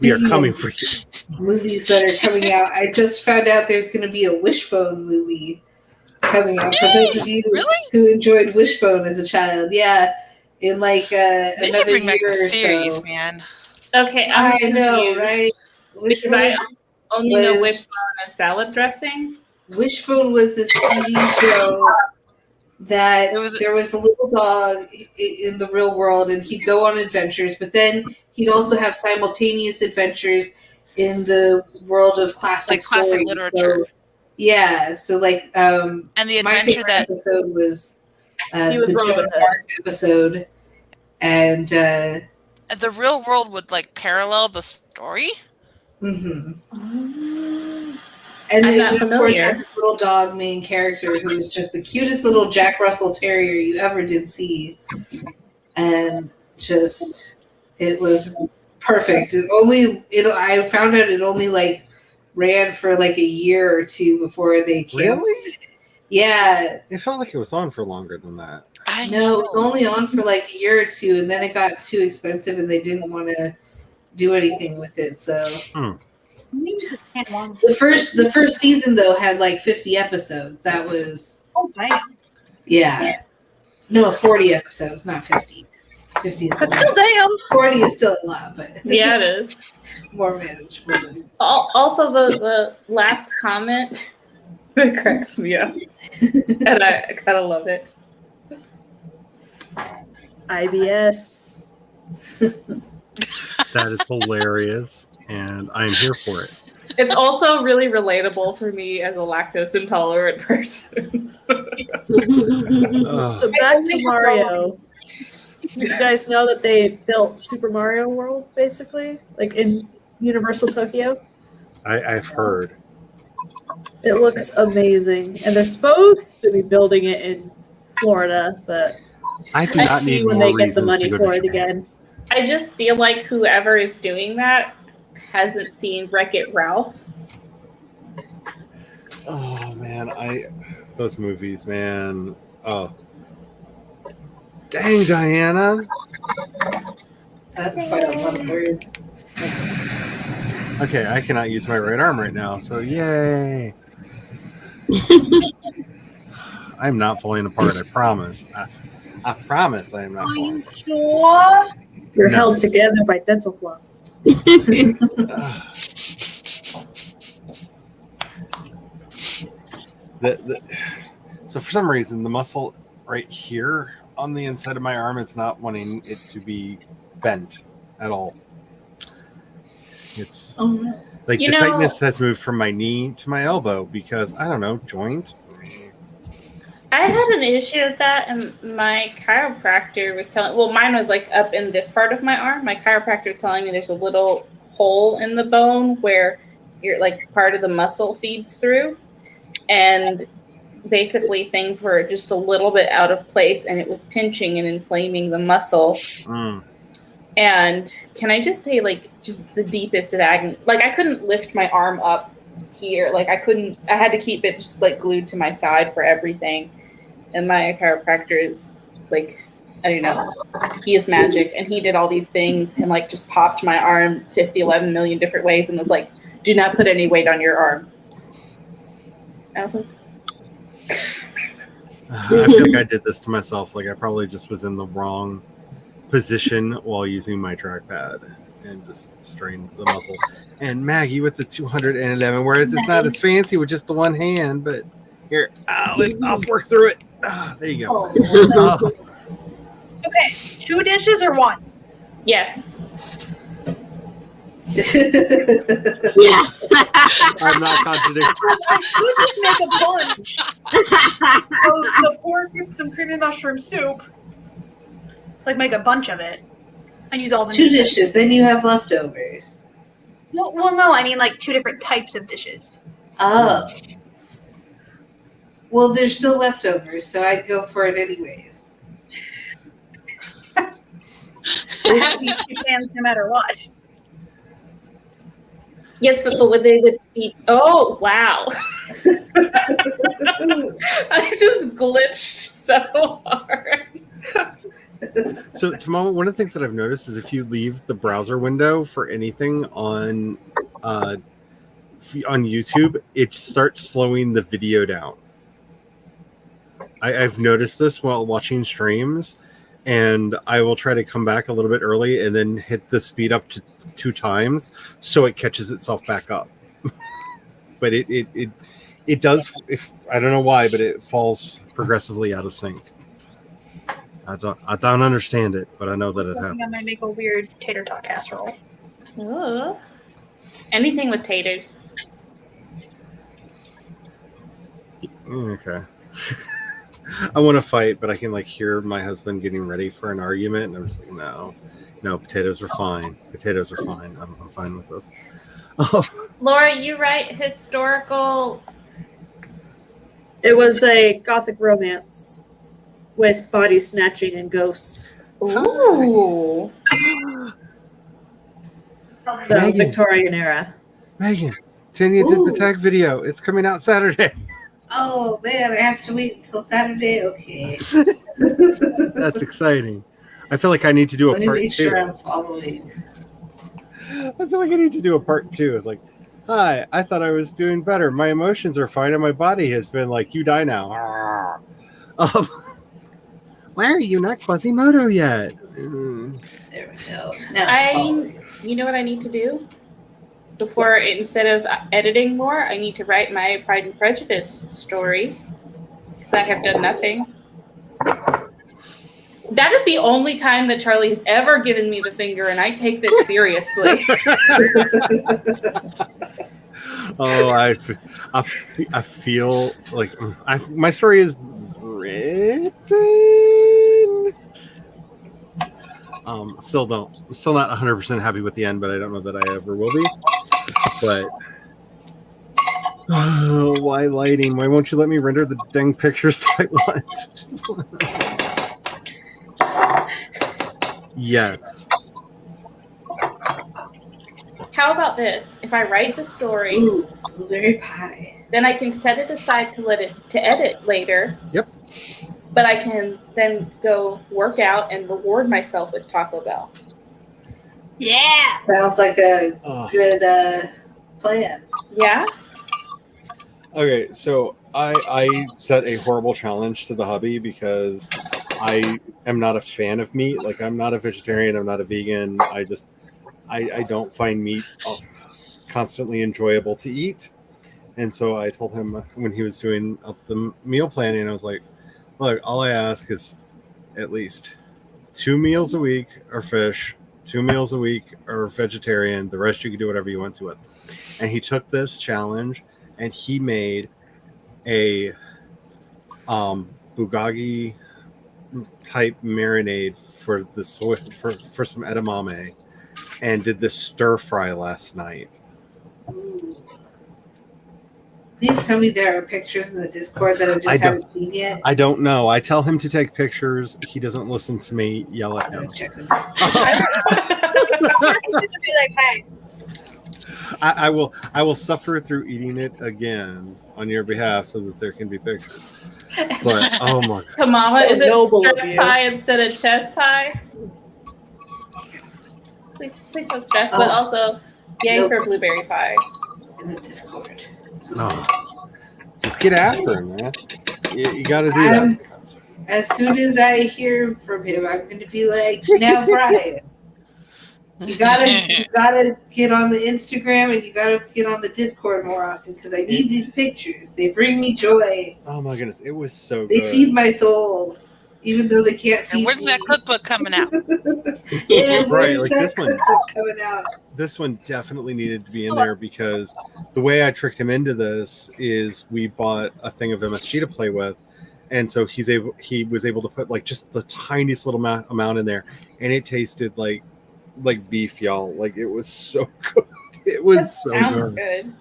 We are coming for you. Movies that are coming out. I just found out there's going to be a Wishbone movie coming out. For those of you who enjoyed Wishbone as a child, yeah, in like They should another bring year back the or series, so. man. Okay, I I'm know, confused, right? Because I only know was- Wishbone as salad dressing. Wishbone was this TV show that there was a little dog in the real world, and he'd go on adventures, but then he'd also have simultaneous adventures in the world of classic Like classic stories. literature. So, yeah, so like And the my adventure favorite that episode was He was the Robin Joan Hood. Arc episode, and the real world would like parallel the story. mhm. I'm And not it, of course, familiar. had this little dog main character who was just the cutest little Jack Russell Terrier you ever did see, and just it was perfect. I found out it only like ran for like a year or two before they canceled Really? it. Yeah, It felt like it was on for longer than that. I no, it was only on for like a year or two, and then it got too expensive, and they didn't want to do anything with it. So the first season though had like 50 episodes. That was yeah, no 40 episodes, not 50. 50 is a But lot. still, damn. 40 is still a lot, but Yeah, it is. more manageable. Than Also, the last comment that cracks me up, and I kind of love it. IBS. That is hilarious, and I'm here for it. It's also really relatable for me as a lactose intolerant person. Ugh. So back to Mario. Did you guys know that they built Super Mario World basically, like in Universal Tokyo? I've heard. It looks amazing, and they're supposed to be building it in Florida, but I do not need when more they get the reasons money to go for to it Japan. again. I just feel like whoever is doing that hasn't seen Wreck-It Ralph. Oh man, those movies, man. Oh, dang, Diana. That's quite a lot of words. Okay, I cannot use my right arm right now, so yay. I'm not falling apart. I promise. I promise I am not falling apart. Sure. You're No. held together by dental floss. So for some reason, the muscle right here on the inside of my arm is not wanting it to be bent at all. It's like You the know- tightness has moved from my knee to my elbow because I don't know, joint. I had an issue with that, and my chiropractor was telling. Well, mine was like up in this part of my arm. My chiropractor was telling me there's a little hole in the bone where your like part of the muscle feeds through, and basically things were just a little bit out of place, and it was pinching and inflaming the muscle. Mm. And can I just say, like, just the deepest of agony? Like, I couldn't lift my arm up here. Like, I had to keep it just like glued to my side for everything. And my chiropractor is like, I don't know, he is magic. And he did all these things and like just popped my arm 11 million different ways and was like, do not put any weight on your arm. I was like, I feel like I did this to myself. Like I probably just was in the wrong position while using my trackpad and just strained the muscle. And Maggie with the 211, whereas it's not as fancy with just the one hand, but here, I'll work through it. There you go. Oh. Okay, 2 dishes or 1? yes. Yes. I'm not contradicting. I could just make a bunch. So the pork with some creamy mushroom soup. Like make a bunch of it. And use all the 2 meat. dishes, then you have leftovers. Well, no, I mean like 2 different types of dishes. Oh. Well, there's still leftovers, so I'd go for it anyways. They have to use 2 pans no matter what. Yes, but would they would be? Oh wow! I just glitched so hard. So, Tamama, one of the things that I've noticed is if you leave the browser window for anything on YouTube, it starts slowing the video down. I've noticed this while watching streams, and I will try to come back a little bit early and then hit the speed up to 2 times so it catches itself back up. But it does. If I don't know why, but it falls progressively out of sync. I don't understand it, but I know that it I might happens. make a weird tater tot casserole. Oh. Anything with taters. Okay. I want to fight, but I can hear my husband getting ready for an argument, and I'm just like, no, potatoes are fine. Potatoes are fine. I'm fine with this. Oh, Laura, you write historical. It was a gothic romance with body snatching and ghosts. Ooh. So Megan. Victorian era. Megan, Tanya did the Ooh. tag video. It's coming out Saturday. Oh man, I have to wait until Saturday. Okay. That's exciting. I feel like I need to do a Let me part make 2. sure I'm following. I feel like I need to do a part 2. It's like, hi, I thought I was doing better. My emotions are fine, and my body has been like, you die now. Why are you not Quasimodo yet? There we go. Now I'm following. You know what I need to do? Before, instead of editing more, I need to write my Pride and Prejudice story. Because I have done nothing. That is the only time that Charlie has ever given me the finger, and I take this seriously. Oh, I feel like my story is written. Still not 100% happy with the end, but I don't know that I ever will be. But why lighting? Why won't you let me render the dang pictures that I want? Yes. How about this? If I write the story, Ooh, blueberry pie. then I can set it aside to edit later. Yep. But I can then go work out and reward myself with Taco Bell. Yeah. Sounds like a Oh. good plan. Yeah? Okay, so I set a horrible challenge to the hubby because I am not a fan of meat. Like, I'm not a vegetarian. I'm not a vegan. I don't find meat constantly enjoyable to eat. And so I told him when he was doing up the meal planning, I was like, look, all I ask is at least 2 meals a week are fish, 2 meals a week are vegetarian. The rest you can do whatever you want to it. And he took this challenge and he made a bulgogi type marinade for the soy for some edamame, and did this stir fry last night. Ooh. Please tell me there are pictures in the Discord that I I just don't- haven't seen yet. I don't know. I tell him to take pictures. He doesn't listen to me yell at I'm him. gonna check the Discord. This is gonna be like, hey, I will suffer through eating it again on your behalf so that there can be pictures. But oh my god. Tamama, So is it noble of stress you. pie instead of chest pie? Please don't stress, but Oh. also yay Nope. for blueberry pie. In the Discord. So No. Just get after him, man. You got to do that. as soon as I hear from him, I'm going to be like, now, Brian, you gotta get on the Instagram and you gotta get on the Discord more often because I need these pictures. They bring me joy. Oh my goodness, it was so They good. feed my soul, even though they can't feed And when's me. that cookbook coming out? Yeah, Right, where's like that this one. cookbook coming out? This one definitely needed to be in there because the way I tricked him into this is we bought a thing of MSG to play with, and so he was able to put like just the tiniest little amount in there, and it tasted like beef, y'all. Like, it was so good. It was That so sounds good. good.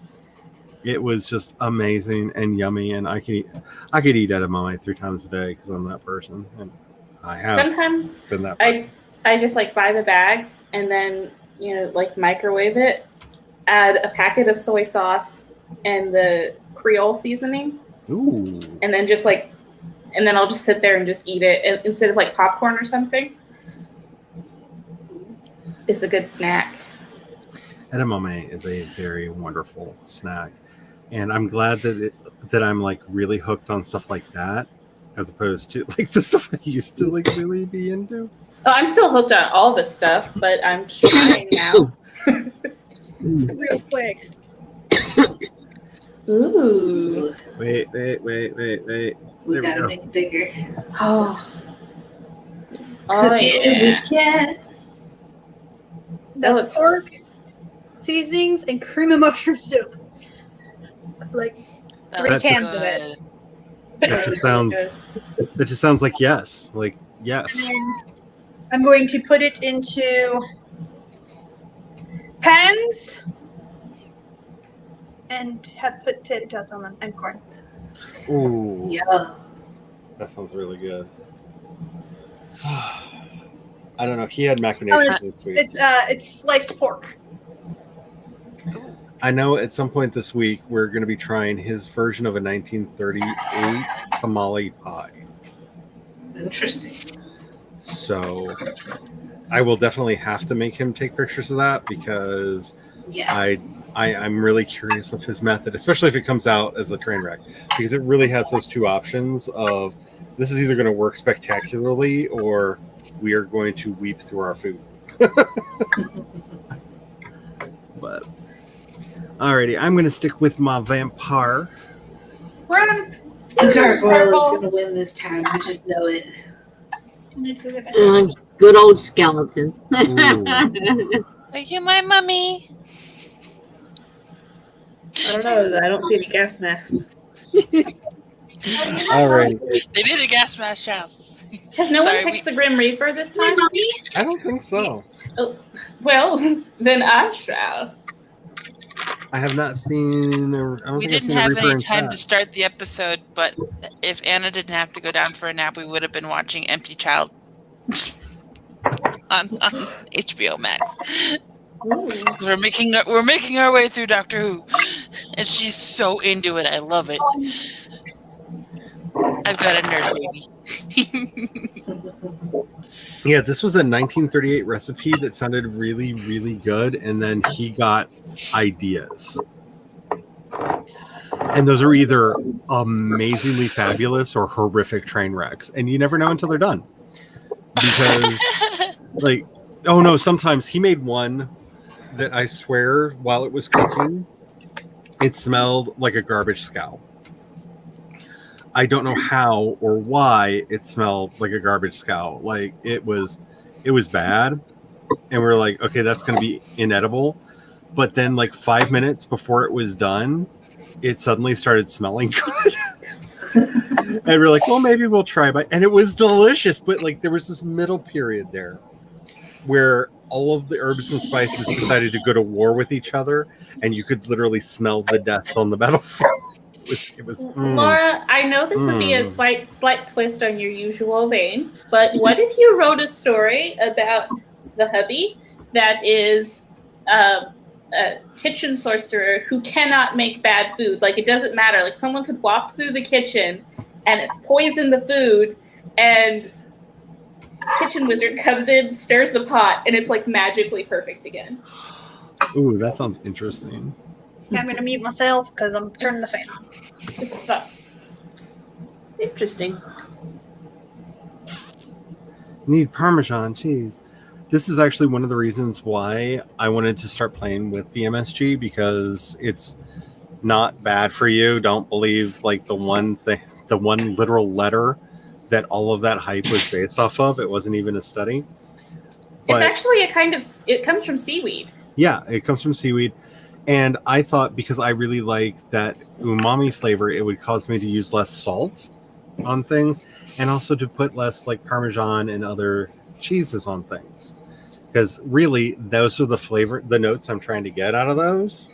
It was just amazing and yummy, and I could eat edamame 3 times a day because I'm that person, and I have Sometimes been that person. I just like buy the bags and then, like microwave it, add a packet of soy sauce and the Creole seasoning, Ooh. and then and then I'll just sit there and just eat it instead of like popcorn or something. It's a good snack. Edamame is a very wonderful snack, and I'm glad that I'm like really hooked on stuff like that, as opposed to like the stuff I used to like really be into. Oh, I'm still hooked on all the stuff, but I'm just trying now. Real quick. Ooh. Wait. We There we gotta go. make it bigger. Oh. Cook it and we can. That's looks- pork, seasonings, and cream of mushroom soup. Like, That 3 was cans of it. good. That just sounds like yes. Like And yes. then I'm going to put it into pans and have put tater tots on them and corn. Ooh. Yeah. That sounds really good. I don't know. He had machinations this week. It's sliced pork. I know at some point this week we're going to be trying his version of a 1938 tamale pie. Interesting. So I will definitely have to make him take pictures of that because Yes. I'm really curious of his method, especially if it comes out as a train wreck, because it really has those two options of this is either going to work spectacularly or we are going to weep through our food. But alrighty, I'm going to stick with my vampire. Run! The gargoyle is gonna win this time. I just know it. Good old skeleton. Ooh. Are you my mummy? I don't know. I don't see any gas masks. Alright. They did a gas mask job. Has no Sorry, one picked the Grim Reaper this time? I don't think so. Well, then I shall. I have not seen. We didn't have any time to start the episode, but if Anna didn't have to go down for a nap, we would have been watching Empty Child on HBO Max. We're making our way through Doctor Who, and she's so into it. I love it. I've got a nerd baby. Yeah, this was a 1938 recipe that sounded really, really good, and then he got ideas. And those are either amazingly fabulous or horrific train wrecks, and you never know until they're done. Because, like, oh no, sometimes he made one that I swear, while it was cooking, it smelled like a garbage scow. I don't know how or why it smelled like a garbage scow. Like it was bad. And we're like, okay, that's going to be inedible. But then like 5 minutes before it was done, it suddenly started smelling good. And we're like, well, maybe we'll try. And it was delicious. But like there was this middle period there where all of the herbs and spices decided to go to war with each other. And you could literally smell the death on the battlefield. It was Laura, I know this would be a slight twist on your usual vein, but what if you wrote a story about the hubby that is a kitchen sorcerer who cannot make bad food? Like, it doesn't matter. Like, someone could walk through the kitchen and poison the food, and kitchen wizard comes in, stirs the pot, and it's like magically perfect again. Ooh, that sounds interesting. I'm gonna mute myself because I'm turning the fan on. Just thought. Interesting. Need Parmesan cheese. This is actually one of the reasons why I wanted to start playing with the MSG, because it's not bad for you. Don't believe like the one literal letter that all of that hype was based off of. It wasn't even a study. It's actually it comes from seaweed. Yeah, it comes from seaweed. And I thought because I really like that umami flavor, it would cause me to use less salt on things and also to put less like Parmesan and other cheeses on things. Because really, those are the notes I'm trying to get out of those.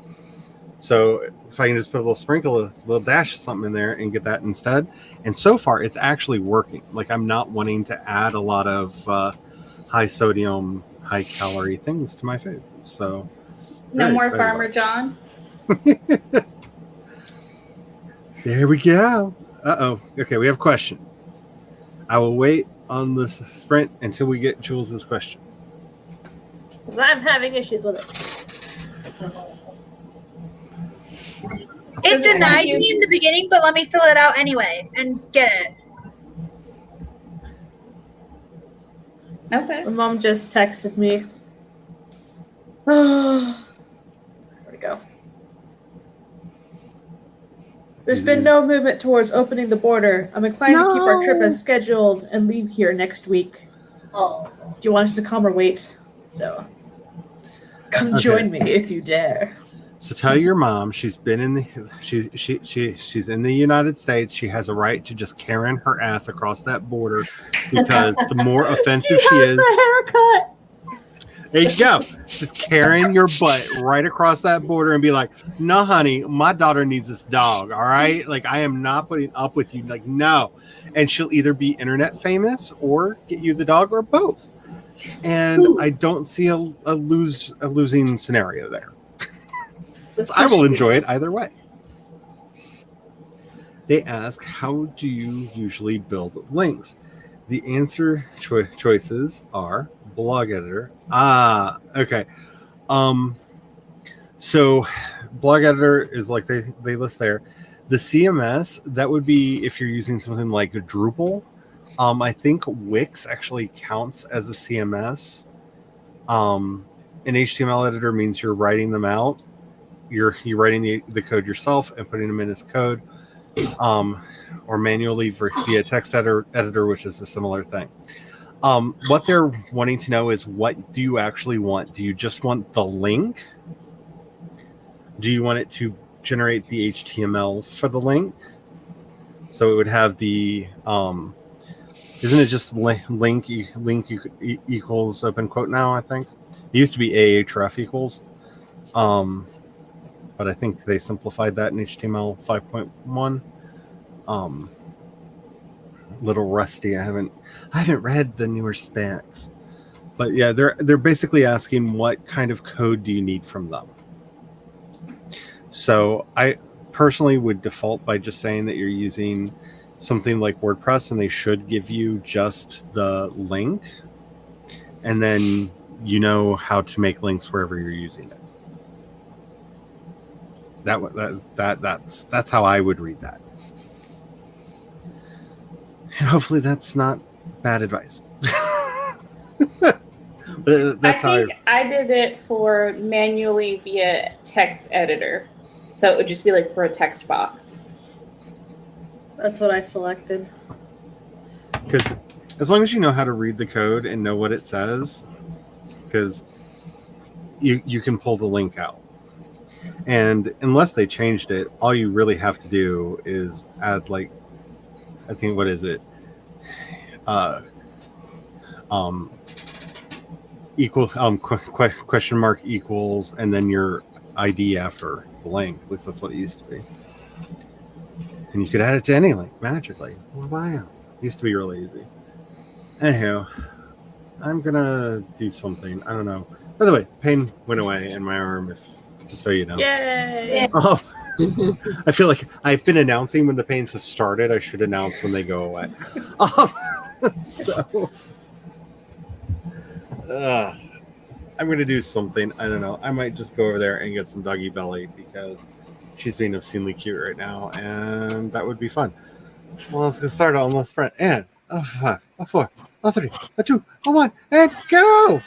So if I can just put a little sprinkle, a little dash of something in there and get that instead. And so far, it's actually working. Like I'm not wanting to add a lot of high sodium, high calorie things to my food. So No very more excited Farmer about John. it. There we go. Okay, we have a question. I will wait on the sprint until we get Jules' question. 'Cause I'm having issues with it. It Does it denied sound me in the beginning, but let me fill it out anyway and get it. Okay. My mom just texted me. There we go. There's been no movement towards opening the border. I'm inclined to keep our trip as scheduled and leave here next week. Oh, Do you want us to come or wait? So, come Okay. join me if you dare. So tell your mom she's been in the she's in the United States. She has a right to just Karen her ass across that border because the more offensive she is, the haircut. there you go. Just Karen your butt right across that border and be like, "No, honey, my daughter needs this dog. All right, like I am not putting up with you. Like no," and she'll either be internet famous or get you the dog or both. And I don't see a losing scenario there. I will enjoy it either way. They ask, how do you usually build links? The answer choices are blog editor. Okay. So blog editor is like they list there. The CMS, that would be if you're using something like Drupal. I think Wix actually counts as a CMS. An HTML editor means you're writing them out. You're writing the code yourself and putting them in as code, or manually via text editor, which is a similar thing. What they're wanting to know is, what do you actually want? Do you just want the link? Do you want it to generate the HTML for the link? So it would have the isn't it just link equals open quote now? I think it used to be ahref equals. But I think they simplified that in HTML 5.1. Little rusty. I haven't read the newer specs, but yeah, they're basically asking what kind of code do you need from them. So I personally would default by just saying that you're using something like WordPress, and they should give you just the link, and then you know how to make links wherever you're using it. That's how I would read that. And hopefully that's not bad advice. That's how I did it for manually via text editor. So it would just be like for a text box. That's what I selected. Because as long as you know how to read the code and know what it says, because you can pull the link out. And unless they changed it, all you really have to do is add, like, I think, what is it? Equal question mark equals, and then your ID after the link. At least that's what it used to be. And you could add it to any link magically. Well, wow. It used to be really easy. Anyhow, I'm gonna do something. I don't know. By the way, pain went away in my arm, just so you know. Yay! Oh, I feel like I've been announcing when the pains have started. I should announce when they go away. So, I'm going to do something. I don't know. I might just go over there and get some doggy belly because she's being obscenely cute right now, and that would be fun. Well, let's get started on the sprint. And a 5, a 4, a 3, a 2, a 1, and go!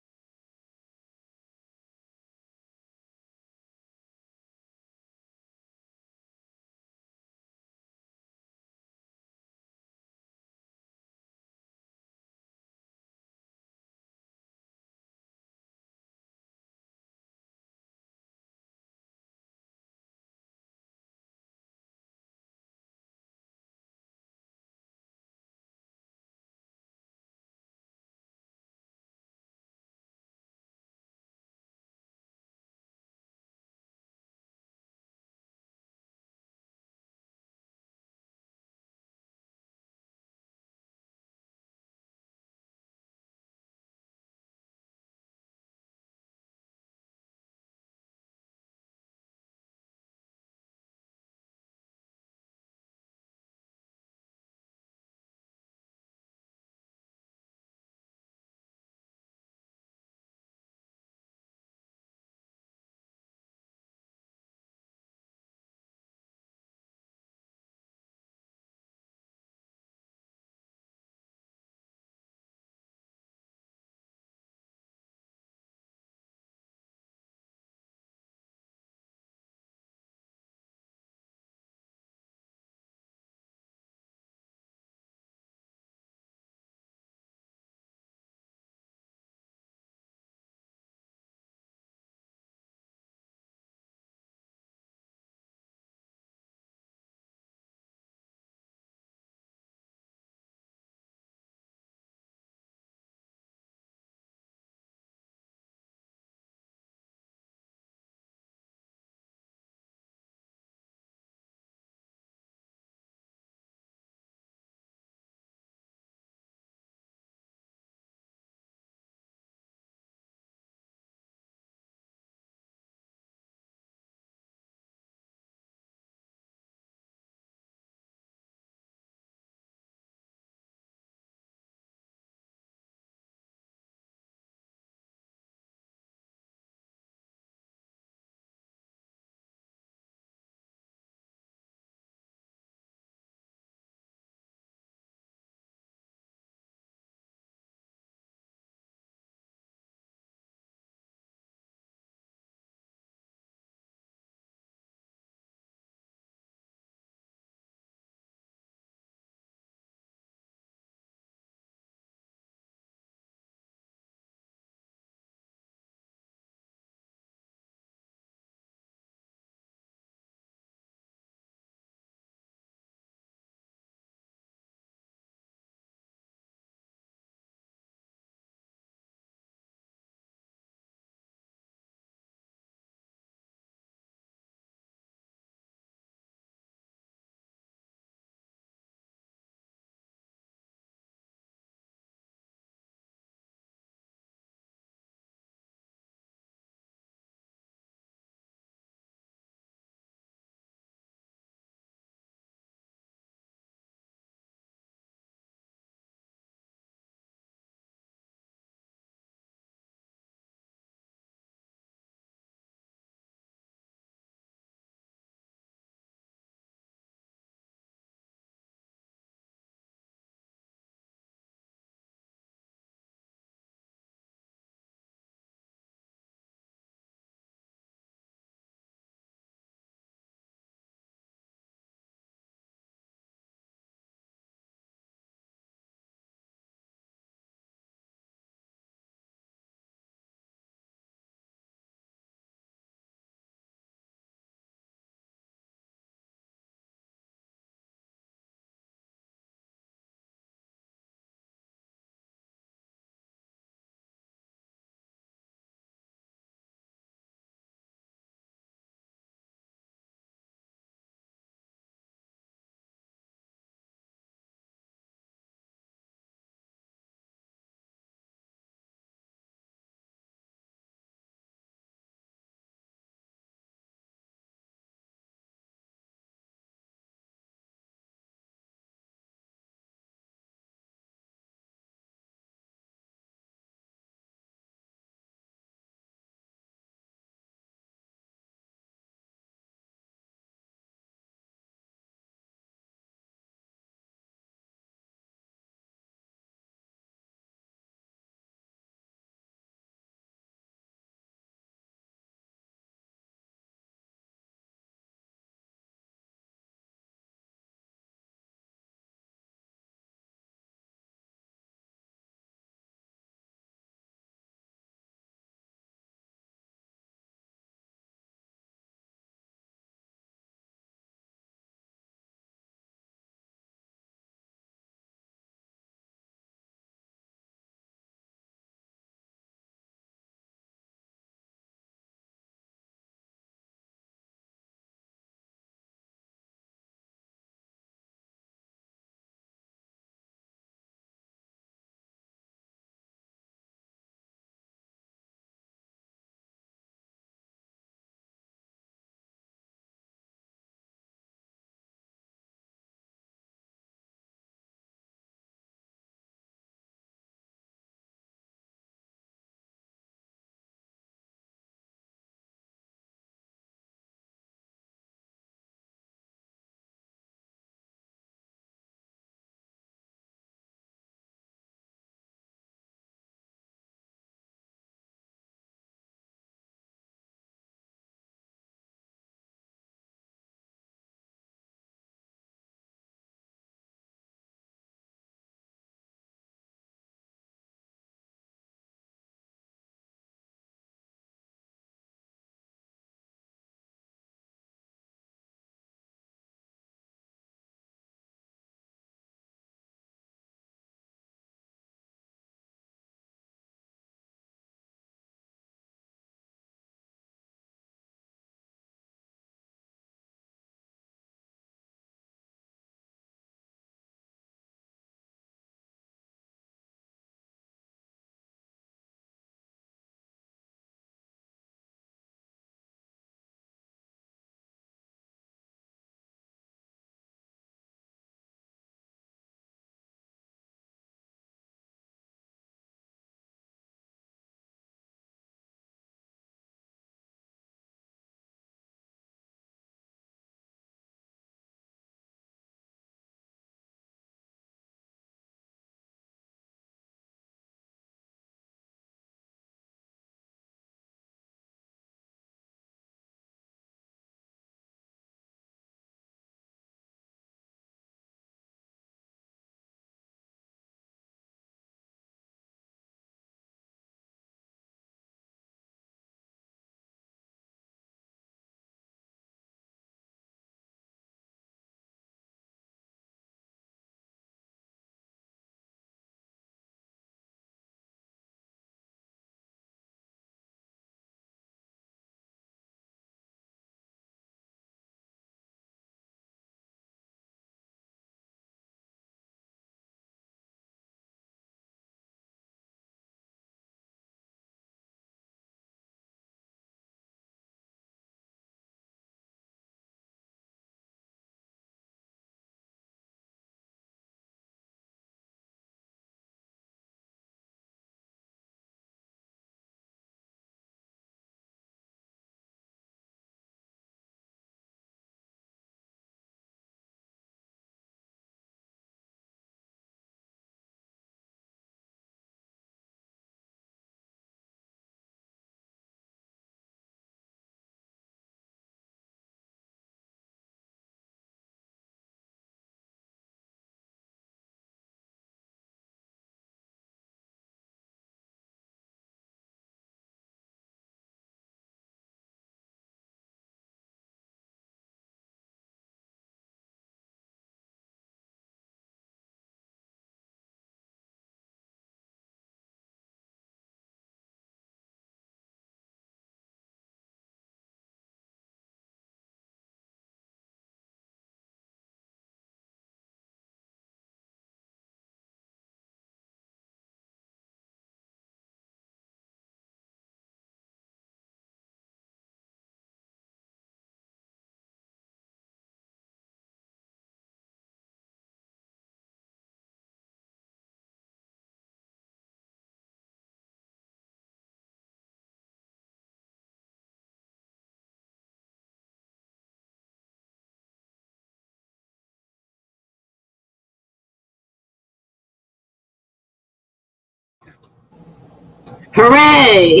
Hooray!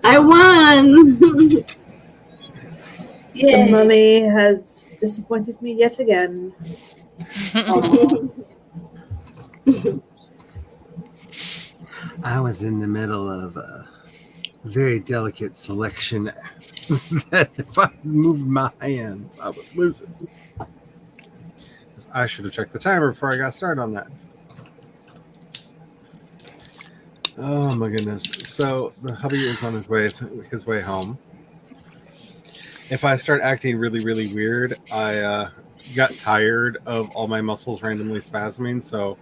I won! The Yay. mummy has disappointed me yet again. I was in the middle of a very delicate selection that if I moved my hands, I would lose it. I should have checked the timer before I got started on that. Oh my goodness. So the hubby is on his way home. If I start acting really, really weird, I got tired of all my muscles randomly spasming, so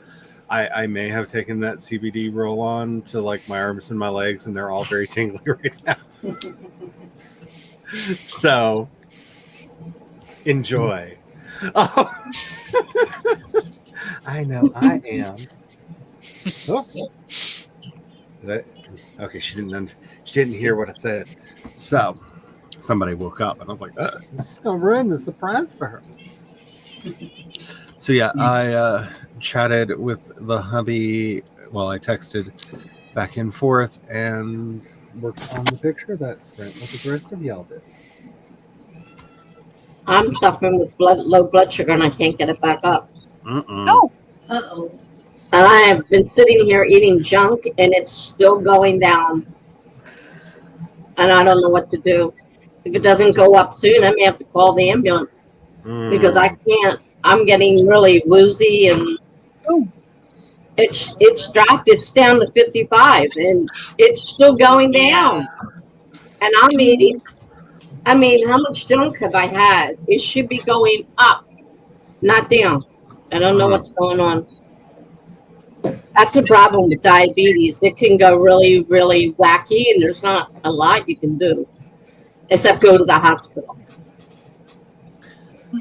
I may have taken that CBD roll on to like my arms and my legs, and they're all very tingly right now. So enjoy. Oh. I know I am. Oh. Okay, she didn't hear what I said. So somebody woke up, and I was like, "This is gonna ruin the surprise for her." So yeah, I chatted with the hubby. Well, I texted back and forth and worked on the picture that Sprint with the rest of y'all did. I'm suffering with low blood sugar and I can't get it back up. Oh, Uh-oh. And I have been sitting here eating junk and it's still going down. And I don't know what to do. If it doesn't go up soon, I may have to call the ambulance because I can't. I'm getting really woozy and it's dropped. It's down to 55 and it's still going down. And I'm eating. I mean, how much junk have I had? It should be going up, not down. I don't know what's going on. That's a problem with diabetes. It can go really, really wacky, and there's not a lot you can do except go to the hospital.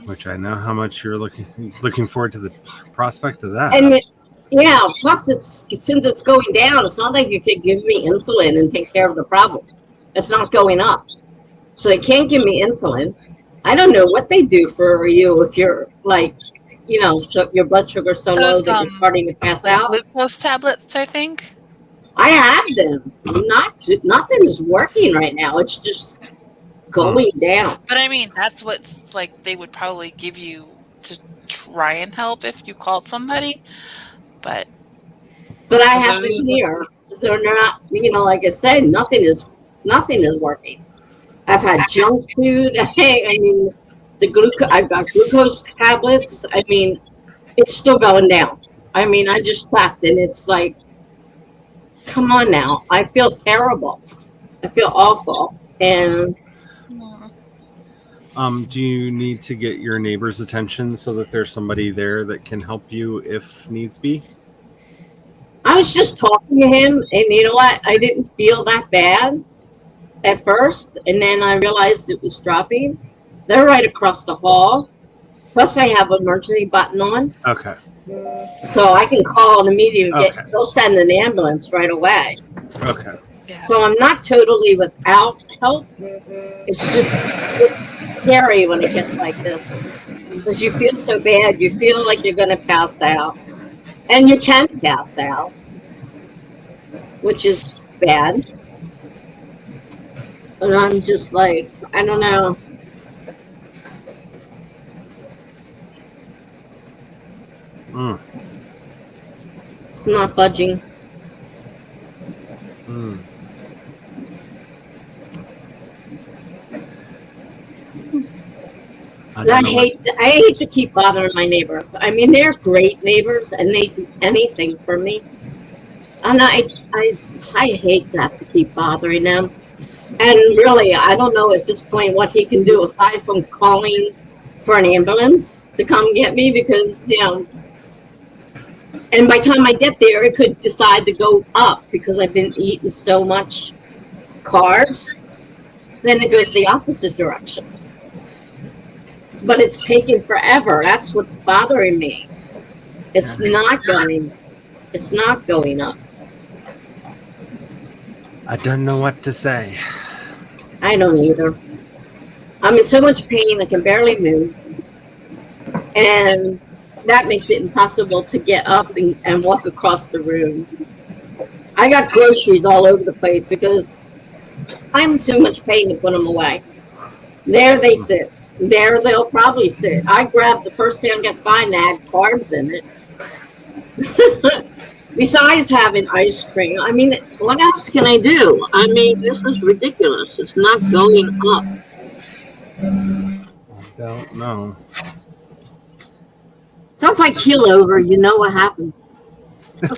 Which I know how much you're looking forward to the prospect of that. And yeah, plus since it's going down, it's not like you can give me insulin and take care of the problem. It's not going up. So they can't give me insulin. I don't know what they do for you if you're like, so your blood sugar's so low that you're starting to pass out. Glucose tablets, I think. I have them. Nothing's working right now. It's just going down. But I mean, that's what's like they would probably give you to try and help if you called somebody. But I have it here. So they're not, like I said, nothing is working. I've had junk food. I mean, I've got glucose tablets. I mean, it's still going down. I mean, I just left and it's like, come on now. I feel terrible. I feel awful. And do you need to get your neighbor's attention so that there's somebody there that can help you if needs be? I was just talking to him and you know what? I didn't feel that bad at first, and then I realized it was dropping. They're right across the hall. Plus, I have an emergency button on. Okay. So I can call an immediate. They'll send an ambulance right away. Okay. yeah. So I'm not totally without help. It's scary when it gets like this because you feel so bad. You feel like you're going to pass out, and you can pass out, which is bad. And I'm just like, I don't know. I'm not budging. I hate to keep bothering my neighbors. I mean, they're great neighbors, and they do anything for me. And I hate to have to keep bothering them. And really, I don't know at this point what he can do aside from calling for an ambulance to come get me because, and by the time I get there, it could decide to go up because I've been eating so much carbs. Then it goes the opposite direction. But it's taking forever. That's what's bothering me. It's not going up. I don't know what to say. I don't either. I'm in so much pain I can barely move. And that makes it impossible to get up and walk across the room. I got groceries all over the place because I'm too much pain to put them away. There they sit. There they'll probably sit. I grabbed the first thing I could find that had carbs in it. Besides having ice cream, I mean, what else can I do? I mean, this is ridiculous. It's not going up. I don't know. So if I keel over, you know what happened. I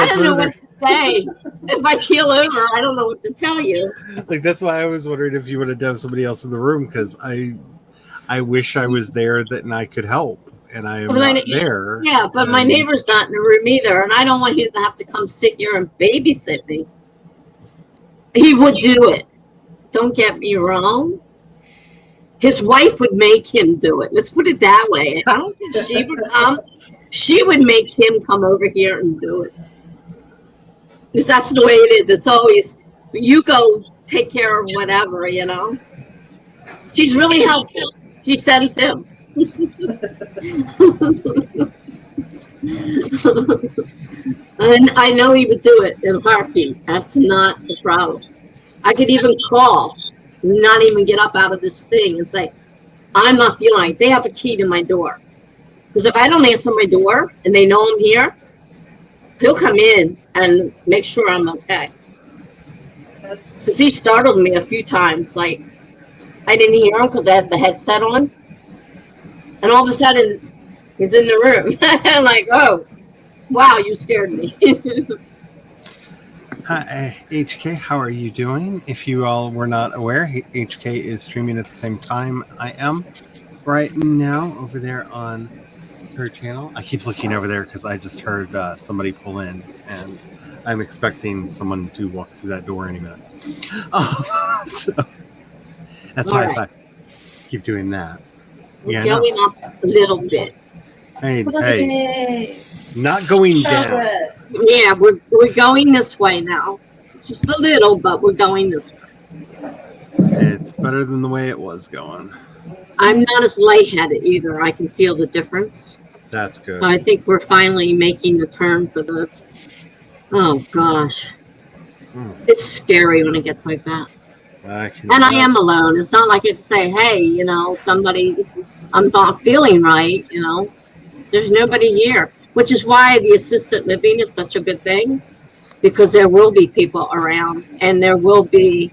don't know what to say. If I keel over, I don't know what to tell you. Like that's why I was wondering if you would have done somebody else in the room because I wish I was there that and I could help, and I am not there. Yeah, but my neighbor's not in the room either, and I don't want him to have to come sit here and babysit me. He would do it. Don't get me wrong. His wife would make him do it. Let's put it that way. I don't think she would come. She would make him come over here and do it. Because that's the way it is. It's always, you go take care of whatever, you know. She's really helpful. She sends him. And I know he would do it in a heartbeat. That's not the problem. I could even call, not even get up out of this thing and say, I'm not feeling like they have a key to my door. Because if I don't answer my door and they know I'm here, he'll come in and make sure I'm okay. Because he startled me a few times. Like, I didn't hear him because I had the headset on. And all of a sudden, he's in the room. I'm like, oh, wow, you scared me. Hi, HK, how are you doing? If you all were not aware, HK is streaming at the same time I am right now over there on her channel. I keep looking over there because I just heard somebody pull in, and I'm expecting someone to walk through that door any minute. So that's why I keep doing that. We're going up a little bit. Hey, Yay. not going down. Progress. Yeah, we're going this way now. Just a little, but we're going this way. It's better than the way it was going. I'm not as lightheaded either. I can feel the difference. That's good. So I think we're finally making the turn for the. Oh gosh, it's scary when it gets like that. And I am alone. It's not like I say, "Hey, you know, somebody, I'm not feeling right." You know, there's nobody here, which is why the assisted living is such a good thing, because there will be people around, and there will be,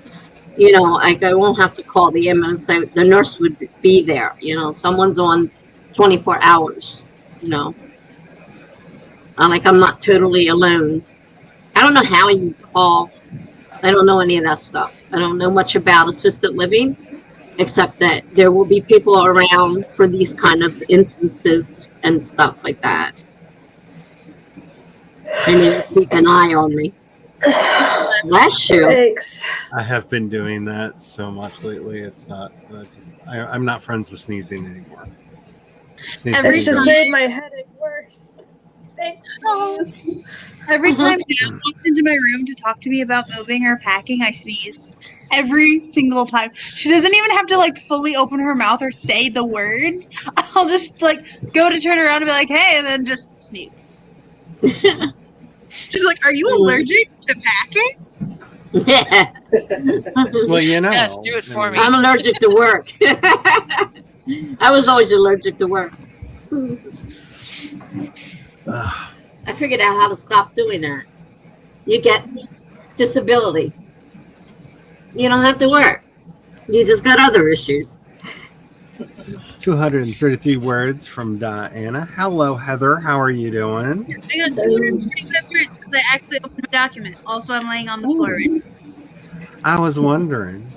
you know, like I won't have to call the ambulance. And say the nurse would be there. You know, someone's on 24 hours. You know, I'm not totally alone. I don't know how you call. I don't know any of that stuff. I don't know much about assisted living, except that there will be people around for these kind of instances and stuff like that. And they keep an eye on me. Bless you. Thanks. I have been doing that so much lately. It's not I'm not friends with sneezing anymore. Sneezing Every This just time- made my headache worse. Thanks. Every time Dad walks into my room to talk to me about moving or packing, I sneeze. Every single time. She doesn't even have to like fully open her mouth or say the words. I'll just like go to turn around and be like, hey, and then just sneeze. She's like, are you allergic to packing? Well, you know. Yes, do it for me. I'm allergic to work. I was always allergic to work. I figured out how to stop doing that. You get disability. You don't have to work. You just got other issues. 233 words from Diana. Hello, Heather. How are you doing? I got 245 words because I actually opened my document. Also, I'm laying on the floor right now. I was wondering.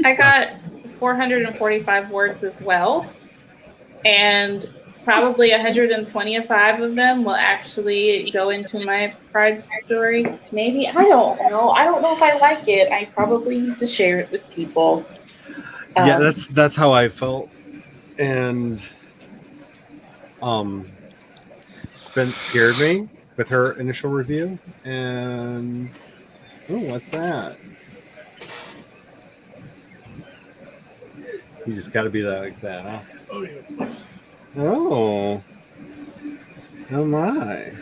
I got 445 words as well. And probably 125 of them will actually go into my Pride story. Maybe. I don't know. I don't know if I like it. I probably need to share it with people. Yeah, that's how I felt. And Spence scared me with her initial review. And what's that? You just got to be like that, huh? Oh my.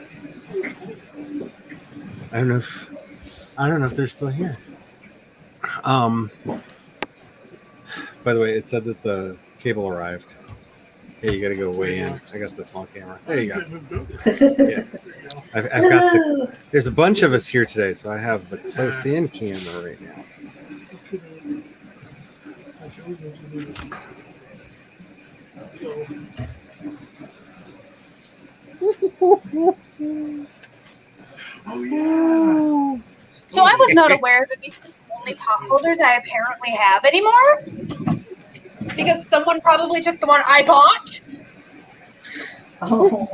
I don't know if they're still here. By the way, it said that the cable arrived. Hey, you gotta go way in. I got the small camera. There you go. Yeah. I've got the. There's a bunch of us here today, so I have the close in camera right now. Oh yeah. So I was not aware that these are the only pop holders I apparently have anymore. Because someone probably took the one I bought. Oh.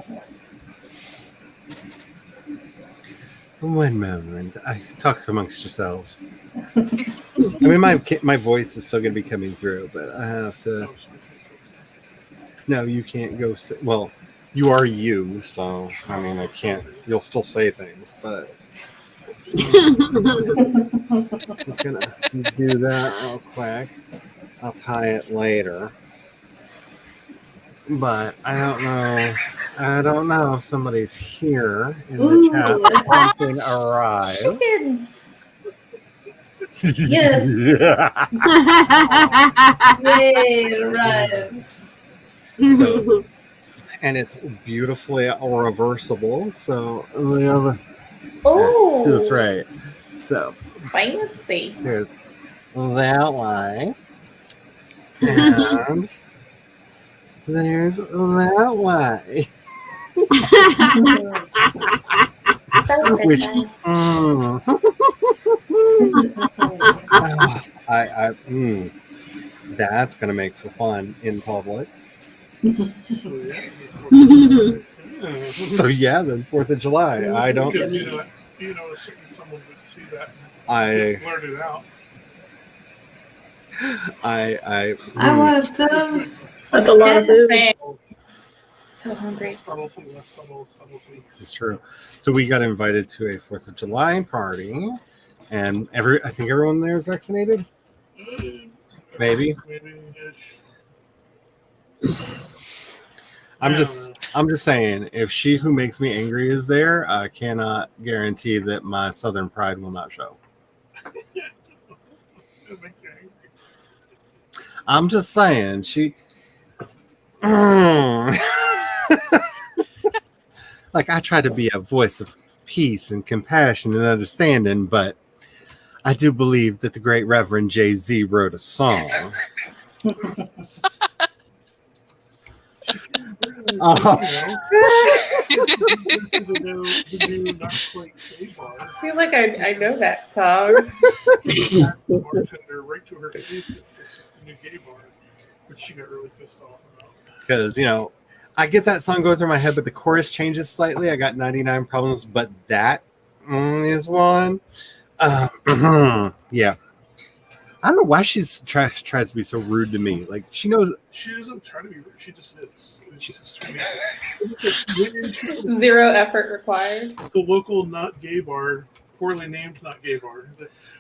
One moment. I talk amongst yourselves. I mean, my voice is still going to be coming through, but I have to. No, you can't go. Well, you are you, so I mean, I can't. You'll still say things, but just gonna do that real quick. I'll tie it later, but I don't know. I don't know if somebody's here in the chat. Something arrived. Chickens. Yes. Yeah. Yay, right. So, and it's beautifully reversible. So, let's do this right. So, Fancy. there's that way, and there's that way. Which, that's gonna make for fun in public. So yeah, then 4th of July. I don't. Because, you know, certainly someone would see that and I blurt it out. I want some. That's a lot of food. Man, so hungry. Subtlety, less subtlety. This is true. So we got invited to a 4th of July party, and I think everyone there is vaccinated. Maybe. Maybe-ish. I'm just saying, if she who makes me angry is there, I cannot guarantee that my Southern pride will not show. It'll make you angry. I'm just saying, she. Like, I try to be a voice of peace and compassion and understanding, but I do believe that the great Reverend Jay-Z wrote a song. The new Not Quite Safe bar. I feel like I know that song. Asked the bartender right to her face if this was the new gay bar, which she got really pissed off about. Because, I get that song going through my head, but the chorus changes slightly. I got 99 problems, but that is one. Yeah. I don't know why she's tries to be so rude to me. Like, she knows. She doesn't try to be rude. She just is. Zero effort required. The local not gay bar, poorly named not gay bar.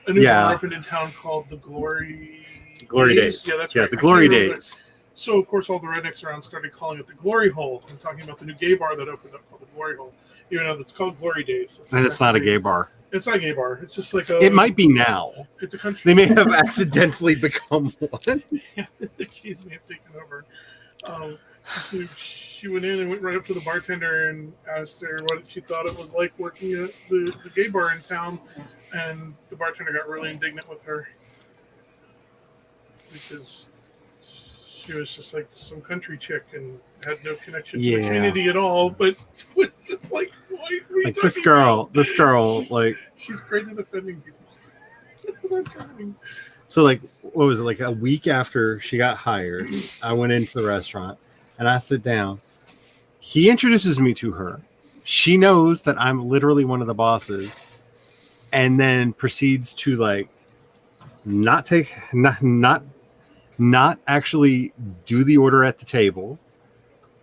A new bar opened in town called the Glory Days. Yeah, that's right. right. The Glory Days. So, of course, all the rednecks around started calling it the Glory Hole. I'm talking about the new gay bar that opened up called the Glory Hole. Even though it's called Glory Days. And it's not a gay bar. It's not a gay bar. It's just like It might be now. It's a country. They may have accidentally become one. Yeah, the keys may have taken over. She went in and went right up to the bartender and asked her what she thought it was like working at the gay bar in town. And the bartender got really indignant with her because she was just like some country chick and had no connection to the community at all. But it's just like, what are you like talking this girl, she's great at offending people. So, like, what was it? Like a week after she got hired, I went into the restaurant and I sit down. He introduces me to her. She knows that I'm literally one of the bosses, and then proceeds to like not actually do the order at the table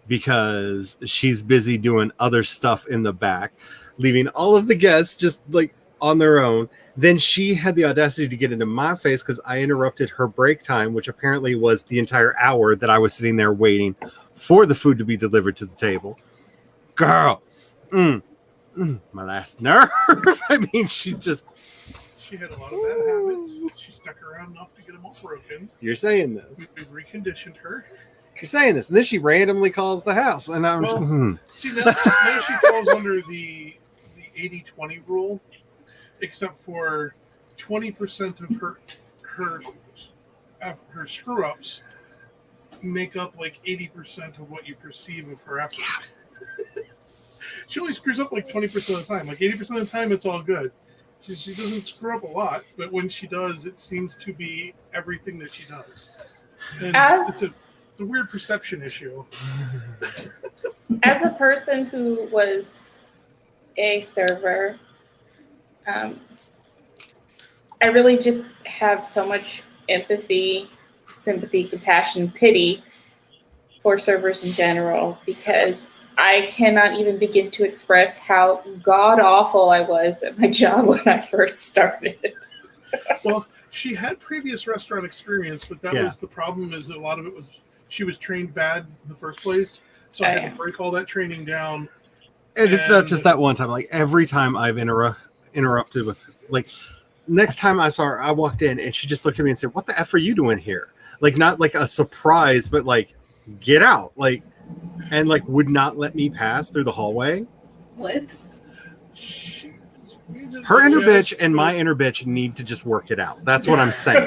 because she's busy doing other stuff in the back, leaving all of the guests just like on their own. Then she had the audacity to get into my face because I interrupted her break time, which apparently was the entire hour that I was sitting there waiting for the food to be delivered to the table. Girl, my last nerve. I mean, she's just. She had a lot of bad habits. She stuck around enough to get them all broken. You're saying this. We reconditioned her. You're saying this, and then she randomly calls the house, and I'm. Well, See, now she falls under the 80-20 rule, except for 20% of her screw ups make up like 80% of what you perceive of her effort. She only screws up like 20% of the time. Like 80% of the time, it's all good. She doesn't screw up a lot, but when she does, it seems to be everything that she does. And it's a weird perception issue. As a person who was a server, I really just have so much empathy, sympathy, compassion, pity for servers in general, because I cannot even begin to express how god awful I was at my job when I first started. Well, she had previous restaurant experience, but that was the problem. Is a lot of it was she was trained bad in the first place, so I had to break all that training down. And it's not just that one time. Like every time I've interrupted with, like, next time I saw her, I walked in and she just looked at me and said, "What the F are you doing here?" Like, not like a surprise, but like, get out. Like, and like would not let me pass through the hallway. What? Her inner bitch and my inner bitch need to just work it out. That's what I'm saying.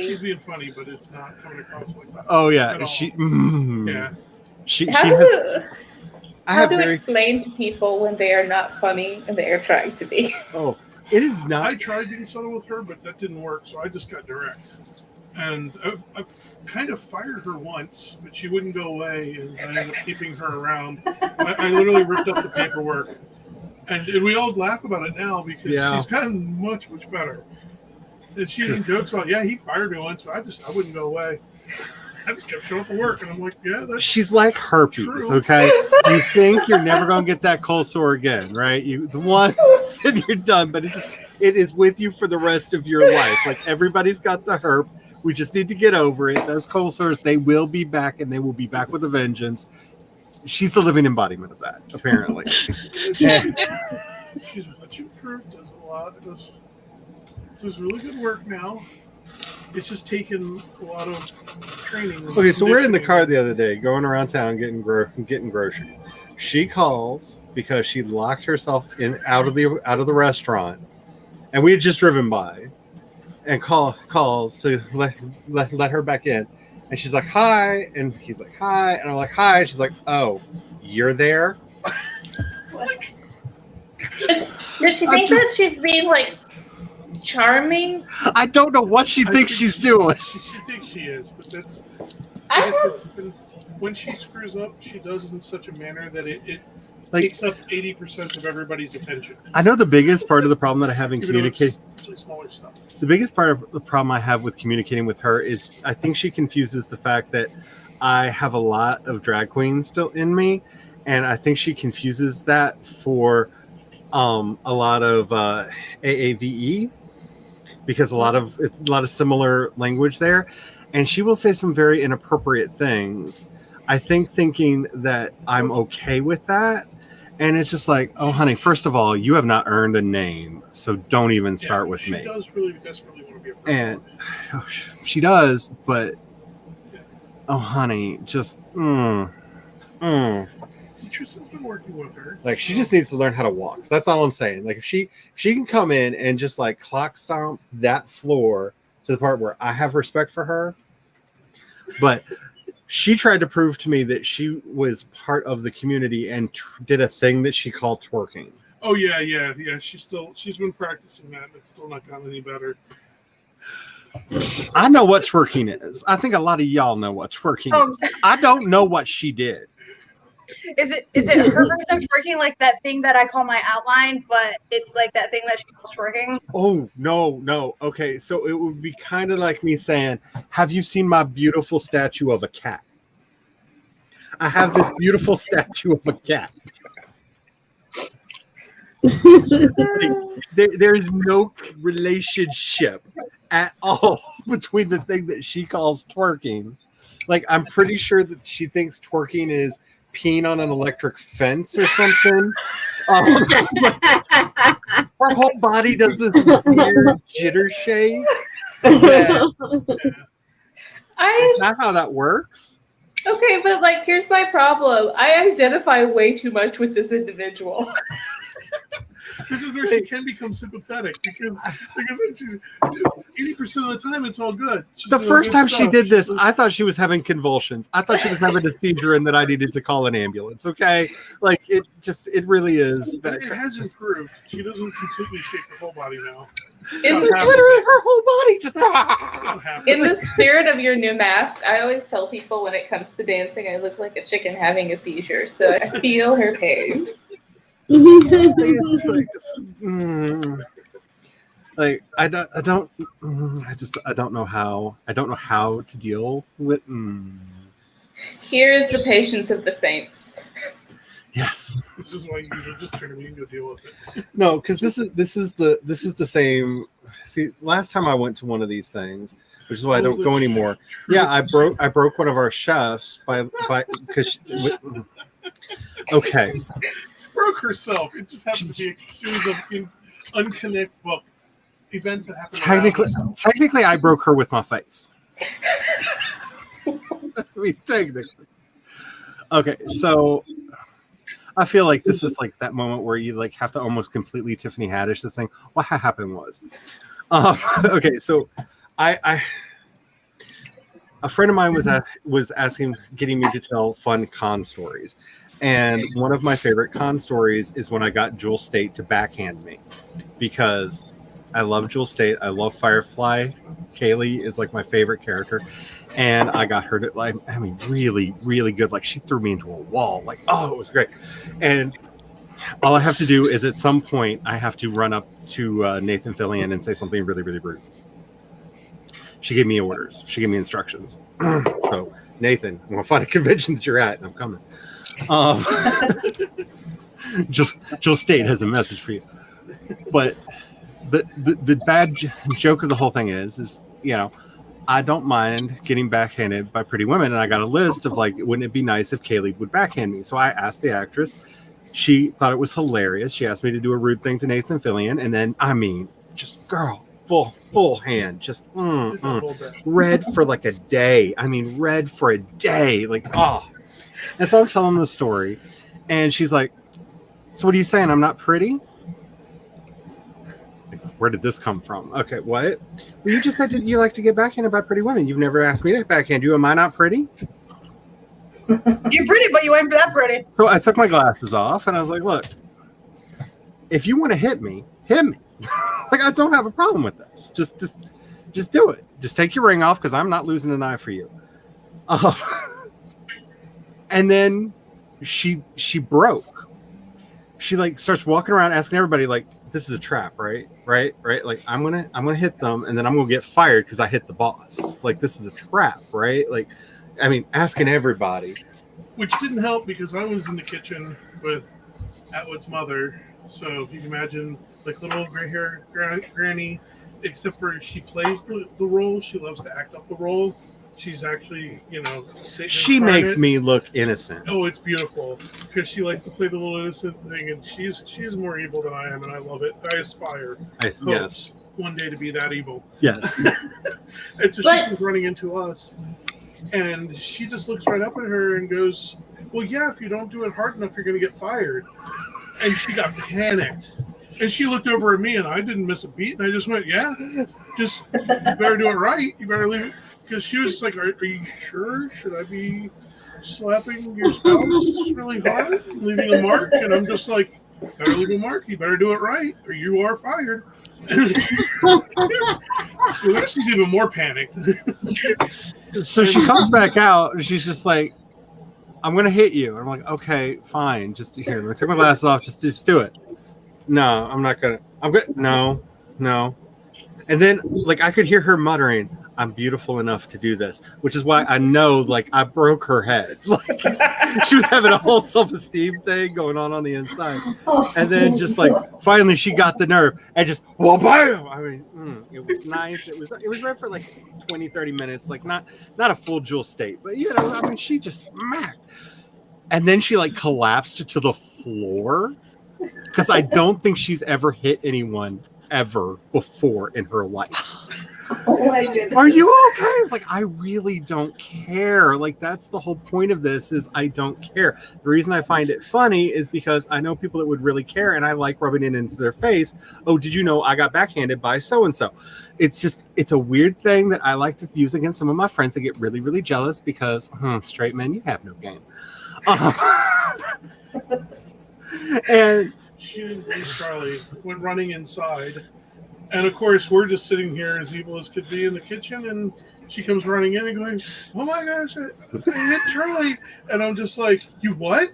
She's being funny, but it's not coming across like that. Oh yeah, yeah. She How to very, explain to people when they are not funny and they are trying to be? Oh, it is not. I tried being subtle with her, but that didn't work, so I just got direct. And I've kind of fired her once, but she wouldn't go away, and I ended up keeping her around. I literally ripped up the paperwork, and we all laugh about it now because she's gotten much, much better. And she even jokes about, he fired me once, but I wouldn't go away. I just kept showing up for work, and I'm like, that's she's like herpes, true. okay? You think you're never gonna get that cold sore again, right? It's once and you're done, but it is with you for the rest of your life. Like everybody's got the herp. We just need to get over it. Those cold sores, they will be back, and they will be back with a vengeance. She's the living embodiment of that, apparently. She's much improved, does a lot, does really good work now. It's just taken a lot of training. Okay, so we're in the car the other day, going around town getting groceries. She calls because she locked herself out of the restaurant, and we had just driven by. And calls to let her back in, and she's like, "Hi," and he's like, "Hi," and I'm like, "Hi," and she's like, "Oh, you're there." Does she think that she's being like charming? I don't know what she thinks she's doing. She thinks she is, but that's I when she screws up, she does in such a manner that it Like, takes up 80% of everybody's attention. I know the biggest part of the problem that I have in communicating. Smaller stuff. The biggest part of the problem I have with communicating with her is I think she confuses the fact that I have a lot of drag queens still in me, and I think she confuses that for a lot of AAVE, because it's a lot of similar language there, and she will say some very inappropriate things. I think thinking that I'm okay with that. And it's just like, oh, honey, first of all, you have not earned a name, so don't even start with me. She does really desperately want to be a friend. And she does, but, oh, honey, just, Tristan's been working with her. Like, she just needs to learn how to walk. That's all I'm saying. Like, if she can come in and just, like, clock stomp that floor to the part where I have respect for her, but... She tried to prove to me that she was part of the community and did a thing that she called twerking. Oh yeah. She's been practicing that. It's still not gotten any better. I know what twerking is. I think a lot of y'all know what twerking is. I don't know what she did. Is it her version of twerking, like that thing that I call my outline, but it's like that thing that she calls twerking? Oh, no. Okay, so it would be kind of like me saying, have you seen my beautiful statue of a cat? I have this beautiful statue of a cat. There is no relationship at all between the thing that she calls twerking. Like, I'm pretty sure that she thinks twerking is peeing on an electric fence or something. Her whole body does this weird jitter shake. Yeah. Is that how that works? Okay, but like, here's my problem. I identify way too much with this individual. This is where she can become sympathetic because 80% of the time it's all good. She's The doing first good time she stuff. did this, I thought she was having convulsions. I thought she was having a seizure and that I needed to call an ambulance. Okay, like it really is. But it has improved. She doesn't completely shake her whole body now. In Not happening. Literally, her whole body just. Not happening. In the spirit of your new mask, I always tell people when it comes to dancing, I look like a chicken having a seizure. So I feel her pain. It's just like, I don't know how to deal with. Here is the patience of the saints. Yes. This is why you usually just turn to me and go deal with it. No, because this is the same. See, last time I went to one of these things, which is why I don't go anymore. Yeah, I broke one of our chefs by because. Okay. Broke herself. It just happened to be a series of unconnected events that happened. Technically, I broke her with my face. I mean, technically. Okay, so I feel like this is like that moment where you like have to almost completely Tiffany Haddish this thing. What happened was, okay, so a friend of mine was asking, getting me to tell fun con stories. And one of my favorite con stories is when I got Jewel State to backhand me, because I love Jewel State. I love Firefly. Kaylee is like my favorite character. And I got her to, like, I mean, really, really good. Like, she threw me into a wall. Like, oh, it was great. And all I have to do is at some point, I have to run up to Nathan Fillion and say something really, really rude. She gave me orders. She gave me instructions. So, Nathan, I'm going to find a convention that you're at, and I'm coming. Jill State has a message for you. But the bad joke of the whole thing is, you know, I don't mind getting backhanded by pretty women, and I got a list of like, wouldn't it be nice if Kaylee would backhand me? So I asked the actress. She thought it was hilarious. She asked me to do a rude thing to Nathan Fillion, and then I mean, just girl, full hand, just red for like a day. I mean, red for a day, like oh. And so I'm telling the story, and she's like, "So what are you saying? I'm not pretty?" Where did this come from? Okay, what? Well, you just said that you like to get backhanded by pretty women. You've never asked me to backhand you. Am I not pretty? You're pretty, but you ain't that pretty. So I took my glasses off, and I was like, "Look, if you want to hit me, hit me. Like I don't have a problem with this. Just do it. Just take your ring off, because I'm not losing an eye for you." And then she broke. She like starts walking around asking everybody like, "This is a trap, right? Right? Like I'm gonna hit them, and then I'm gonna get fired because I hit the boss. Like this is a trap, right? Like, I mean, asking everybody." Which didn't help because I was in the kitchen with Atwood's mother. So if you can imagine, like little gray hair granny, except for she plays the role. She loves to act up the role. She's actually, you know, Satan She incarnate. makes me look innocent. Oh, it's beautiful because she likes to play the little innocent thing, and she's more evil than I am, and I love it. I aspire, Yes. one day to be that evil. Yes. And so she comes running into us, and she just looks right up at her and goes, "Well, yeah, if you don't do it hard enough, you're going to get fired." And she got panicked. And she looked over at me, and I didn't miss a beat. And I just went, "Yeah, just you better do it right. You better leave it." Because she was like, are you sure? Should I be slapping your spouse really hard, leaving a mark? And I'm just like, better leave a mark. You better do it right, or you are fired. So she's even more panicked. So she comes back out, and she's just like, "I'm gonna hit you." And I'm like, "Okay, fine. Just here. Let me take my glasses off. Just do it." "No, I'm not gonna. I'm gonna. No." And then, like, I could hear her muttering, "I'm beautiful enough to do this," which is why I know, like, I broke her head. Like, she was having a whole self-esteem thing going on the inside. And then just, like, finally she got the nerve and just, well, bam! I mean, it was nice. It was right for, like, 20, 30 minutes. Like, not a full Jewel State, but, you know, I mean, she just smacked. and then she like collapsed to the floor because I don't think she's ever hit anyone ever before in her life. Oh my goodness. Are you okay? It's like, I really don't care. Like, that's the whole point of this, is I don't care. The reason I find it funny is because I know people that would really care, and I like rubbing it into their face. Oh, did you know I got backhanded by so-and-so? It's a weird thing that I like to use against some of my friends that get really, really jealous because, straight men, you have no game. And She and Charlie went running inside. And of course, we're just sitting here as evil as could be in the kitchen, and she comes running in and going, "Oh my gosh, I hit Charlie!" And I'm just like, "You what?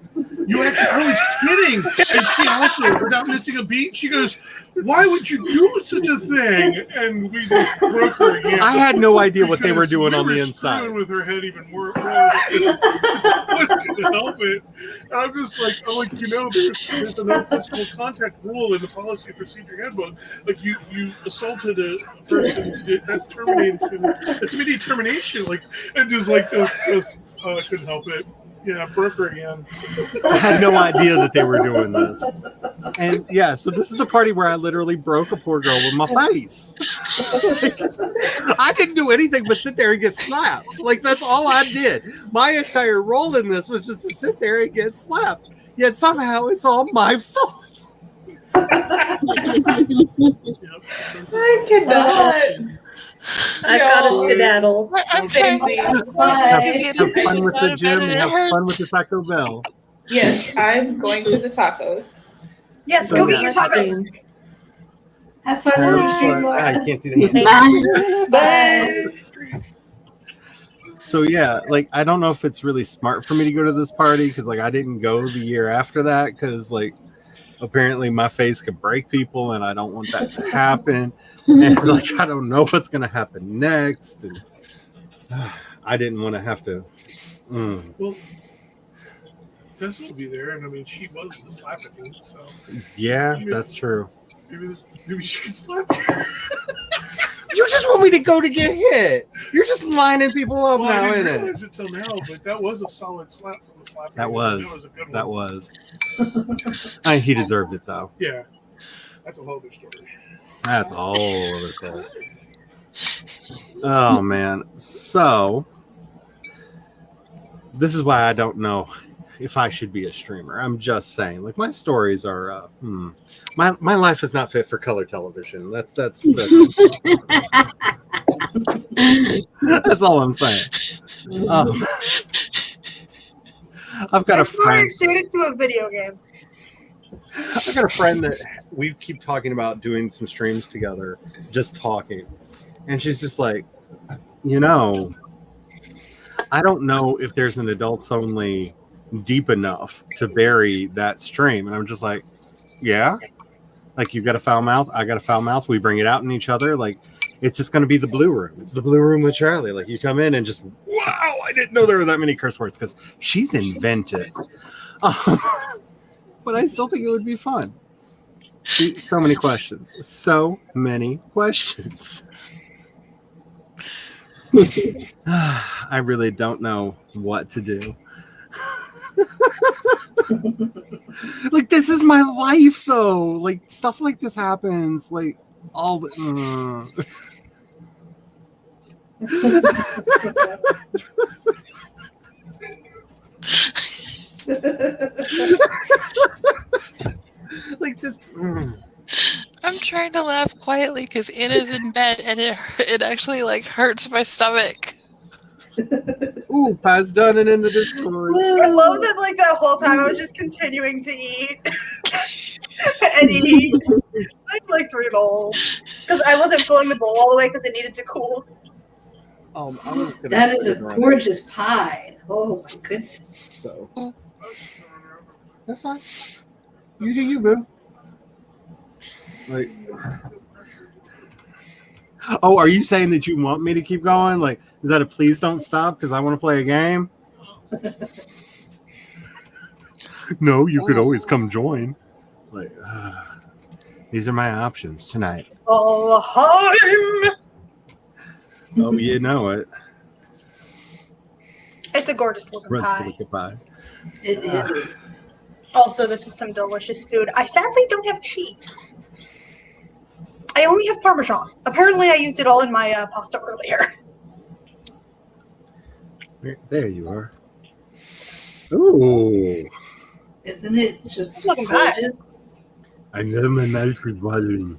You actually? I was kidding." And she also, without missing a beat, she goes, "Why would you do such a thing?" And we just broke her again. I had no idea what they were Because doing we on the were inside. screwing with her head even more. I couldn't help it. And I'm like, there's a no physical contact rule in the policy and procedure handbook. Like, you assaulted a person, that's termination. It's immediate termination. Like, and just like, I couldn't help it. Yeah, broke her again. I had no idea that they were doing this. And yeah, so this is the party where I literally broke a poor girl with my face. I didn't do anything but sit there and get slapped. Like, that's all I did. My entire role in this was just to sit there and get slapped. Yet somehow it's all my fault. Yep. I cannot. I've got to skedaddle. I'm trying Daisy. Have fun with the gym and have fun with the Taco Bell. Yes, I'm going to the tacos. Yes, So go get your nice. tacos. Have fun on your stream, I Laura. can't see the hand. Bye. So yeah, like, I don't know if it's really smart for me to go to this party because like I didn't go the year after that because like apparently my face could break people and I don't want that to happen. And like I don't know what's gonna happen next, and I didn't want to have to. Well, Tessa will be there, and I mean, she was the slapping me, so Yeah, that's true. maybe she can slap you. You just want me to go to get hit. You're just lining people up Well, I now, didn't isn't it? realize it till now, but that was a solid slap from the slapper. That was. That was a good one. That was. He deserved it though. Yeah, that's a whole other story. That's a whole other thing. Oh man. So this is why I don't know if I should be a streamer. I'm just saying. Like, my stories are my life is not fit for color television. That's that's all I'm saying. I've got a It's more friend. suited to a video game. I've got a friend that we keep talking about doing some streams together, just talking. And she's just like, I don't know if there's an adults only deep enough to bury that stream. And I'm just like, yeah. Like, you've got a foul mouth, I got a foul mouth. We bring it out in each other. Like, it's just going to be the blue room. It's the blue room with Charlie. Like, you come in and just, wow, I didn't know there were that many curse words because she's invented. But I still think it would be fun. So many questions. So many questions. I really don't know what to do. Like, this is my life, though. Like, stuff like this happens. Like, all the. Like this. I'm trying to laugh quietly because Anna's in bed and it actually like hurts my stomach. Ooh, Paz done it into this story. I love that, like, that whole time I was just continuing to eat and eat. Like 3 bowls. Because I wasn't filling the bowl all the way because it needed to cool. That is a gorgeous pie. Oh my goodness. So that's fine. You do you, boo. Like, oh, are you saying that you want me to keep going? Like, is that a please don't stop because I want to play a game? No, you could always come join. Like, these are my options tonight. Oh, Oh, you know it. it's It's a gorgeous looking Runs to pie. the pie. It is. Also, this is some delicious food. I sadly don't have cheese. I only have Parmesan. Apparently, I used it all in my pasta earlier. There you are. Ooh. Isn't it just Looking pie. gorgeous? I know my mouth is watering.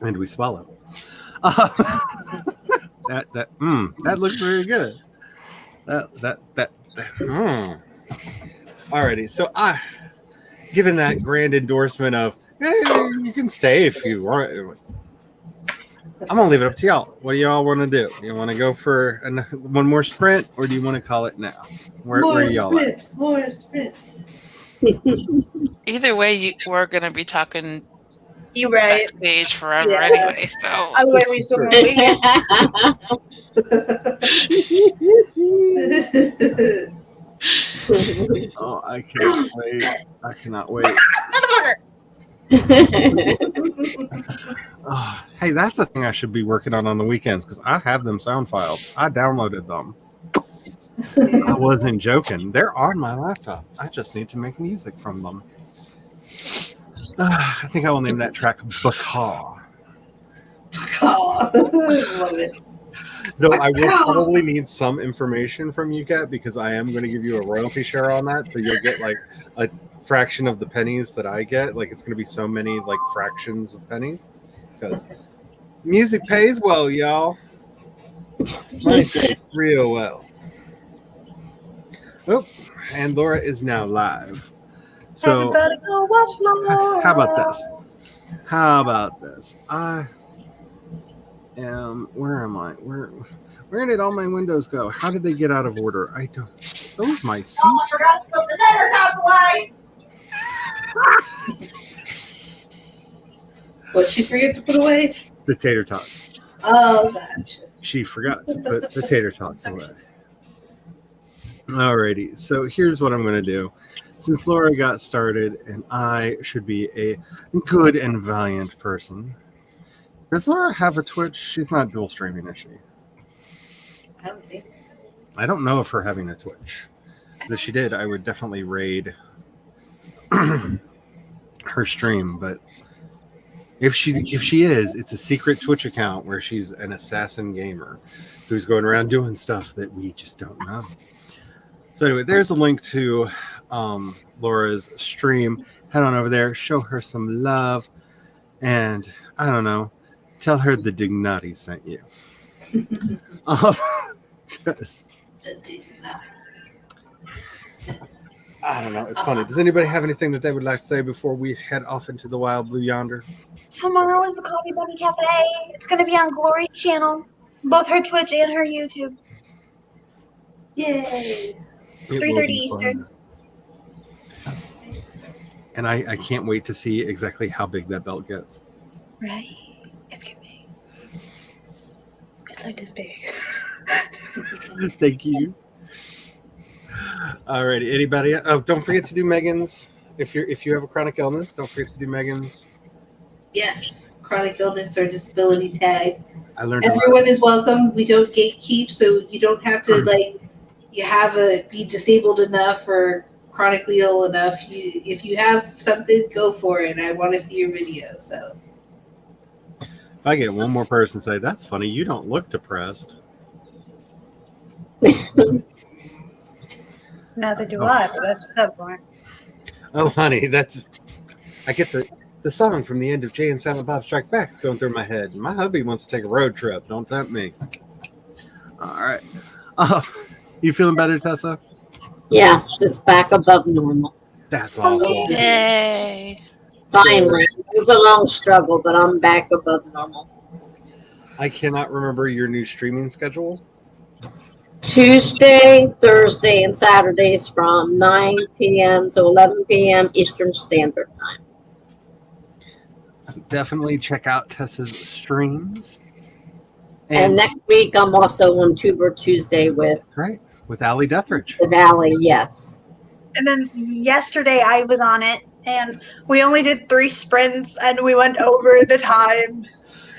And we swallow. That looks very good. Alrighty, so given that grand endorsement of, hey, you can stay if you want. I'm gonna leave it up to y'all. What do y'all want to do? You want to go for one more sprint, or do you want to call it now? Where are y'all at? More sprints. Either way, we're going to be talking You right. backstage forever Yeah. anyway. So Otherwise, Oh, I cannot wait. I cannot wait. motherfucker. Oh, hey, that's a thing I should be working on the weekends because I have them sound files. I downloaded them. I wasn't joking. They're on my laptop. I just need to make music from them. I think I will name that track Bacaw. Oh, love it. Though I will probably need some information from you, Kat, because I am going to give you a royalty share on that. So you'll get like a fraction of the pennies that I get. Like it's going to be so many like fractions of pennies. Because music pays well, y'all. Mine pays real well. Oh, and Laura is now live. So Everybody go watch Laura. how about this? How about this? I am. Where am I? Where did all my windows go? How did they get out of order? I don't. Those my feet. Oh, I forgot to put the tater tots away. What she forget to put away? The tater tots. Oh, gotcha. She forgot to put the tater tots away. Alrighty, so here's what I'm going to do. Since Laura got started, and I should be a good and valiant person. Does Laura have a Twitch? She's not dual streaming, is she? I don't think so. I don't know of her having a Twitch. If she did, I would definitely raid her stream. But if she is, it's a secret Twitch account where she's an assassin gamer who's going around doing stuff that we just don't know. So anyway, there's a link to Laura's stream. Head on over there, show her some love, and I don't know, tell her the Dignati sent you. Yes. I don't know. It's funny. Does anybody have anything that they would like to say before we head off into the wild blue yonder? Tomorrow is the Coffee Bunny Cafe. It's going to be on Glory's channel, both her Twitch and her YouTube. Yay. 3:30 Eastern. And I can't wait to see exactly how big that belt gets. Right? It's getting big. It's like this big. Thank you. Alrighty, anybody? Oh, don't forget to do Megan's. If you have a chronic illness, don't forget to do Megan's. Yes. Chronic illness or disability tag. I learned Everyone is welcome. We don't gatekeep, so you don't have to be disabled enough or chronically ill enough. If you have something, go for it. I want to see your video. So if I get one more person say, "That's funny, you don't look depressed." Neither do I, but that's what that's for. Oh, honey, I get the song from the end of Jay and Silent Bob Strike Back is going through my head. My hubby wants to take a road trip. Don't tempt me. All right. You feeling better, Tessa? Yes, it's back above normal. That's awesome. yay! Finally. It was a long struggle, but I'm back above normal. I cannot remember your new streaming schedule. Tuesday, Thursday, and Saturdays from 9 p.m. to 11 p.m. Eastern Standard Time. Definitely check out Tessa's streams. And next week, I'm also on Tuber Tuesday with Allie Deathridge. With Allie, yes. And then yesterday I was on it, and we only did 3 sprints, and we went over the time.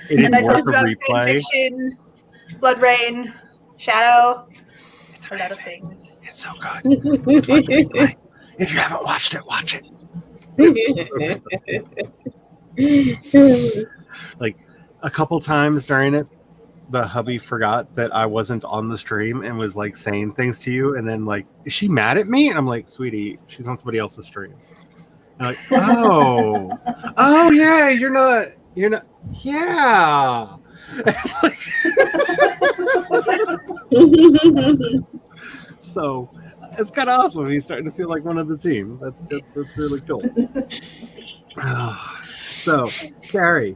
It And I didn't work talked for about replay. fanfiction, Blood Rain, Shadow. It's A lot of amazing. things. It's so good. It's watch it tonight. If you haven't watched it, watch it. Like a couple times during it, the hubby forgot that I wasn't on the stream and was like saying things to you, and then like, is she mad at me? And I'm like, sweetie, she's on somebody else's stream. And like, oh yeah, you're not, yeah. So it's kind of awesome. He's starting to feel like one of the team. That's really cool. So, Carrie,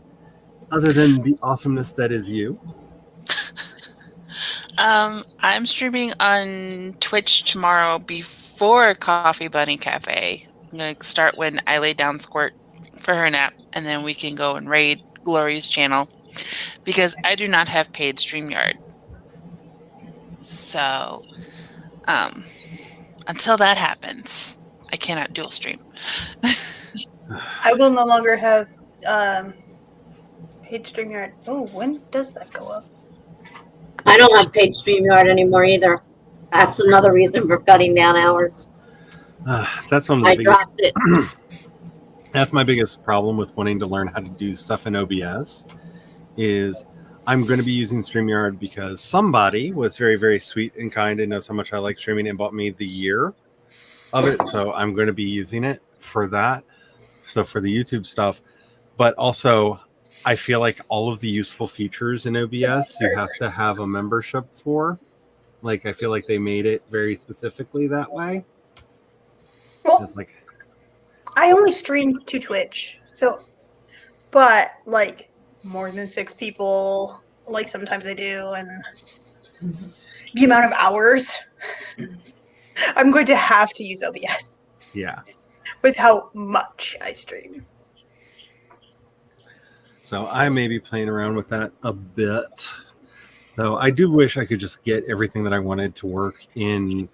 other than the awesomeness that is you, I'm streaming on Twitch tomorrow before Coffee Bunny Cafe. I'm going to start when I lay down Squirt for her nap, and then we can go and raid Glory's channel because I do not have paid StreamYard. So, until that happens, I cannot dual stream. I will no longer have paid StreamYard. Oh, when does that go up? I don't have paid StreamYard anymore either. That's another reason for cutting down hours. that's one of the I biggest, dropped it. that's my biggest problem with wanting to learn how to do stuff in OBS is I'm going to be using StreamYard because somebody was very, very sweet and kind and knows how much I like streaming and bought me the year of it. So I'm going to be using it for that. So for the YouTube stuff, but also I feel like all of the useful features in OBS you have to have a membership for. Like I feel like they made it very specifically that way. Well, It's like, I only stream to Twitch, so, but like more than 6 people, like sometimes I do, and the amount of hours, I'm going to have to use OBS yeah. with how much I stream. So I may be playing around with that a bit. Though I do wish I could just get everything that I wanted to work in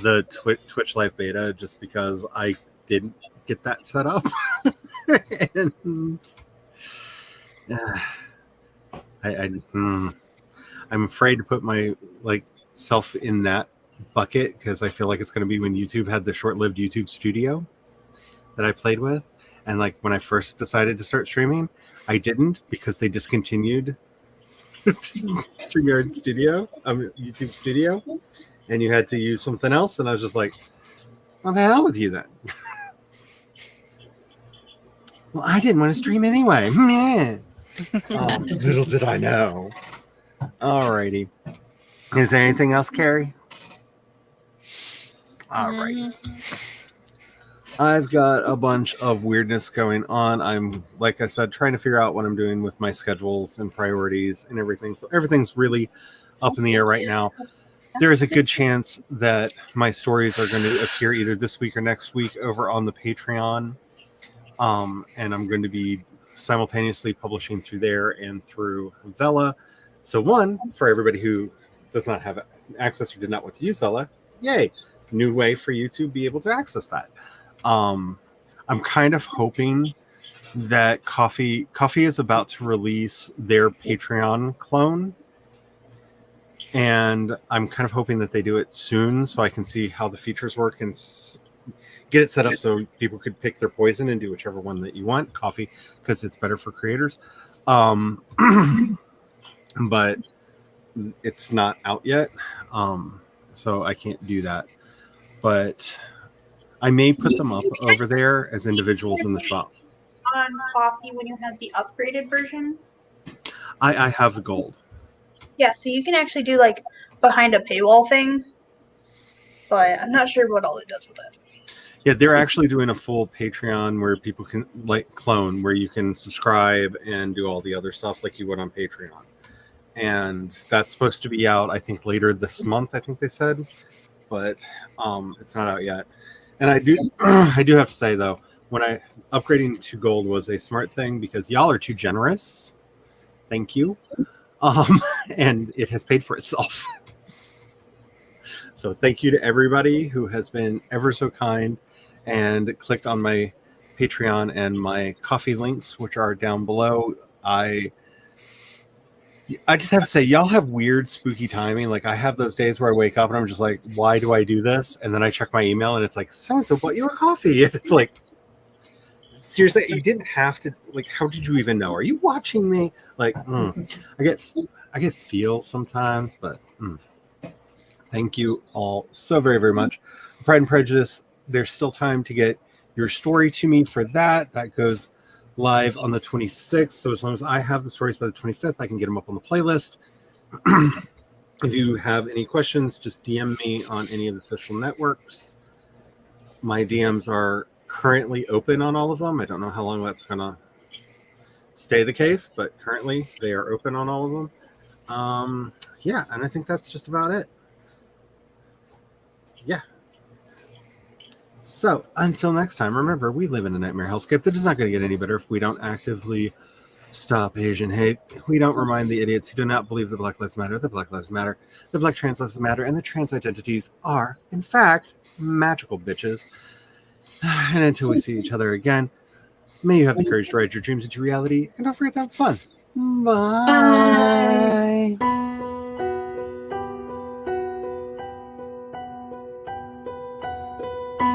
the Twitch Live beta just because I didn't get that set up. And I'm afraid to put my self in that bucket because I feel like it's going to be when YouTube had the short-lived YouTube Studio that I played with. And like when I first decided to start streaming, I didn't because they discontinued StreamYard Studio, YouTube Studio, and you had to use something else. And I was just like, "What the hell with you then?" Well, I didn't want to stream anyway. Little did I know. Alrighty. Is there anything else, Carrie? Alright. I've got a bunch of weirdness going on. I'm, like I said, trying to figure out what I'm doing with my schedules and priorities and everything. So everything's really up in the air right now. There is a good chance that my stories are going to appear either this week or next week over on the Patreon. And I'm going to be simultaneously publishing through there and through Vela. So one, for everybody who does not have access or did not want to use Vela, yay, new way for you to be able to access that. I'm kind of hoping that Coffee is about to release their Patreon clone. And I'm kind of hoping that they do it soon so I can see how the features work and get it set up so people could pick their poison and do whichever one that you want. Coffee, because it's better for creators. But it's not out yet. So I can't do that. But I may put them up over there as individuals in the shop. On Coffee when you have the upgraded version? I have the gold. Yeah, so you can actually do like behind a paywall thing, but I'm not sure what all it does with it. Yeah, they're actually doing a full Patreon where people can clone, where you can subscribe and do all the other stuff like you would on Patreon. And that's supposed to be out, I think, later this month, I think they said, but it's not out yet. And I do have to say though, when upgrading to gold was a smart thing because y'all are too generous. Thank you. And it has paid for itself. So thank you to everybody who has been ever so kind and clicked on my Patreon and my Coffee links, which are down below. I just have to say, y'all have weird, spooky timing. Like, I have those days where I wake up and I'm just like, why do I do this? And then I check my email and it's like, so-and-so bought you a coffee. And it's like, seriously, you didn't have to. Like, how did you even know? Are you watching me? Like, I get feels sometimes, but thank you all so very, very much. Pride and Prejudice, there's still time to get your story to me for that. That goes live on the 26th. So as long as I have the stories by the 25th, I can get them up on the playlist. If you have any questions, just DM me on any of the social networks. My DMs are currently open on all of them. I don't know how long that's going to stay the case, but currently they are open on all of them. Yeah, and I think that's just about it. Yeah. So, until next time, remember, we live in a nightmare hellscape that is not going to get any better if we don't actively stop Asian hate. We don't remind the idiots who do not believe the Black Lives Matter, the Black Lives Matter, the Black Trans Lives Matter, and the trans identities are, in fact, magical bitches. And until we see each other again, may you have the courage to ride your dreams into reality, and don't forget to have fun. Bye. Bye.